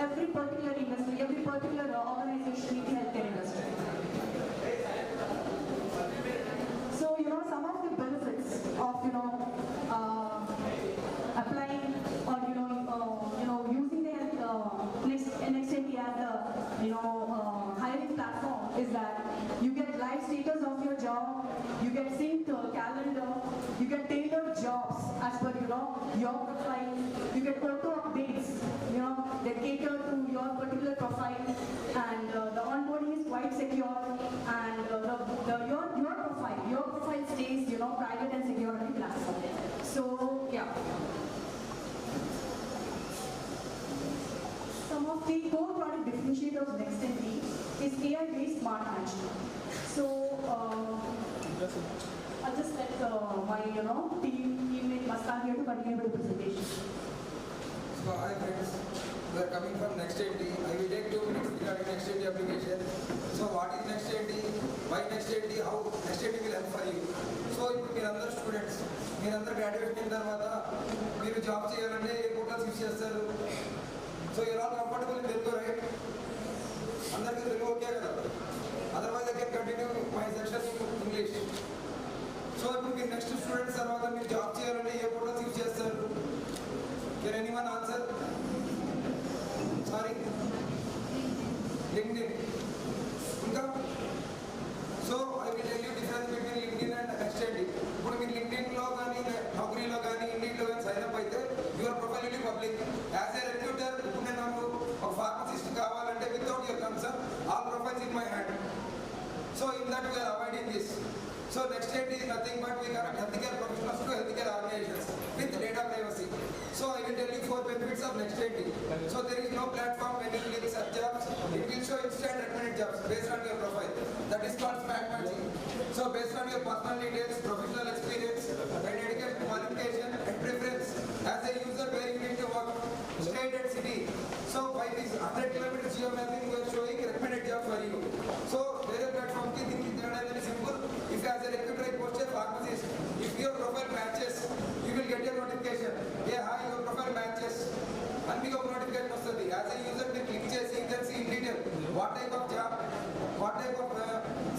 Speaker 6: every particular industry, every particular organization in the healthcare industry. So some of the benefits of applying or using the Next Entry as a hiring platform is that you get live status of your job, you get synced calendar, you get tailored jobs as per your profile, you get auto updates that cater to your particular profile, and the onboarding is quite secure, and your profile stays private and secure on the platform. So yeah. Some of the core product differentiators of Next Entry is AI-based smart match. So I'll just let my teammate Muskan here to continue with the presentation.
Speaker 7: So hi friends, we are coming from Next80. I will take 2 minutes regarding Next80 application. So what is Next80? Why Next80? How Next80 will help for you? So ఇప్పుడు మీరందరూ students, మీరందరూ graduate అయిన తర్వాత మీరు job చేయాలంటే ఏ portals use చేస్తారు? So you're all comfortable in Telugu, right? అందరికీ Telugu okay కదా? Otherwise I can continue my section in English. So ఇప్పుడు మీరు నెక్స్ట్ స్టూడెంట్స్ తర్వాత మీరు జాబ్ చేయాలంటే ఏ పోర్టల్స్ యూస్ చేస్తారు? Can anyone answer? Sorry. LinkedIn. Inka? So I will tell you difference between LinkedIn and Next80. ఇప్పుడు మీరు LinkedIn లో కానీ నౌకరీలో కానీ Indeed లో కానీ సైన్ అప్ అయితే your profile will be public. As a recruiter ఇప్పుడు నేను ఒక ఫార్మసిస్ట్ కావాలంటే without your concern all profiles in my hand. So in that we are avoiding this. So Next80 is nothing but we connect healthcare professionals to healthcare organizations with data privacy. So I will tell you 4 benefits of Next80. So there is no platform when you click search jobs, it will show instant recommended jobs based on your profile. That is called spam matching. So based on your personal details, professional experience, and education, qualification, and preference as a user where you need to work, state and city. So by this 100 kilometers geomapping, we are showing recommended jobs for you. So where platform ki thinking very simple. If as a recruiter I post a pharmacist, if your profile matches, you will get a notification. Hey, hi, your profile matches. And we have notification vastadi. As a user, we click chase, you can see in detail what type of job, what type of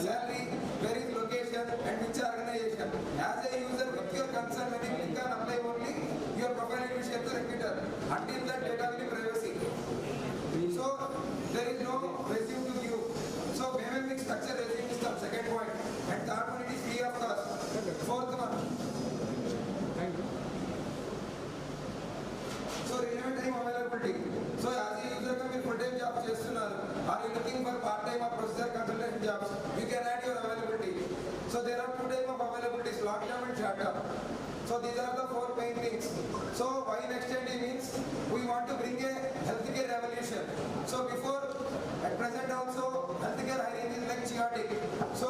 Speaker 7: salary, where is location, and which organization. As a user, with your consent, when you click on apply only, your profile will be shared to recruiter. Until that data will be privacy. So there is no resume to give. So mimic structure resume is the second point. And third one, it is free of cost. Fourth one. So relevant time availability. So as a user, you can full-time job chestunar. Are you looking for part-time or processor consultant jobs? You can add your availability. So there are 2 types of availabilities, long-term and short-term. So these are the 4 main things. So why Next80 means we want to bring a healthcare revolution. So before, at present also, healthcare hiring is like chaotic. So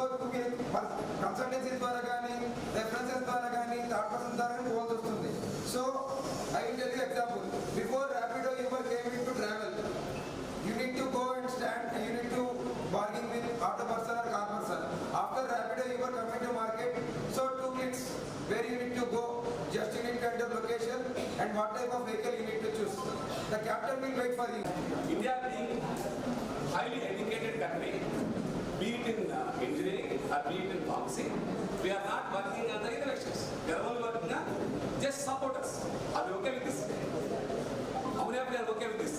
Speaker 7: consultancies ద్వారా కానీ references ద్వారా కానీ third person ద్వారా కానీ పోవాల్సి వస్తుంది. So I will tell you example. Before Rapido Uber came into travel, you need to go and stand and you need to bargain with auto person or car person. After Rapido Uber coming to market, so 2 clicks where you need to go, just you need to enter location and what type of vehicle you need to choose. The captain will wait for you.
Speaker 8: India being highly educated country, be it in engineering or be it in pharmacy, we are not working on the innovations. We are only working on just support us. Are we okay with this? How many of you are okay with this?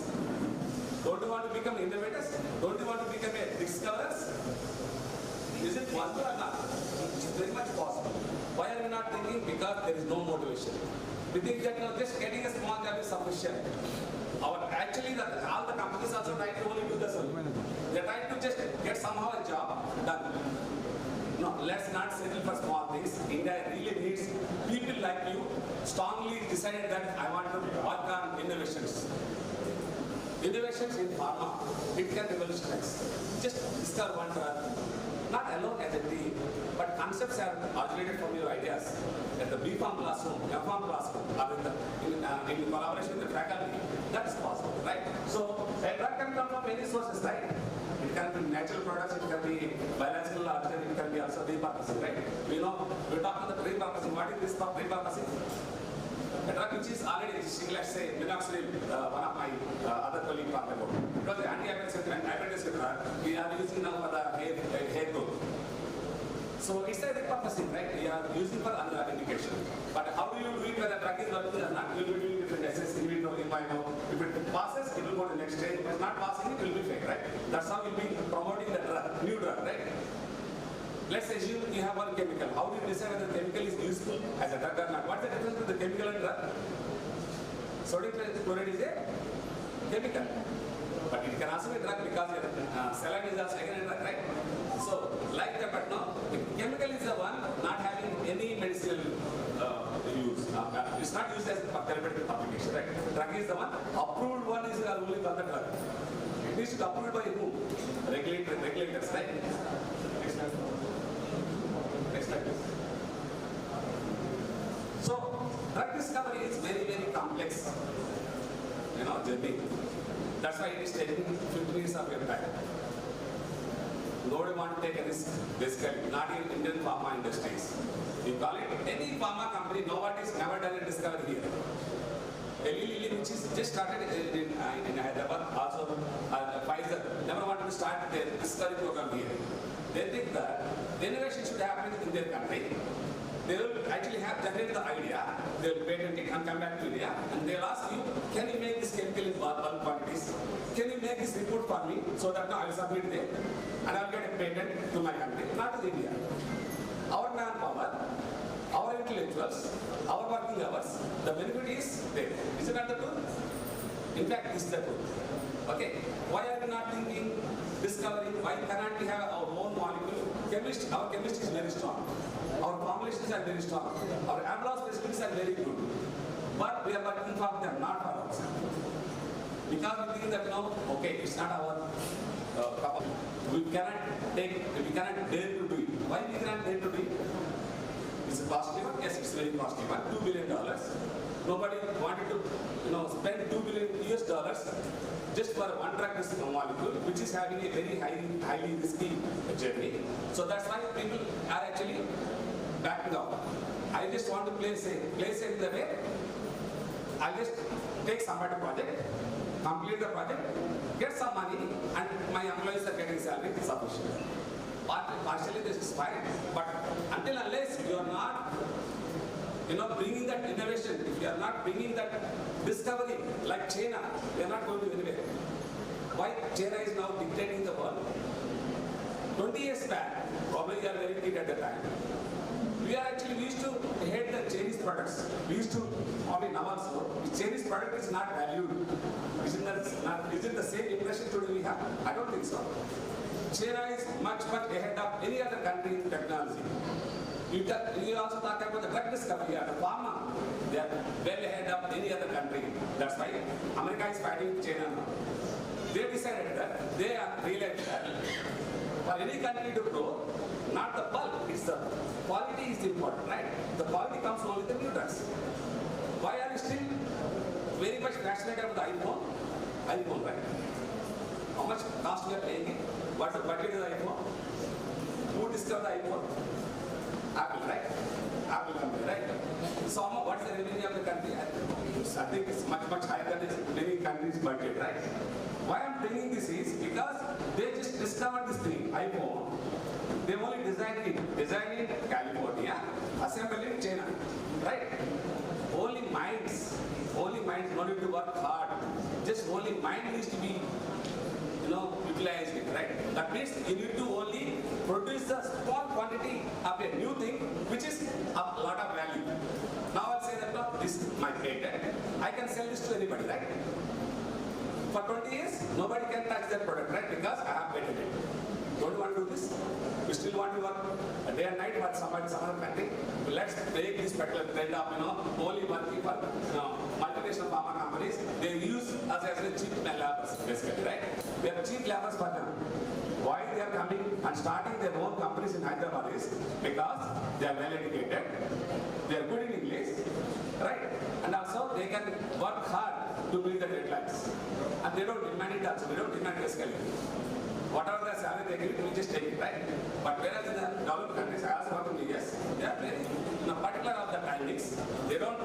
Speaker 8: Don't you want to become innovators? Don't you want to become a discoverers? Is it possible or not? It's very much possible. Why are we not thinking? Because there is no motivation. We think that just getting a small job is sufficient. Actually, all the companies also try to only do the same. They are trying to just get somehow a job done. No, let's not settle for small things. India really needs people like you strongly decided that I want to work on innovations. Innovations in pharma, it can revolutionize. Just discover one drug. Not alone as a team, but concepts are originated from your ideas at the B.Pharm classroom, F.Pharm classroom, or in collaboration with the faculty. That is possible, right? So a drug can come from many sources, right? It can be natural products, it can be biological, or it can be also repurposing, right? We're talking about repurposing. What is this for repurposing? A drug which is already existing, let's say minoxidil, one of my other colleagues talked about. Because the anti-hypertensive drug, we are using now for the hair growth. So it's a repurposing, right? We are using for other indication. But how do you do it when the drug is working or not? You will be doing different tests, in vitro, in vivo. If it passes, it will go to the next stage. If it's not passing, it will be fake, right? That's how we'll be promoting the drug, new drug, right? Let's assume you have one chemical. How do you decide whether the chemical is useful as a drug or not? What's the difference between the chemical and drug? Sodium chloride is a chemical. But it can also be a drug because saline is also again a drug, right? So, like that, but no, the chemical is the one not having any medicinal use. It's not used as a therapeutic application, right? Drug is the one. Approved one is only for the drug. It needs to be approved by who? Regulators. this, right? Next slide. Next slide, please. So, drug discovery is very, very complex, journey. That's why it is taking 15 years of your time. Nobody wants to take a risk, basically, not in Indian pharma industries. You call it any pharma company, nobody's never done a discovery here. Eli Lilly, which is just started in Hyderabad, also Pfizer, never wanted to start their discovery program here. They think that the innovation should happen in their country. They will actually have generated the idea, they will patent it and come back to India, and they will ask you, can you make this chemical in bulk quantities? Can you make this report for me so that now I will submit there and I will get a patent to my country, not to India. Our manpower, our intellectuals, our working hours, the benefit is there. Is it not the truth? In fact, this is the truth. Okay, why are we not thinking discovery? Why cannot we have our own molecule? Our chemistry is very strong. Our formulations are very strong. Our analog specifics are very good. But we are working for them, not for ourselves. Because we think that okay, it's not our cup. We cannot dare to do it. Why we cannot dare to do it? It's a costly one. Yes, it's very costly one. $2 billion. Nobody wanted to, spend $2 billion just for one drug molecule, which is having a very highly risky journey. So that's why people are actually backing up. I just want to play safe in the way. I'll just take somebody project, complete the project, get some money, and my employees are getting salary, it's sufficient. Partially this is fine, but until unless you are not bringing that innovation, if you are not bringing that discovery, like China, we are not going to anywhere. Why China is now dictating the world? 20 years back, probably you are very kid at the time, we used to hate the Chinese products. We used to, now also, Chinese product is not valued. Is it the same impression today we have? I don't think so. China is much ahead of any other country in technology. You also talk about the drug discovery, the pharma. They are well ahead of any other country. That's why America is fighting with China now. They decided that, they realized that for any country to grow, not the bulk, it's the quality is important, right? The quality comes only with the new drugs. Why are you still very much fascinated with the iPhone, right? How much cost we are paying it? What's the budget of the iPhone? Who discovered the iPhone? Apple, right? Apple company, right? So what's the revenue of the country? I think it's much higher than many countries' budget, right? Why I'm bringing this is because they just discovered this thing, iPhone. They only designed it in California, assembled in China, right? Only minds, no need to work hard. Just only mind needs to be, utilized it, right? That means you need to only produce a small quantity of a new thing, which is a lot of value. Now I'll say that, no, this is my patent. I can sell this to anybody, right? For 20 years, nobody can touch that product, right? Because I have patented it. Don't you want to do this? You still want to work day and night for some other country? Let's take this particular trend of, only working for multinational pharma companies. They use us as a cheap laborers, basically, right? We are cheap laborers for them. Why they are coming and starting their own companies in Hyderabad is because they are well educated, they are good in English, right? And also they can work hard to meet the deadlines. And they don't demand it also, they don't demand basically. Whatever the salary they give, we just take it, right? But whereas in the developed countries, I also work in the US, they are very particular of the timings. They don't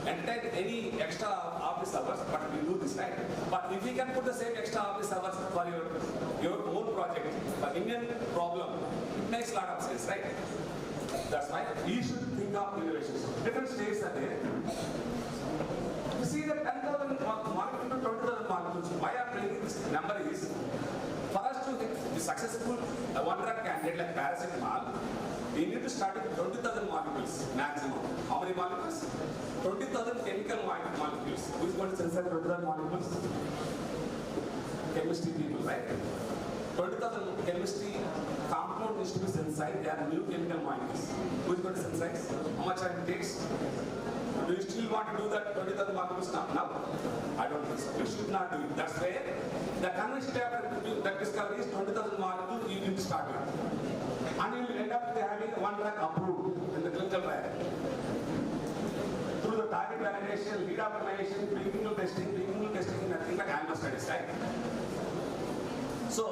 Speaker 8: entertain any extra office hours, but we do this, right? But if we can put the same extra office hours for your own project, for Indian problem, it makes a lot of sense, right? That's why you should think of innovations. Different states are there. You see that 10,000 molecules to 20,000 molecules. Why I'm bringing this number is, for us to be successful, one drug candidate like paracetamol, we need to start with 20,000 molecules maximum. How many molecules? 20,000 chemical molecules. Who is going to synthesize 20,000 molecules? Chemistry people, right? 20,000 chemistry compound needs to be synthesized. They are new chemical molecules. Who is going to synthesize? How much time it takes? Do you still want to do that 20,000 molecules now? No. I don't think so. You should not do it. That's where the conventional that discovery is 20,000 molecules. You start with. And you will end up having one drug approved in the clinical trial. Through the target validation, lead optimization, preclinical testing, nothing but animal studies, right? So,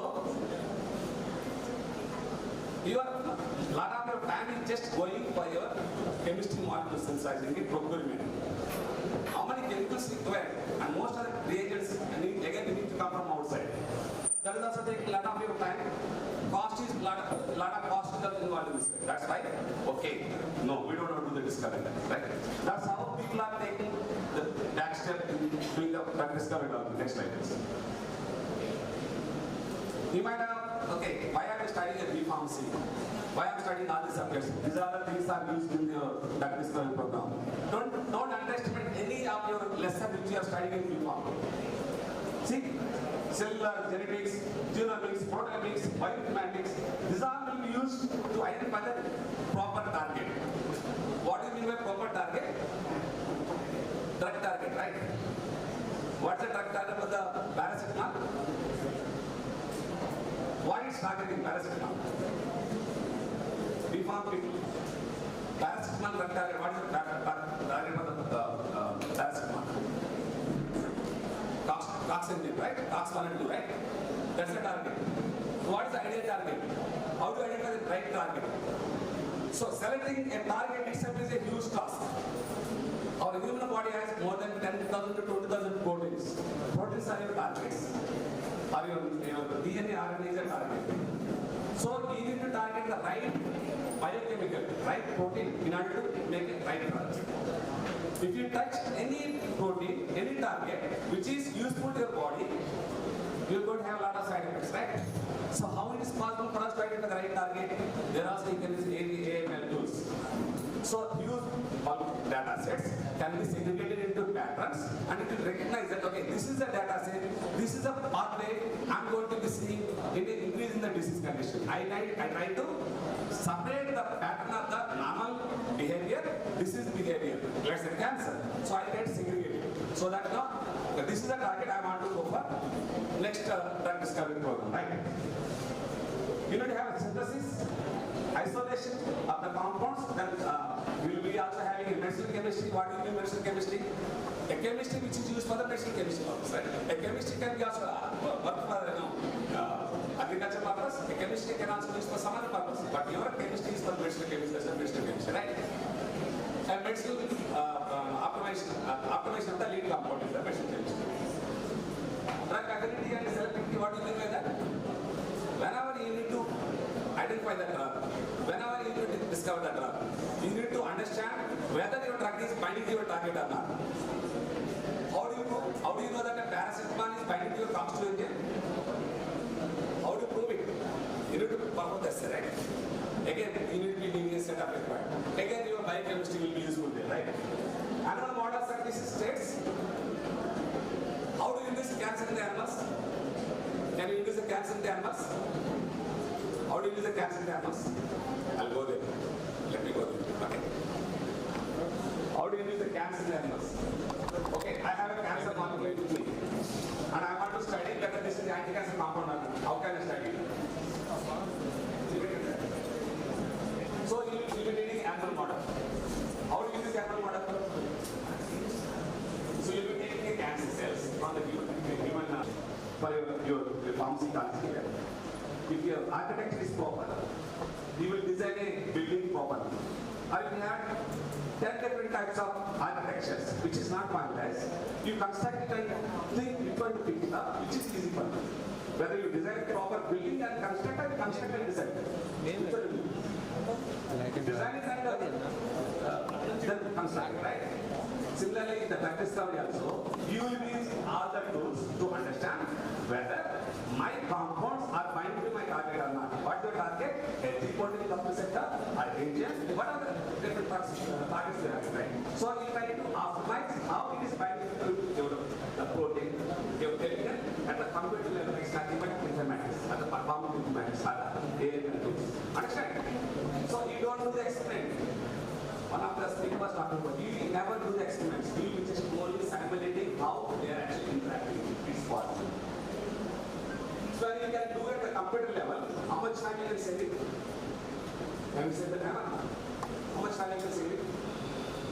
Speaker 8: lot of your time is just going for your chemistry molecule synthesizing, procurement. How many chemicals required? And most of the reagents, again, they need to come from outside. That will also take a lot of your time. Cost is lot of cost is involved in this. That's right. Okay. No, we don't want to do the discovery. Right? That's how people are taking the next step in doing the discovery. Next slide, please. You might have, okay, why are you studying a B-Pharmacy? Why am I studying all these subjects? These are the things are used in your drug discovery program. Don't underestimate any of your lesson which you are studying in B-Pharm. See, cellular, genetics, genomics, proteomics, bioinformatics, these all will be used to identify the proper target. What do you mean by proper target? Drug target, right? What's the drug target for the paracetamol? What is targeting paracetamol? B-Pharm people. Paracetamol drug target. What is the target for the paracetamol? Cox engine, right? Cox 1 and 2, right? That's the target. So what is the ideal target? How to identify the right target? So selecting a target itself is a huge task. Our human body has more than 10,000 to 20,000 proteins. Proteins are your targets. Or your DNA, RNA is a target. So you need to target the right biochemical, right protein in order to make a right drug. If you touch any protein, any target which is useful to your body, you're going to have a lot of side effects, right? So how it is possible for us to identify the right target? There are also AML tools. So use bulk data sets can be segregated into patterns and it will recognize that, okay, this is a data set, this is a pathway I'm going to be seeing in the increase in the disease condition. I try to separate the pattern of the normal behavior, disease behavior. Let's say cancer. So I get segregated. So that now, this is the target I want to go for next drug discovery program, right? You need to have a synthesis, isolation of the compounds, then we will be also having a medicinal chemistry. What do you mean medicinal chemistry? A chemistry which is used for the medicinal chemistry purpose, right? A chemistry can be also work for agriculture purpose. A chemistry can also be used for some other purpose. But your chemistry is for medicinal chemistry, that's a medicinal chemistry, right? And medicinal optimization of the lead compound is the medicinal chemistry. Drug affinity and selectivity, what do you mean by that? Whenever you need to identify the drug, whenever you need to discover the drug, you need to understand whether your drug is binding to your target or not. How do you prove? How do you know that a paracetamol is binding to your COX-2 engine? How do you prove it? You need to perform the assay, right? Again, you need to be doing a setup required. Again, your biochemistry will be useful there, right? Animal model synthesis states, how do you induce cancer in the animals? Can you induce the cancer in the animals? How do you induce the cancer in the animals? I'll go there. Let me go there. Okay. How do you induce the cancer in the animals? Okay, I have a cancer molecule with me. And I want to study whether this is the anti-cancer compound or not. How can I study it? So you will be needing animal model. How do you use the animal model? So you will be taking the cancer cells from the human for your pharmacy here. If your architecture is proper, you will design a building properly. Or if you have 10 different types of architectures, which is not pointless, you construct it and think which one to pick it up, which is easy for you. Whether you design a proper building and construct and design. Design it and then construct, right? Similarly, in the drug discovery also, you will use all the tools to understand whether my compounds are binding to my target or not. What is the target? A G-protein couple sector or agent? What are the different targets they have, right? So you try to optimize how it is binding to the protein, your chemical, at the computer level, it's nothing but informatics, at the performance informatics, at the AML tools. Understand? So you don't do the experiment. One of the speakers was talking about, you never do the experiments. You will just only simulating how they are actually interacting. It's possible. when you can do at the computer level, how much time you can save it? Can you save the time? How much time you can save it?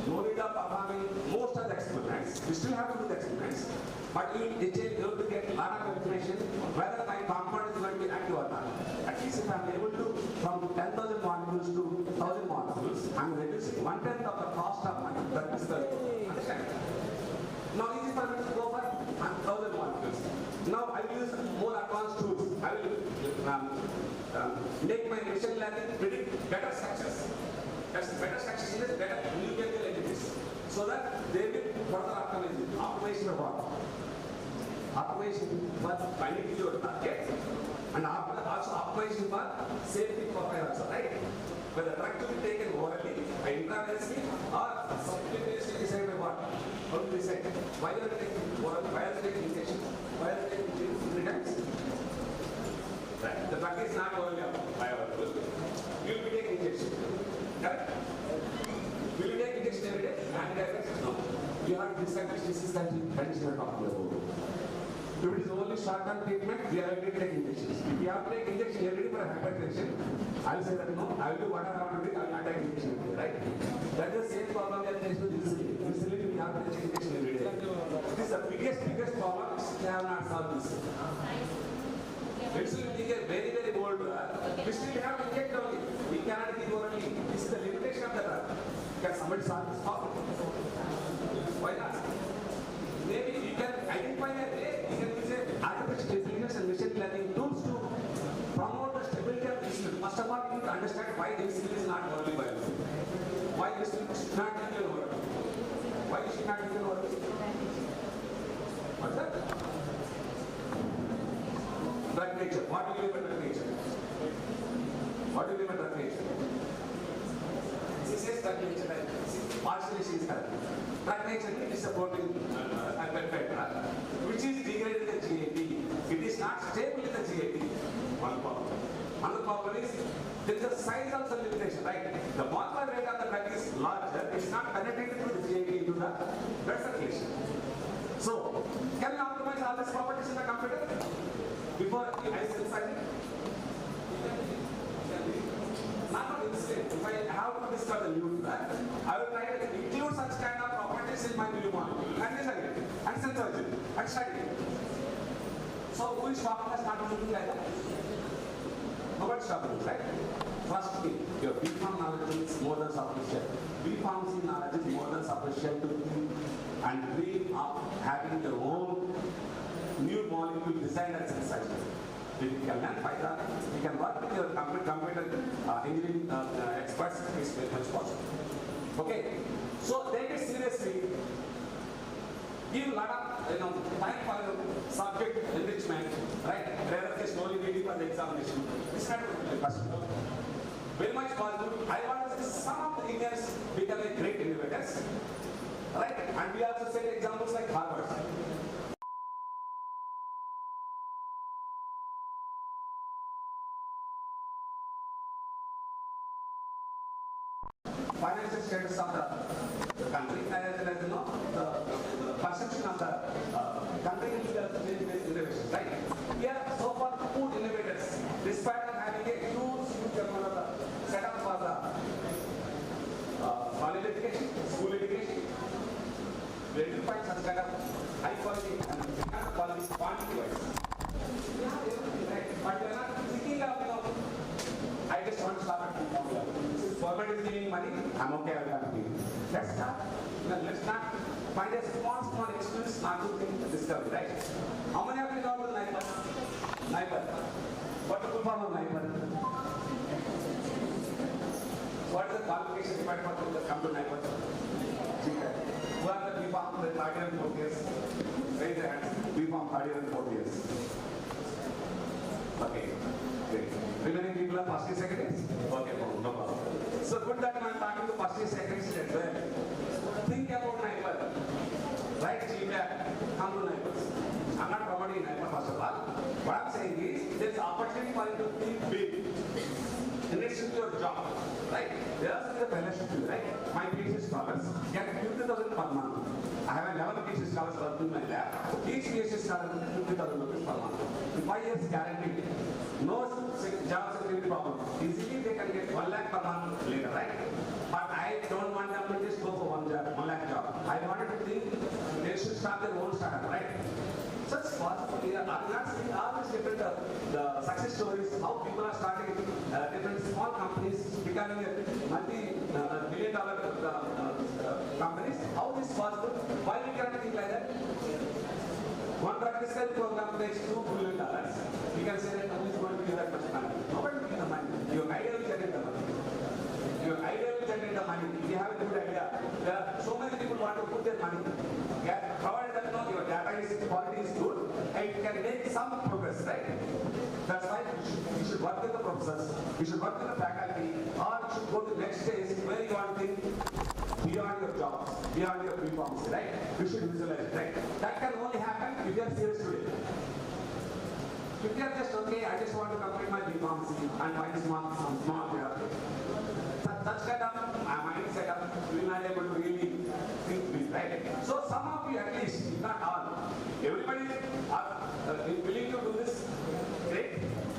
Speaker 8: No need of performing most of the experiments. You still have to do the experiments, but you will get a lot of information whether my compound is going to be active or not. At least if I am able to, from 10,000 molecules to 1,000 molecules, I am reducing 1/10 of the cost of my drug discovery. Understand? Now easy for me to go for 1,000 molecules. Now I will use more advanced tools. I will make my machine learning predict better structures. That's better structures in better numerical entities. So that they will further optimize it. Optimization of what? Optimization for binding to your target. And also optimization for safety profile also, right? Whether the drug to be taken orally, intravenously, or subcutaneously decided by what? How to decide? Why are they taking oral? Why are they taking injection? Why are they taking 3 times? Right. The drug is not orally bioavailable. You will be taking injection. Correct? Will you take injection every day? Antidiabetics? No. You have to decide which disease condition you are talking about. If it is only short-term treatment, we are going to take injections. If you have to take injection every day for hypertension, I will say that no, I will do whatever I want to do, I will not take injection every day, right? That is the same problem we are facing with insulin. Insulin, we have to take injection every day. This is the biggest problem, we have not solved this. Insulin is a very old drug. We still have to inject only. We cannot give orally. This is the limitation of the drug. Can somebody solve this problem? Why not? Maybe you can identify a way, you can use artificial intelligence and machine learning tools to promote the stability of insulin. First of all, you need to understand why the insulin is not orally viable. Why insulin should not be given orally. Why it should not be given orally? What's that? Drug nature. What do you mean by drug nature? What do you mean by drug nature? She says drug nature, right? Partially she is correct. Drug nature is a protein peptide drug, which is degraded in the GAP. It is not stable in the GAP. One problem. Another problem is there is a size also limitation, right? The molecular weight of the drug is larger. It is not penetrated through the GAP into the blood circulation. So, can you optimize all these properties in the computer before I synthesize it? Not insulin. If I have to discover the new drug, I will try to include such kind of properties in my new molecule and design it and synthesize it and study it. So who is stopping us not doing like that? Nobody stopping us, right? Trust me, your B-Pharm knowledge is more than sufficient. B-Pharmacy knowledge is more than sufficient to think and dream of having your own new molecule designed and synthesized. If you can learn by that, you can work with your computer engineering experts, it's very much possible. Okay, so take it seriously. Give a lot of time for your subject enrichment, right? Rather than slowly waiting for the examination. It's not possible. Very much possible. I want to see some of the Indians become a great innovators, right? And we also set examples like Harvard. Financial status of the country, as well as the perception of the country into the innovation, right? Here, so far, food innovators, despite having a huge amount of setup for the college education, school education, we will find such kind of high quality and high quality quantity wise. We have everything, right? But we are not thinking of, I just want to start at formula. Since government is giving money, I'm okay, I will have to give. Let's start. Let's not find a small excuse not to think discovery, right? How many of you know about NIPER? NIPER. What is the full form of NIPER? What is the qualification required for to come to NIPER? Who are the B-Pharm, the 30 and 40 years? Raise your hands. B-Pharm 30 and 40 years. Okay. Great. Remaining people are first year, second years? Okay, no problem. So good that I am talking to first year, second year as well. Think about NIPER. Write GPAC, come to NIPER. I'm not promoting NIPER first of all. What I'm saying is, there is opportunity for you to think big. In addition to your job, right? There is a fellowship, right? My PhD scholars get 50,000 per month. I have 11 PhD scholars working in my lab. Each PhD scholar gets 50,000 rupees per month. In 5 years guarantee. IT. No job security problem. Easily they can get 1 lakh per month later, right? But I don't want them to just go for 1 lakh job. I wanted to think they should start their own startup, right? Such possibility. I'm not seeing all these different the success stories, how people are starting different small companies, becoming a multi-billion dollar companies. How this is possible? Why we cannot think like that? One drug discovery program takes $2 billion. You can say that who is going to give that much money? Nobody will give the money. Your idea will generate the money. Your idea will generate the money. If you have a good idea, there are so many people want to put their money. Provided that your data is quality is good, and it can make some progress, right? That's why you should work with the professors, you should work with the faculty, or you should go to the next stage where you want to think beyond your jobs, beyond your reforms, right? You should visualize, right? That can only happen if you are serious today. If you are just okay, I just want to complete my BPharmacy and find small job. Such kind of mindset you will not able to really think big, right? So some of you at least, not all, everybody are willing to do this. Great.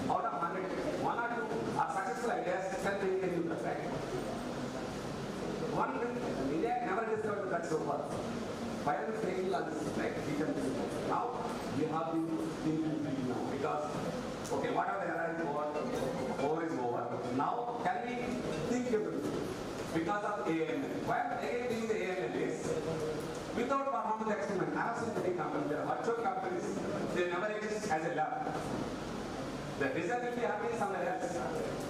Speaker 8: Out of 100, 1 or 2 are successful ideas, can do that, right? One thing, India never discovered that so far. Why are we failing on this, right? We can do it. Now, we have to think now because, okay, whatever the era is over is over. Now, can we think differently? Because of AML. Why am I again doing the AML is, without performance experiment, I have seen many companies, there are virtual companies, they never exist as a lab. The result will be happening somewhere else.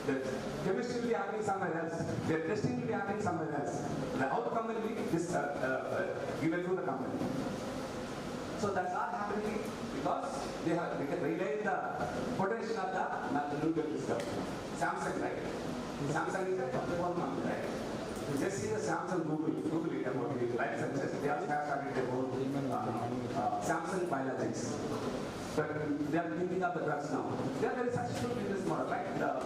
Speaker 8: The chemistry will be happening somewhere else. The testing will be happening somewhere else. The outcome will be given to the company. So that's all happening because they can realize the potential of the nuclear discovery. Samsung, right? Samsung is a one company, right? You just see the Samsung Google it about the life sciences. They also have started their own Samsung Biologics. But they are thinking of the drugs now. They are very successful business model, like the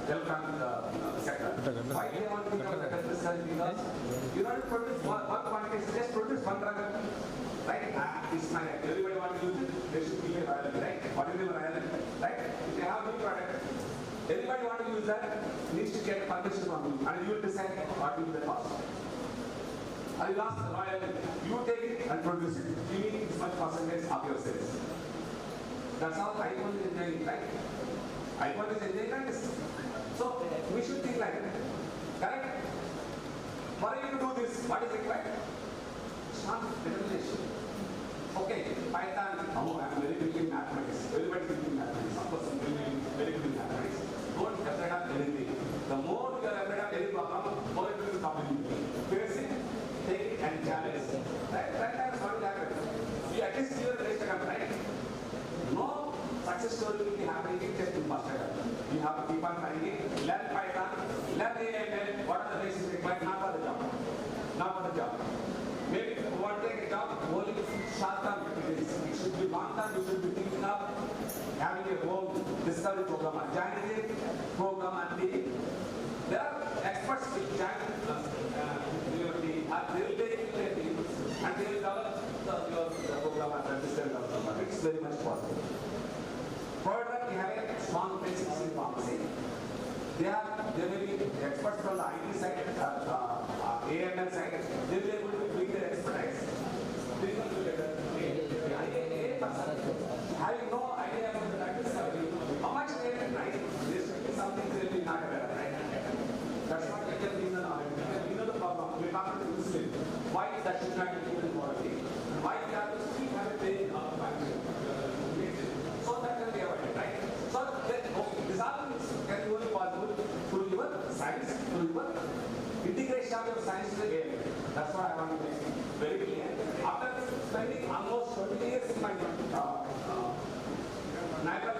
Speaker 8: electronic sector. Why they want to think of the drug research? Because you don't produce one quantity, just produce one drug. Right? It's my right. Everybody wants to use it, they should give a royalty, right? What is the royalty? Right? If they have new product, everybody wants to use that, needs to get permission from you, and you will decide what will be the cost. I will ask the royalty. You take it and produce it. You need this much percentage of your sales. That's how iPhone is enjoying, right? iPhone is enjoying like this. So we should think like that. Correct? For you to do this, what is required? Strong determination. Okay, Python, I'm very good in mathematics. Everybody is good in mathematics. Of course, I'm very good in mathematics. Don't afraid of anything. The more you are afraid of any problem, the more it will come in. Face it, take it, and challenge. Right? That is what will happen. You at least you are ready to come, right? No success story will be happening in just in master. You have to keep on trying it, learn Python, learn AML, what are the basics required, not for the job. Not for the job. Maybe if you want to take a job, only short term it is. It should be long term, you should be thinking of having a whole discovery program, a giant program, and there are experts with giant university, they will take it and they will develop the program and the discovery program. It's very much possible. Further, we have a strong basics in pharmacy. There may be experts from the IT side, AML side, they will be able to bring their expertise. Having no idea about the drug discovery, how much they can write, this will be something they will be not aware of, right? That's what we can reason on it. We know the problem. We have to Muslim. Why that should not be given quality? Why we have to still have a pain of function? So that can be avoided, right? So this all can be only possible through your science, through your integration of your science to the game. That's what I want to make very clear. After spending almost 20 years in my NIPER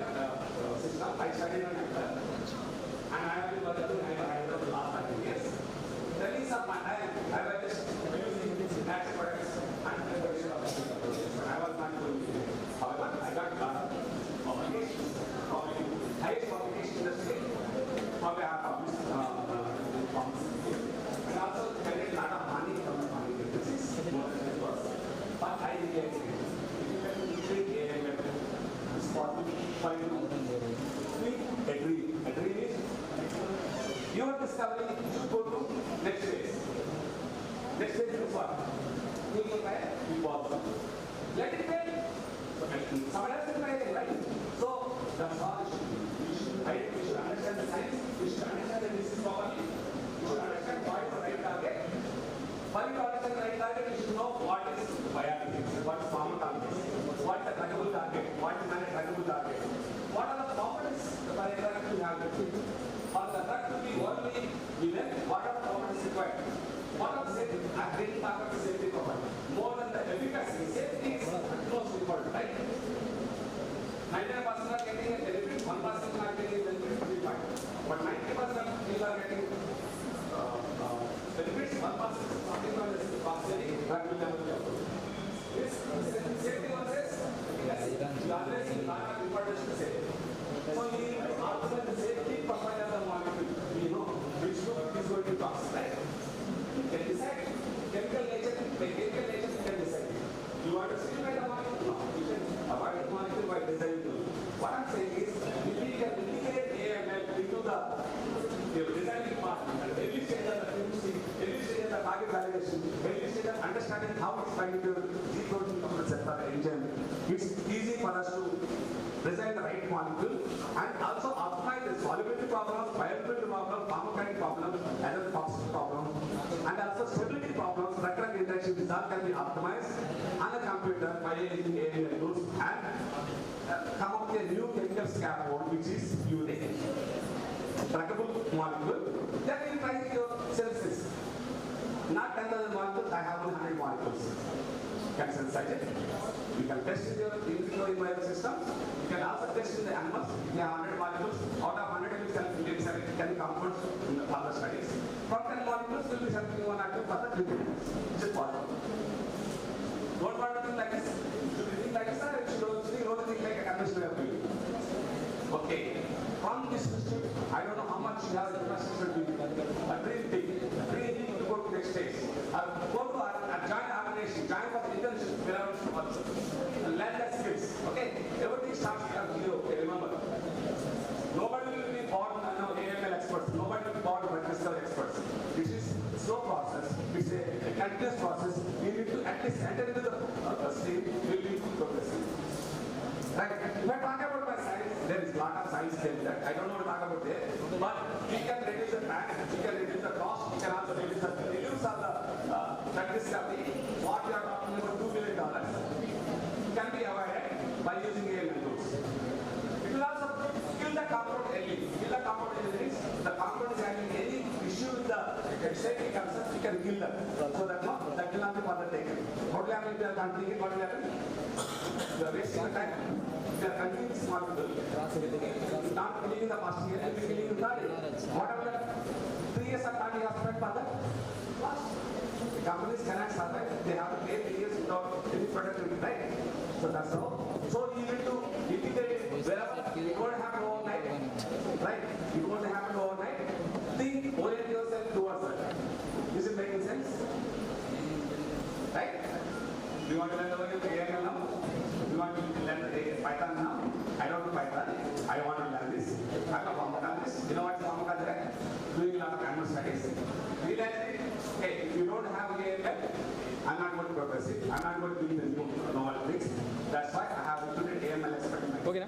Speaker 8: system, I studied on NIPER, and I have been working in NIPER for the last 5 years. The release of my time, I was just using natural products and preparation of I was not doing it. However, I got publications from the highest publication industry, probably I have published and also generated a lot of money from the money business, more than it was. But I realized it. If you can treat AML, it's possible for you to try, we pause. Let it fail. Someone else will try it, right? So that's all it should be. Right? We should understand the science, we should understand the disease properly, we should understand what is the right target. For you to understand the right target, you should know what is biology, what is pharmacology, what is the druggable target, what is not a druggable target, what are the properties for a drug to have, for the drug to be orally given, what are the properties required, what are the safety, I didn't talk about the safety property, more than the efficacy, safety is most important, right? 99% are getting a benefit, 1% are getting a benefit, we find. But 90% people are getting benefits, 1% is something called as costly, that will never be approved. This safety one says, yes, you always will not have importance to say. So you need to optimize the safety profile of the molecule, you know, which group is going to tox, right? You can decide. Chemical nature, you can decide. You want to simplify the molecule? No, you can avoid the molecule by designing. What I'm saying is, if we can integrate AML into the designing part, every stage of the chemistry, every stage of the target validation, every stage of understanding how it's trying to decode into the cell or engine, it's easy for us to design the right molecule and also optimize the solubility problems, bioavailability problems, pharmacokinetic problems, and the toxic problems, and also stability problems, drug-drug interaction, these all can be optimized on a computer by using AML tools and come up with a new chemical scaffold which is unique, druggable molecule. Then you try your synthesis. Not 10,000 molecules, I have 100 molecules. You can synthesize it. You can test in your in vitro environment system. You can also test in the animals. You have 100 molecules. Out of 100, you can select 10 compounds in the further studies. From 10 molecules, you will be selecting one or two for the clinical, which is possible. Don't want to think like this. Should you think like this, or should you only think like a chemistry of you? Okay. From this system, I don't know how much you have infrastructure to do. Dream big. Dream big to go to next stage. Go to a joint organization, join for the internship, and learn the skills. Okay? Everything starts from zero. Okay, remember. Nobody will be born AML experts. Nobody will be born BRIGCON experts. It is a slow process. It's a continuous process. You need to at least enter into the stream. Will be progressing. Right? If I talk about my science, there is a lot of science there that I don't know to talk about there. But we can reduce the time, we can reduce the cost, we can also reduce the reviews of the drug discovery. What we are talking about $2 billion can be avoided by using AML tools. It will also kill the compound early. Kill the compound early. The compound is having any issue with the safety concerns, we can kill them. So that will not be further taken. What will happen if you are continuing? What will happen? You are wasting the time. If you are continuing this molecule, not killing in the first year, you will be killing in the third year. Whatever the 3 years of time you have spent for that, the companies cannot survive. They have to pay 3 years without any productivity, right? So that's how. So you need to integrate it wherever. It won't happen overnight, right? It won't happen overnight. Think, orient yourself towards that. Is it making sense? Right? Do you want to learn the AML now? Do you want to learn Python now? I don't know Python. I want to learn this. I'm a pharmacologist. You know what pharmacology is? Doing a lot of animal studies. Realize, hey, if you don't have AML, I'm not going to progress it. I'm not going to do the new novel things. That's why I have included AML experiment.
Speaker 4: Okay, na?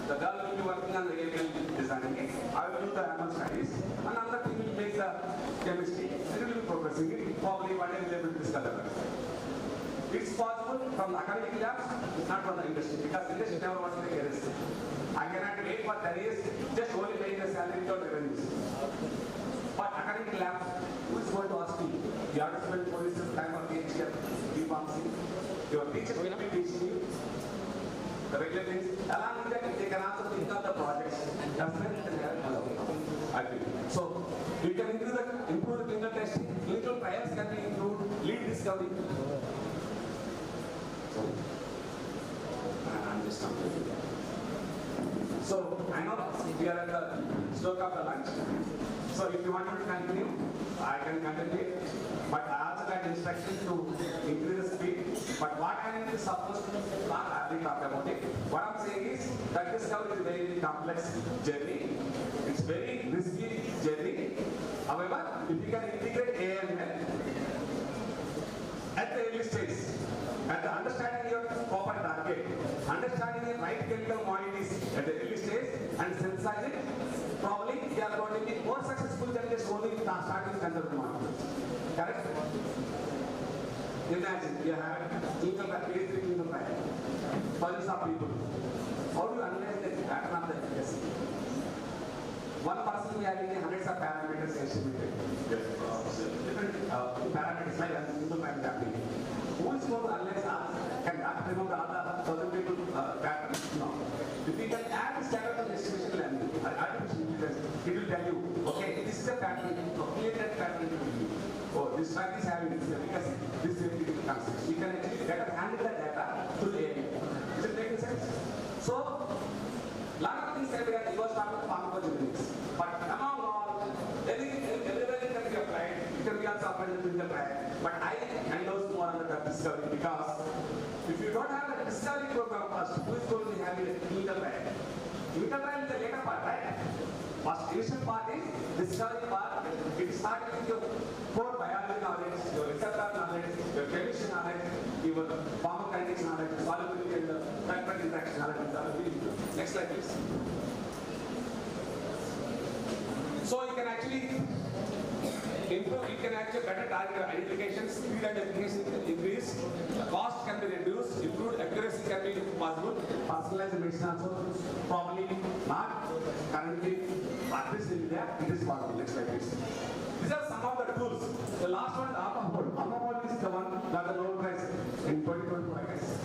Speaker 8: The girl will be working on the AML designing it. I will do the animal studies. And another team will make the chemistry. And it will be progressing it. Probably one day we'll be able to discover that. It's possible from the academic labs, it's not from the industry. Because industry never wants to take a risk. I cannot wait for 10 years, just only paying the salary without revenues. But academic labs, who is going to ask you? You have to spend 4 years of time on PhD at pharmacy. Your teachers will be teaching you the regular things. Along with that, they can also think of the projects. That's when it can help. I think. So, you can improve the clinical testing. Clinical trials can be improved. Lead discovery. So, I'm just completing. So, I know we are at the stroke of the lunch. So, if you want me to continue, I can continue. But I also got instructions to increase the speed. But what I am supposed to not hardly talk about it. What I'm saying is that discovery is a very complex journey. It's very risky journey. However, if you can integrate AML at the early stage. And understanding your scope and target, understanding the right chemical moieties at the early stage, and synthesizing, probably they are going to be more successful than just only starting conservative molecules. Correct? Imagine you have clinical phase 3 clinical trial, thousands of people. How do you analyze the pattern of the efficacy? One person we having hundreds of parameters estimated. Different parameters like clinical trial happening. Who is going to analyze us? Can that remember other people patterns? No. If we can add the standard of estimation learning, artificial intelligence, it will tell you, okay, this is a pattern, calculated pattern to you. Oh, this drug is having this efficacy, this therapeutic concept. We can actually better handle the data through the AI. Is it making sense? So, lot of things can be done. You was talking about pharmacogenomics. But among all, everything can be applied. It can be also applied in clinical trial. But I endorse more on the drug discovery because if you don't have a discovery program first, who is going to be having a clinical trial? Clinical trial is the later part, right? First initial part is discovery part. It starts with your core biology knowledge, your receptor knowledge, your chemistry knowledge, your pharmacokinetics knowledge, solubility and the drug interaction knowledge. Next slide, please. So you can actually improve, you can actually better target identification, speed and efficacy increase, the cost can be reduced, improved accuracy can be possible, personalized medicine also probably not currently, but this in India, it is possible. Next slide, please. These are some of the tools. The last one is alcohol. Alcohol is the one that the Nobel Prize in 2024, I guess.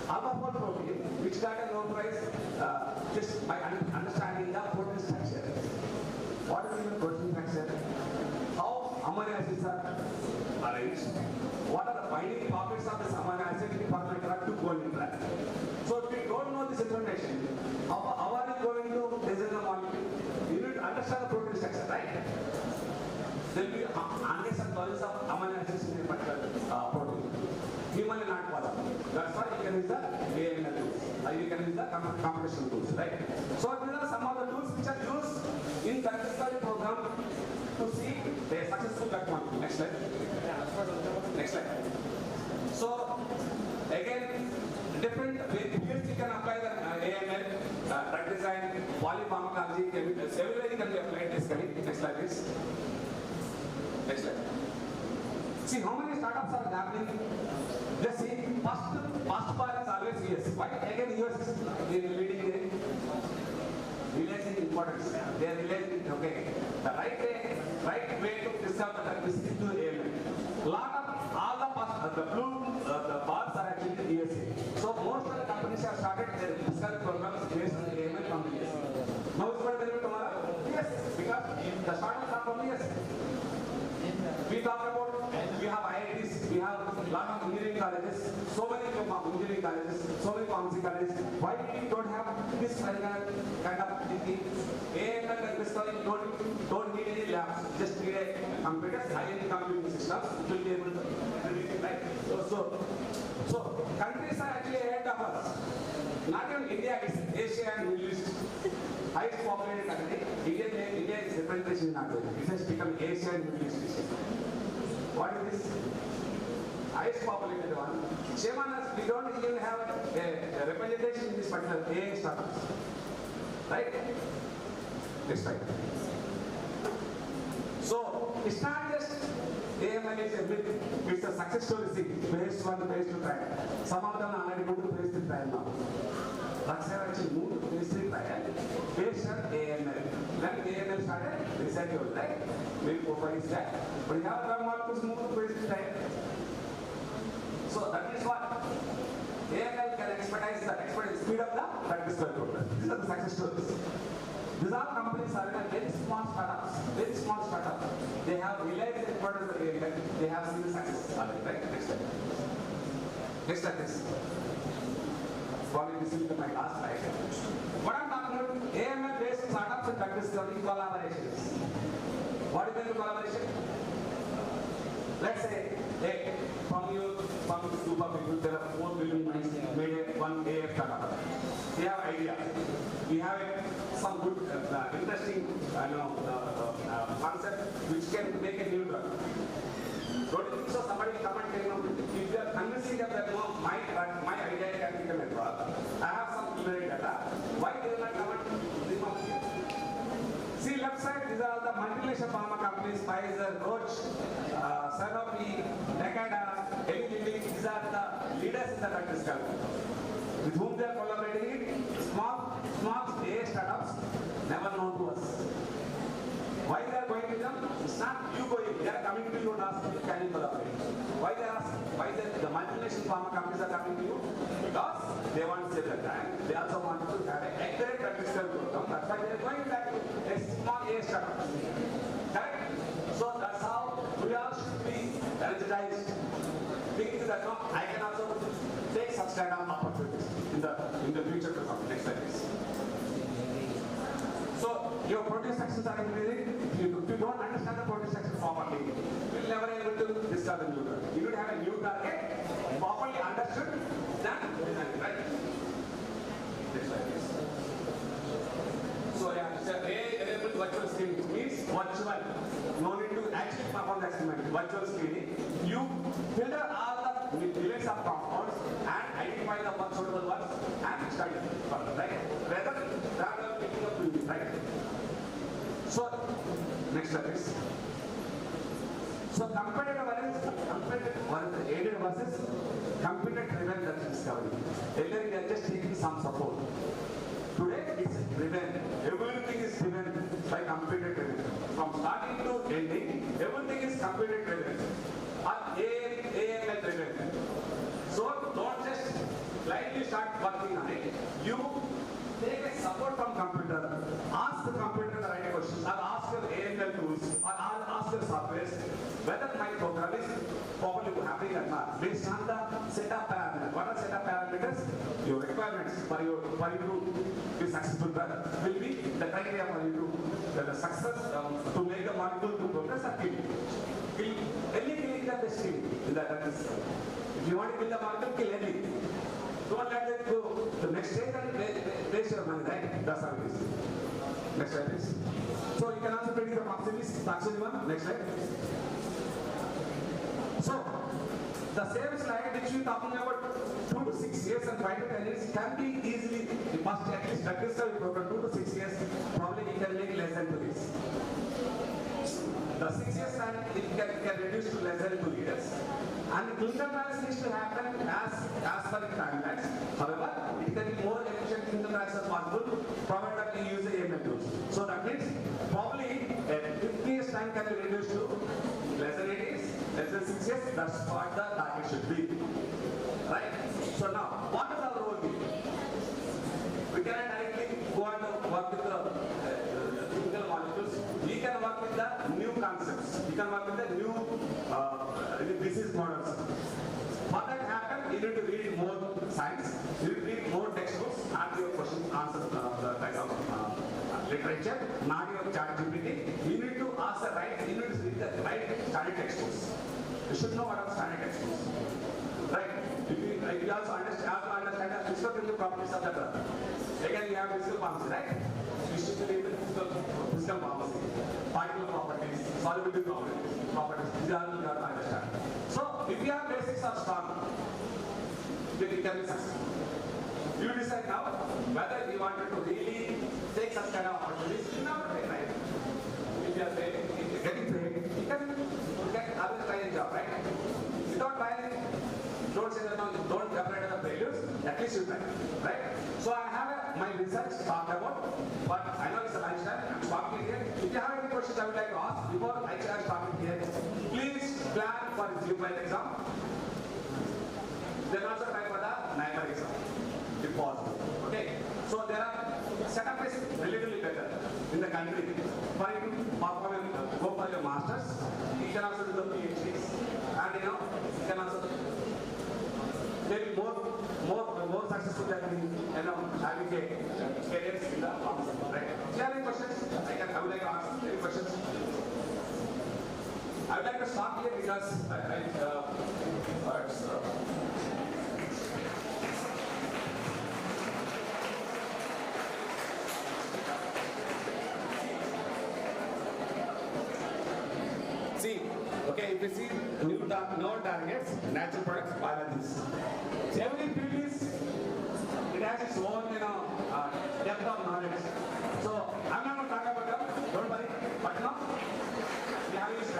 Speaker 8: Alcohol protein, which got a Nobel Prize just by understanding the protein structure. What is the protein structure? How amino acids are arranged? What are the binding pockets of this amino acid for my drug to go in interact? So if you don't know this information, how are you going to design a molecule? You need to understand the protein structure, right? There will be hundreds and thousands of amino acids in a particular protein. Human is not possible. That's why you can use the AML tools. You can use the computational tools, right? So these are some of the tools which are used in the discovery program to see a successful drug molecule. Next slide. Next slide. So again, different fields you can apply the AML, drug design, polypharmacology, chemicals, everywhere you can be applied basically. Next slide, please. Next slide. See how many startups are happening. Let's see, first part is always US. Why? Again, US is leading the realizing importance. They are realizing, okay, the right way to discover the is to AML. Lot of all the bars are actually in the USA. So most of the companies have started their discovery programs based on AML from the US. Now it's going to be tomorrow? Yes, because the startups are from the US. We talk about, we have IITs, we have a lot of engineering colleges, so many engineering colleges, so many pharmacy colleges. Why we don't have this kind of thinking? AML and discovery don't need any labs, just need a computer, high-end computing systems, it will be able to predict it, right? So countries are actually ahead of us. Not even India, it's Asia and Middle East. Highest populated country, India is representation not good. It has become Asia and Middle East. What is this? Highest populated one. Shame on us, we don't even have a representation in this particular AI startups. Right? Next slide. So, it's not just AML is a myth, it's a success story. Phase 1, phase 2 trial. Some of them are already going to phase 3 trial now. Drugs have actually moved to phase 3 trial based on AML. Then AML started research, right? Maybe 4-5 years back. But you have drug molecules moved to phase 3 trial. So that is what AML can expedite speed up the drug discovery program. These are the success stories. These are companies are very small startups. They have realized the importance of AML. They have seen the success already, right? Next slide. Next slide, please. Probably this will be my last slide. What I'm talking about, AML based startups and drug discovery collaborations. What is the collaboration? Let's say, from group of people, there are 4 billion minds made one AF startup. They have idea. We have some good, interesting concept which can make a new drug. Don't you think so? Somebody come and tell them, Pfizer, Roche, Sanofi, Takeda, Eli Lilly, these are the leaders in the drug discovery. With whom they are collaborating? Small AI startups, never known to us. Why they are going with them? It's not you going. They are coming to you and asking, can you collaborate? Why they are asking? Why the multinational pharma companies are coming to you? Because they want to save their time. They also want to have an accurate drug discovery program. That's why they are going back to a small AI startup. Correct? So that's how we all should be energized. Thinking that no, I can also take such kind of opportunities in the future to come. Next slide, please. So your protein sections are increasing. If you don't understand the protein section properly, you will never be able to discover the new target. You will have a new target properly understood, then design, right? Next slide, please. So yeah, AI-enabled virtual screening means virtual. No need to actually perform the experiment. Virtual screening. You filter all the millions of compounds and identify the one suitable ones and study further, right? Rather than picking up to right? So, next slide please. So, aided versus computer-driven drug discovery. Earlier, they are just taking some support. Today, it's driven. Everything is driven by computer-driven. From starting to ending, everything is computer-driven. Or AML-driven. So, don't just blindly start working on it. You take a support from computer, ask the computer the right questions, or ask your AML tools, or ask your software whether my program is properly happening or not, based on the set of parameters. What are set of parameters? Your requirements for you to be successful will be the criteria for you to the success to make the molecule to progress or kill. Early killing the best kill in the drug discovery. If you want to kill the molecule, kill early. Don't let it go to the next stage and waste your money, right? That's how it is. Next slide, please. So you can also predict the toxicity one. Next slide. So the same slide which we are talking about 2 to 6 years and 5 to 10 years can be easily, you must at least drug discovery program 2 to 6 years, probably you can make less than 2 years. The 6 years time it can reduce to less than 2 years. And the clinical trials needs to happen as per the timelines. However, it can be more efficient clinical trials as possible, provided that we use the AML tools. So that means probably 50 years time can be reduced to less than 8 years, less than 6 years. That's what the target should be. Right? So now, what is our role here? We cannot directly go and work with the chemical molecules. We can work with the new concepts. We can work with the new disease models. For that happen, you need to read more science, you need to read more textbooks, ask your questions, answer the kind of literature, not your ChatGPT. You need to ask the right, you need to read the right standard textbooks. You should know what are standard textbooks. Right? If you also understand the physical properties of the drug. Again, you have physical pharmacy, right? You should believe in physical pharmacy, particle properties, solubility properties. These are you have to understand. So, if your basics are strong, then you can be successful. You decide now whether you wanted to really take such kind of opportunities in our way, right? If you are getting paid, you can always try a job, right? Without trying, don't say that no, don't afraid of the failures, at least you try, right? So I have my research talked about, but I know it's a lunchtime, I'm stopping here. If you have any questions I would like to ask before I start stopping here, please plan for the GPL exam. Then also try for the NIPER exam, if possible. Okay? So there are setup is relatively better in the country. For you to go for your masters, you can also do the PhDs, and you can also maybe more successful than having a careers in the pharmacy, right? If you have any questions, I would like to ask any questions. I would like to stop here because see, okay, if you see new targets, natural products, biologics. Every field is, it has its own, depth of knowledge. So I'm not going to talk about them, don't worry. But now, we have used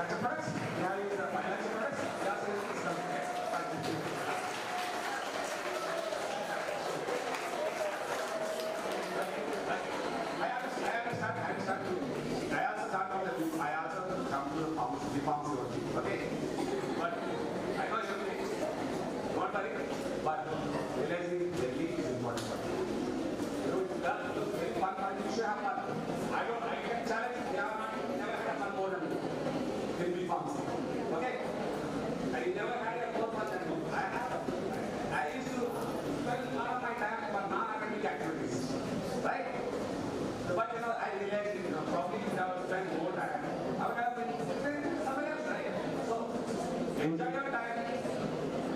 Speaker 8: pharmacy only. Okay? But I know everything. Don't worry. But realizing Delhi is important for you. You know, that's the very fun part. You should have fun. I can challenge. Never had fun more than in pharmacy. Okay? I never had a more fun than you. I used to spend a lot of my time for non-academic activities. Right? But you know, I realized, probably if I would spend more time, I would have been somewhere else, right? So, enjoy your time.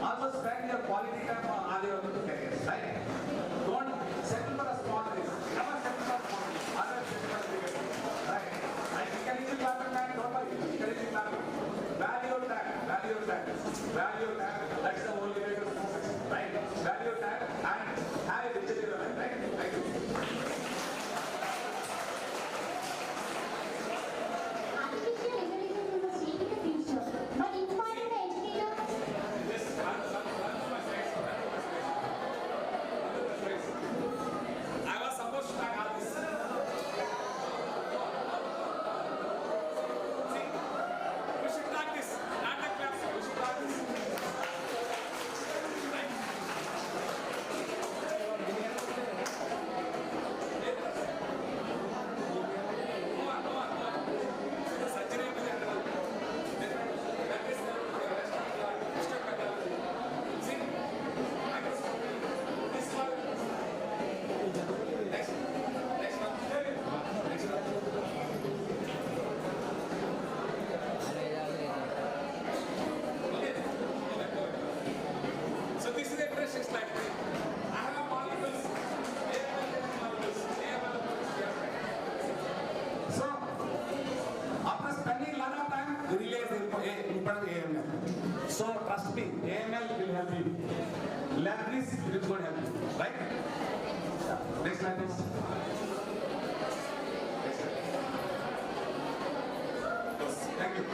Speaker 8: Also spend your quality time on all your careers, right? Don't settle for a small thing. Never settle for small things. Always settle for bigger things, right? And encouraging climate time, don't worry. Encouraging climate. Value your time. Value your time. Value your time. That's the only way to success, right? Value your time and have a richer in your life, right? Thank you.
Speaker 5: Artificial intelligence is a shape in the future, but inspiring the educator.
Speaker 8: I was supposed to try all this. See, we should practice. Not a class, we should practice. Right? No one. The surgery will handle. That is step by step. See, this one. Next one. Next one. Okay. So this is a interesting slide. I have molecules. So after spending a lot of time, you realize the important AML. So trust me, AML will help you. Learn this, it is going to help you. Right? Next slide, please. Thank you.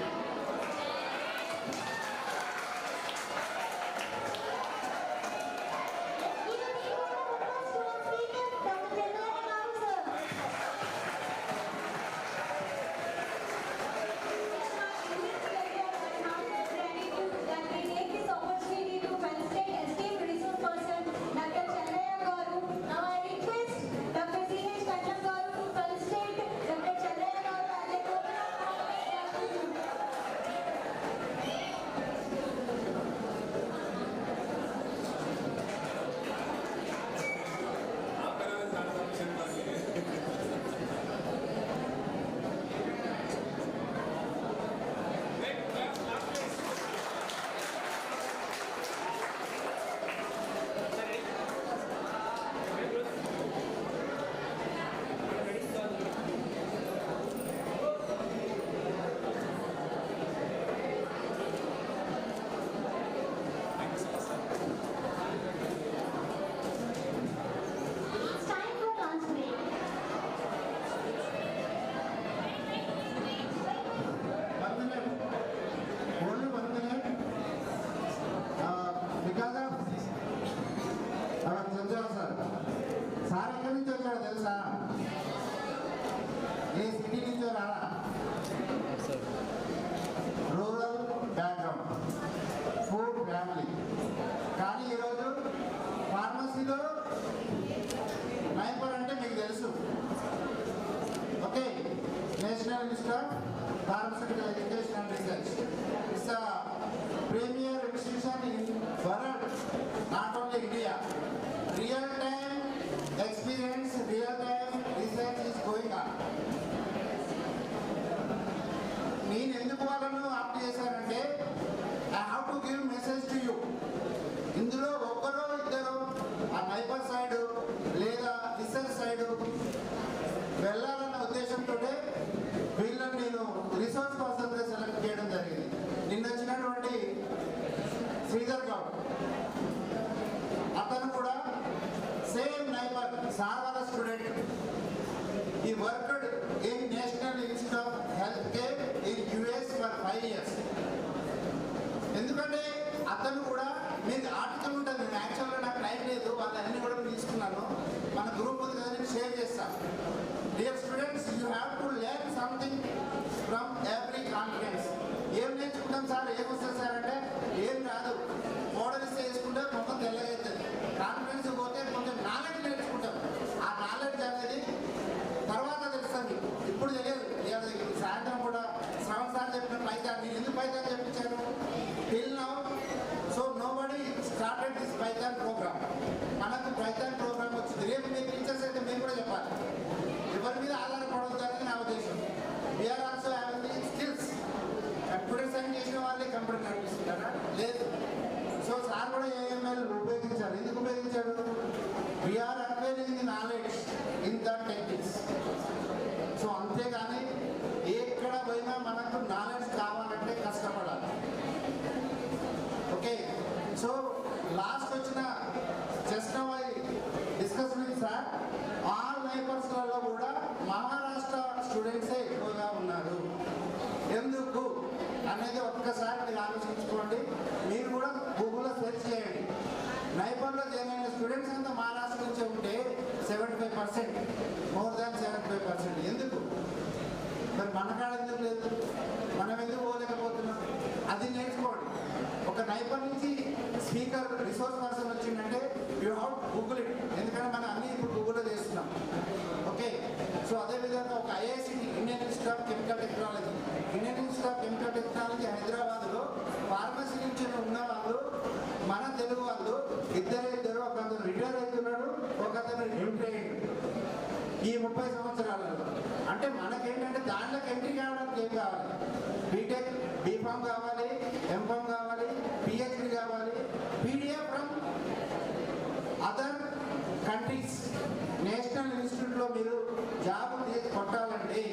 Speaker 9: వేస్తాం sir, ఏమొస్తుంది sir అంటే ఏం రాదు, model ఇస్తే వేసుకుంటే మొత్తం తెల్లగా అవుతుంది. కాన్ఫిడెన్స్ పోతే కొంచెం నాలెడ్జ్ నేర్చుకుంటాం. ఆ నాలెడ్జ్ అనేది తర్వాత తెలుస్తుంది, ఇప్పుడు తెలియదు. సాయంత్రం కూడా శ్రవణ్ సార్ చెప్పిన పైథాన్, నేను ఎందుకు పైథాన్ చెప్పించాను till now. So nobody started this Python program. మనకు పైథాన్ ప్రోగ్రామ్ వచ్చింది. రేపు మీరు టీచర్స్ అయితే మీరు కూడా చెప్పాలి, ఎవరి మీద ఆధారపడవద్దు అనేది నా ఉద్దేశం. We are also having the skills. Computer science చేసిన వాళ్ళే కంప్యూటర్ నడిపిస్తున్నారా? లేదు. సో సార్ కూడా ఏఎంఎల్ ఉపయోగించారు. ఎందుకు ఉపయోగించాడు? We are acquiring the knowledge in the techniques. So అంతేగాని ఎక్కడ పోయినా మనకు నాలెడ్జ్ కావాలంటే కష్టపడాలి. ఓకే. సో లాస్ట్ వచ్చిన just now I discuss with sir, all నైబర్స్లలో కూడా మహారాష్ట్ర స్టూడెంట్సే ఎక్కువగా ఉన్నారు. ఎందుకు అనేది ఒక్కసారి మీరు ఆలోచించుకోండి. మీరు కూడా గూగుల్లో సెర్చ్ చేయండి. నైబర్లో జాయిన్ అయిన స్టూడెంట్స్ అంతా మహారాష్ట్ర నుంచి ఉంటే 75%, మోర్ దాన్ 75%. ఎందుకు మరి మన కాడ ఎందుకు లేదు? మనం ఎందుకు పోలేకపోతున్నాం? అది నేర్చుకోండి. ఒక నైబర్ నుంచి స్పీకర్ రిసోర్స్ పర్సన్ వచ్చిందంటే యూ హ్యావ్ గూగుల్ ఇట్. ఎందుకంటే మనం అన్నీ ఇప్పుడు గూగుల్లో చేస్తున్నాం. ఓకే. సో అదేవిధంగా ఒక IICT, Indian institute of chemical technology, Indian institute of chemical technology హైదరాబాద్లో ఫార్మసీ నుంచి ఉన్న వాళ్ళు, మన తెలుగు వాళ్ళు ఇద్దరు, ఒకతను రిటైర్ అవుతున్నాడు, ఒకతను రిటైర్డ్ ఈ 30 సంవత్సరాలలో. అంటే మనకేంటంటే దాంట్లోకి ఎంట్రీ కావడానికి ఏం కావాలి? బీటెక్, బీఫామ్ కావాలి, ఎంఫామ్ కావాలి, పిహెచ్డి కావాలి, PDF from other countries. National ఇన్స్టిట్యూట్లో మీరు జాబ్ కొట్టాలంటే,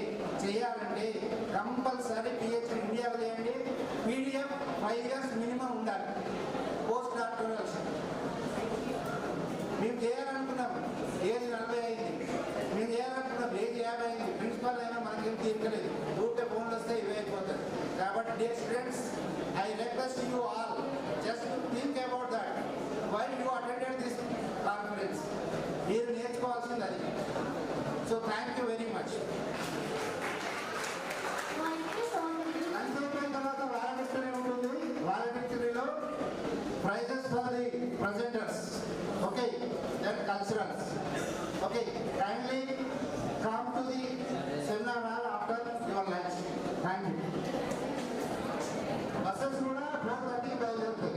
Speaker 9: చేయాలంటే కంపల్సరీ పిహెచ్డి ఇండియాలో చేయండి. పీడిఎఫ్ 5 years మినిమం ఉండాలి. పోస్ట్ డాక్టరల్ మేము చేయాలనుకున్నాం, ఏజ్ 40 అయింది. మేము చేయాలనుకున్నాం, ఏజ్ 50 అయింది. ప్రిన్సిపల్ అయినా మనకేం తీర్చలేదు. ఊరికే ఫోన్లు వస్తే ఇవే అయిపోతాయి. కాబట్టి dear students, I request you all just think about that while you attended this conference. మీరు నేర్చుకోవాల్సింది అది. So thank you very much. అయిపోయిన తర్వాత వాలంటీర్ ఉంటుంది. వాలంటీర్లో prizes for the presenters. Okay, then culturals. Okay, kindly come to the seminar hall after your lunch. Thank you. Buses కూడా 4:30 బయలుదేరుతాయి.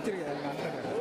Speaker 4: తిరిగి అంటారు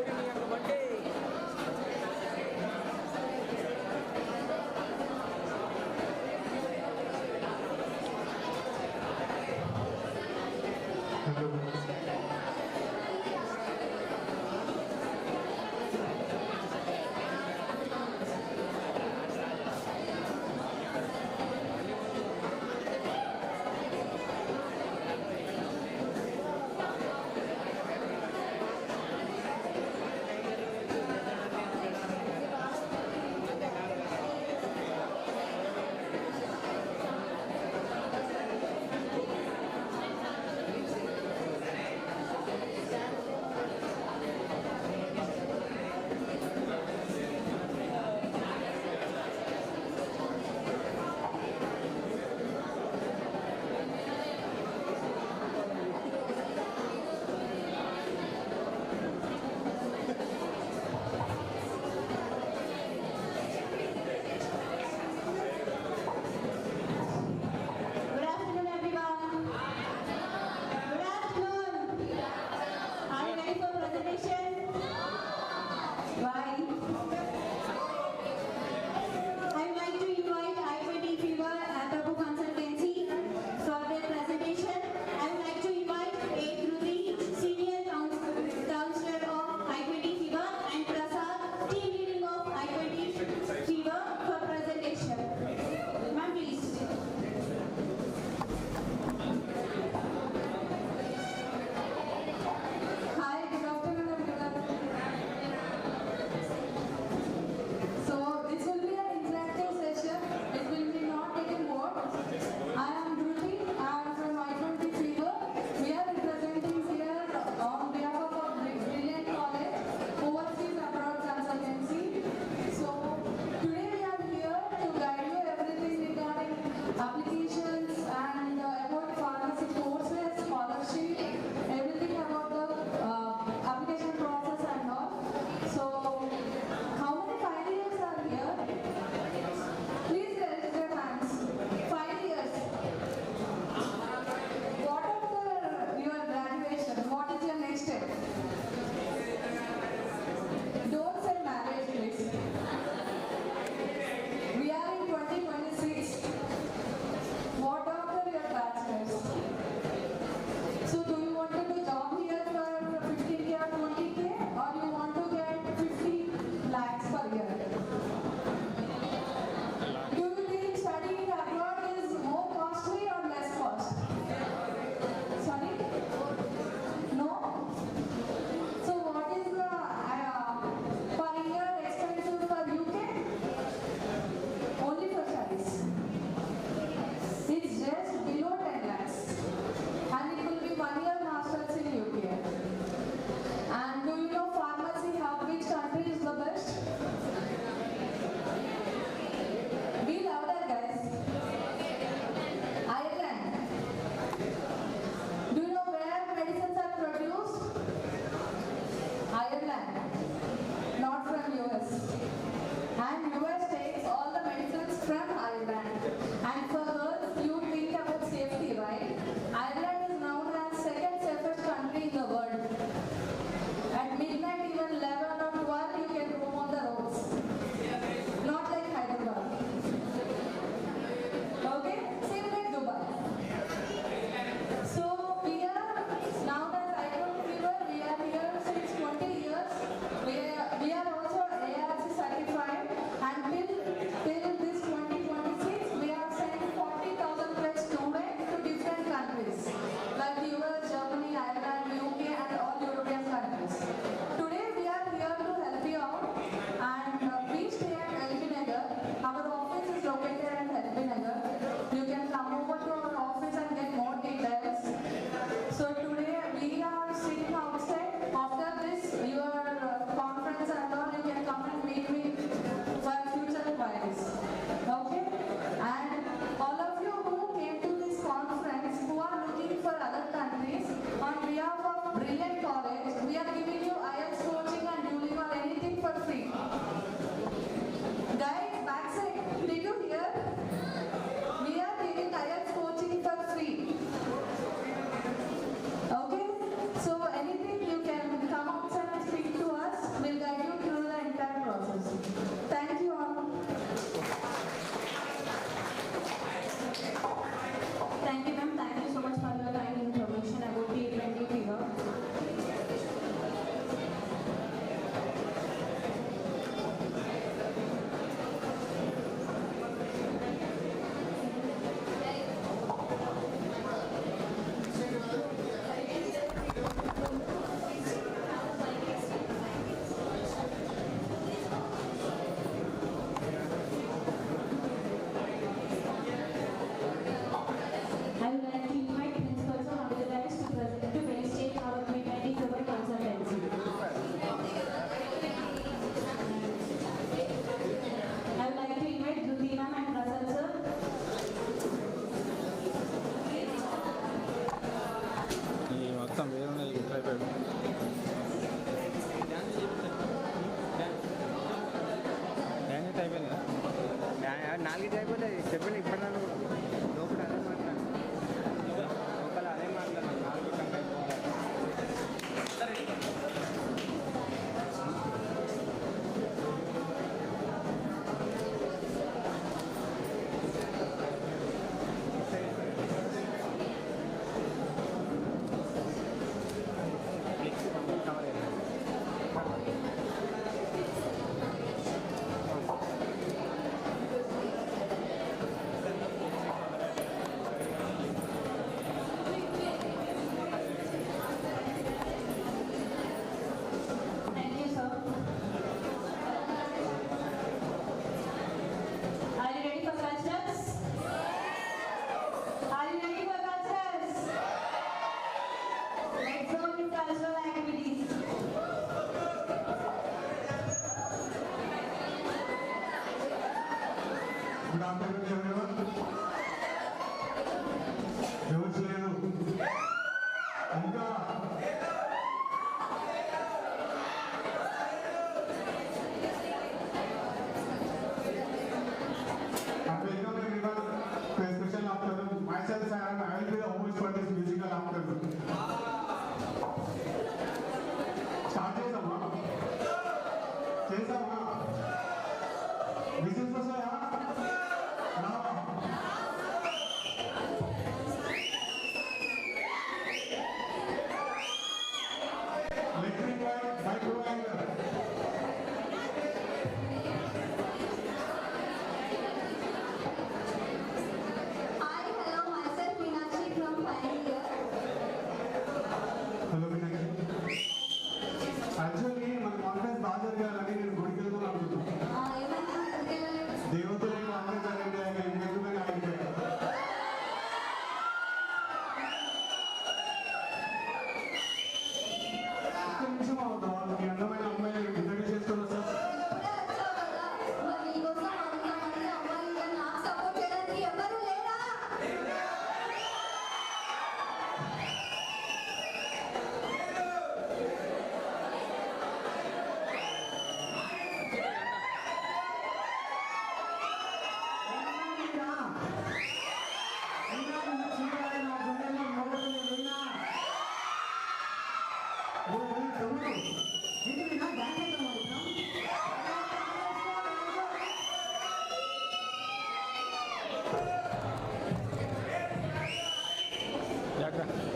Speaker 4: back రా.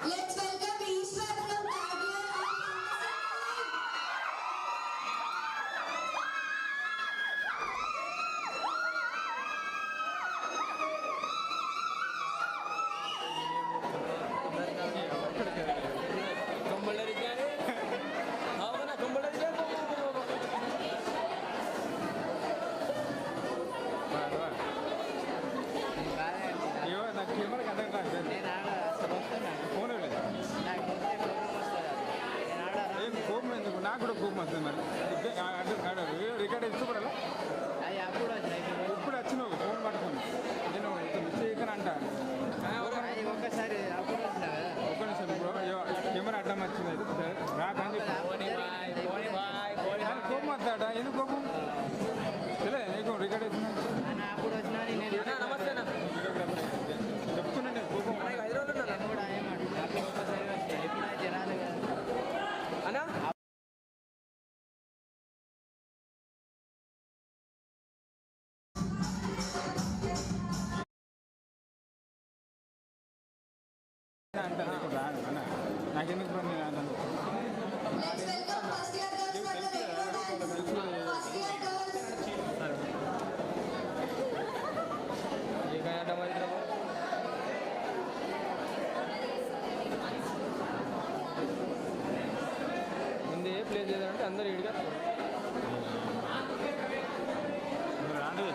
Speaker 5: Let's welcome Eastern from Cardiac.
Speaker 4: నాకు కూడా కోపం వస్తుంది మరి రికార్డ్ ఇష్టపడాలా ఇప్పుడు వచ్చినావు ఫోన్ పట్టుకుని నేను మిస్టేక్ అని అంటా
Speaker 10: ఒక్కసారి
Speaker 4: ఒక్క నిమిషం ఇప్పుడు కెమెరా అడ్డం వచ్చింది అయితే రాకని కోపం వస్తాడా ఎందుకు కోపం సరే నీకు రికార్డ్ అవుతున్నా
Speaker 10: అప్పుడు వచ్చినా
Speaker 2: నమస్తే
Speaker 4: చెప్తున్నా నేను కోపం
Speaker 10: కూడా ఏమంటారు ఒక్కసారి వస్తాయి ఇప్పుడు జనాలు
Speaker 2: అన్నా
Speaker 4: అంటాను నీకు రాను అన్న నాకెందుకు పని అంటాను
Speaker 5: Let's welcome first year girls for the retro dance. First year girls.
Speaker 2: ముందే ప్లే చేయాలంటే అందరు ఇడిగా
Speaker 4: రాండి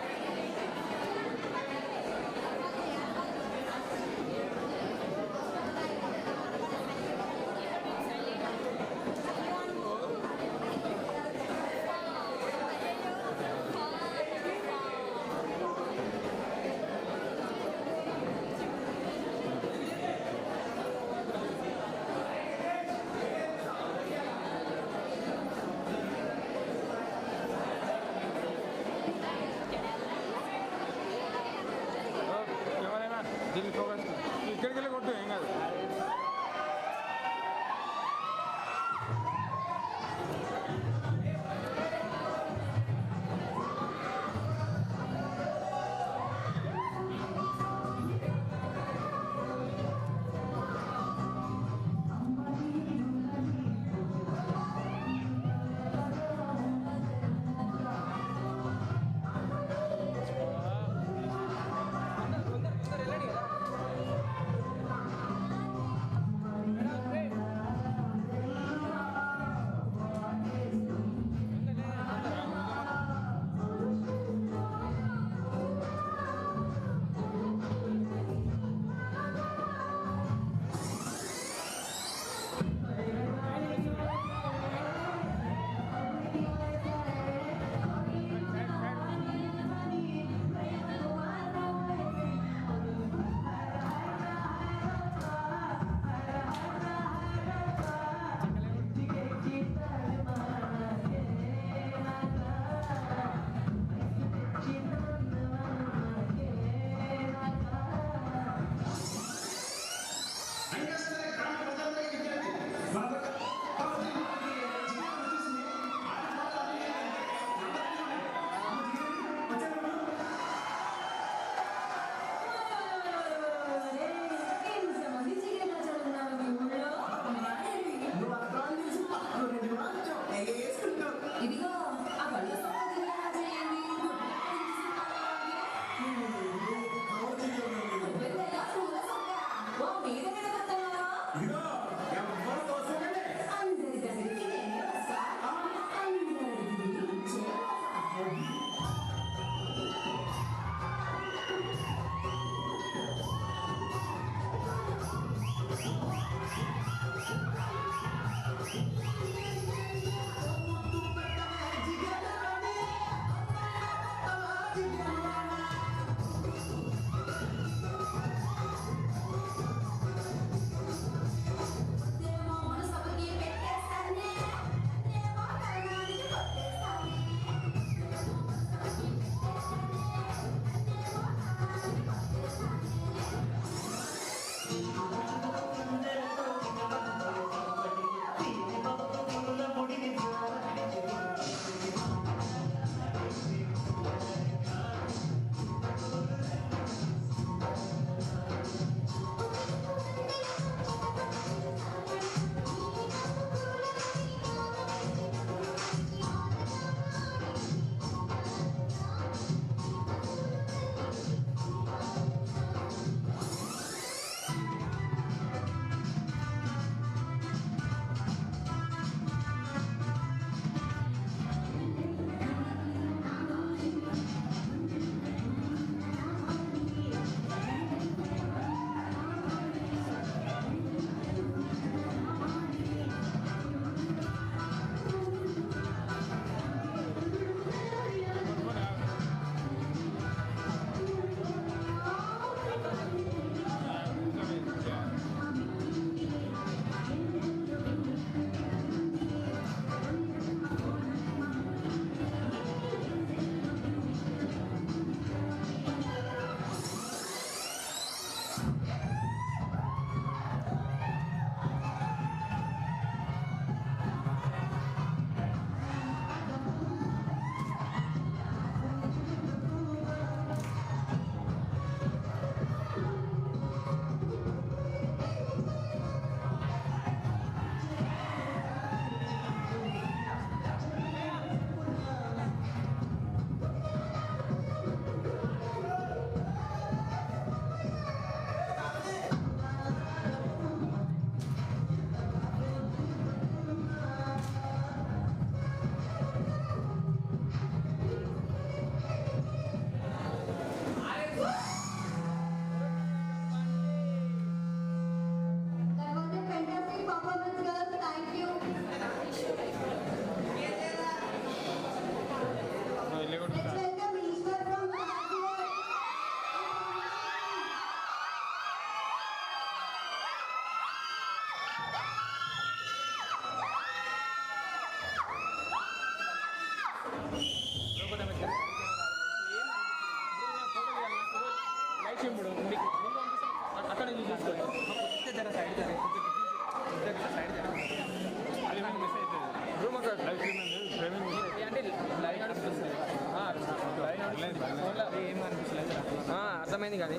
Speaker 4: అది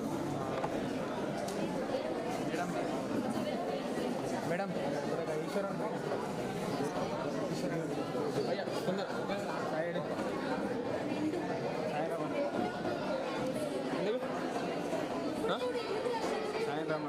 Speaker 4: మేడం ఈశ్వరం అయ్యా తొందర సైడ్ సాయంత్రం ఎందుకు సాయంత్రం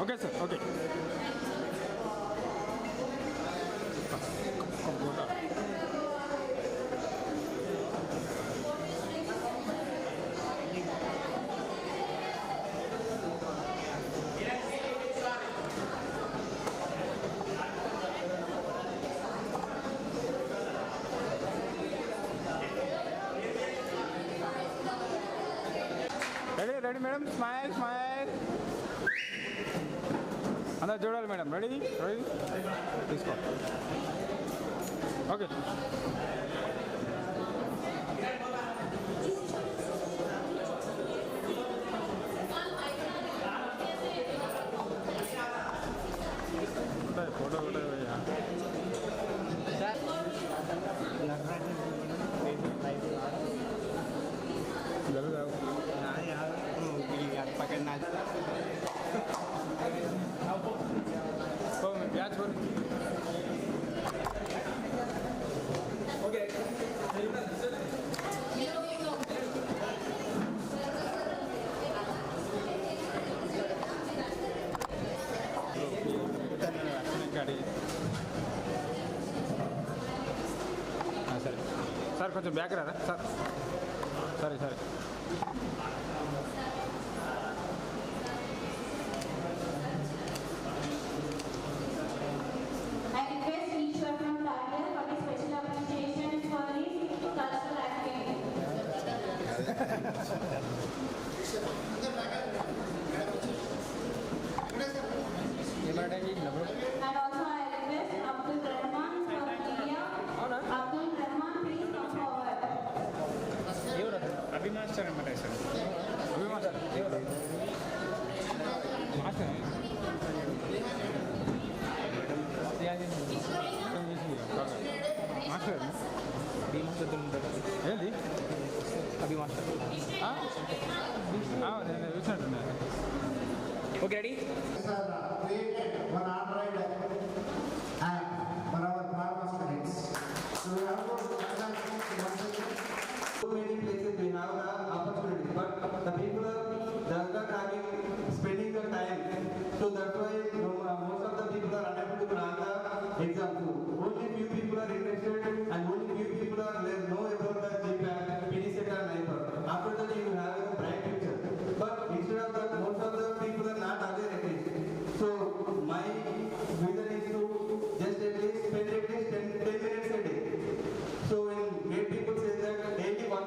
Speaker 4: okay sir okay ready ready madam smile smile అందరు చూడాలి మేడం రెడీ రెడీ తీసుకో ఓకే ఫోటో కూడా జరుగుతావు పక్కన బ్యాచ్
Speaker 2: ఓకే
Speaker 4: సరే సార్ కొంచెం బ్యాక్ రారా సార్ సరే సరే
Speaker 5: I request each one from Tanya for the special appreciation for his cultural activity. And also I request Abdul Rahman for media. Abdul Rahman, please come forward.
Speaker 4: Abhi master అనమాట sir Abhi master master master ఏంది అభిమాస్టర్ నేను చూసినట్టున్నా okay ready
Speaker 9: created one Android app for our pharma students. So we have to
Speaker 1: So many places we have the opportunity, but the people are does not having spending the time. So that's why most of the people are unable to grant the exam. So only few people are interested, and only few people are know about the GPAT, PDCET and NIPER. After that, you have a bright future. But instead of that, most of the people are not aware at least. So my vision is to just at least spend at least 10 minutes a day. So when great people say that daily 1%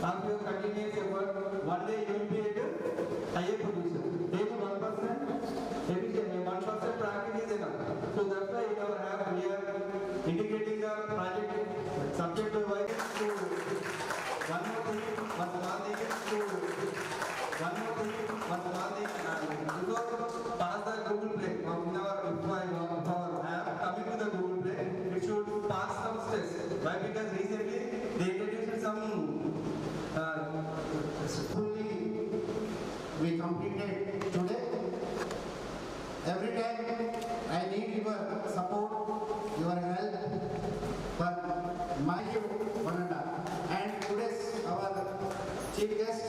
Speaker 1: of your continuous effort, one day you will be at a higher position. Daily 1%, efficient, 1% practice is enough. So that's why in our app we are integrating the project subject to wise to one more thing, one small thing to one more thing, one small thing. Because pass the Google Play in our app coming to the Google Play, it should pass some stress. Why? Because recently they introduced some
Speaker 9: fully we completed today. Every time I need your support, your help, but my Mananda and today's our chief guest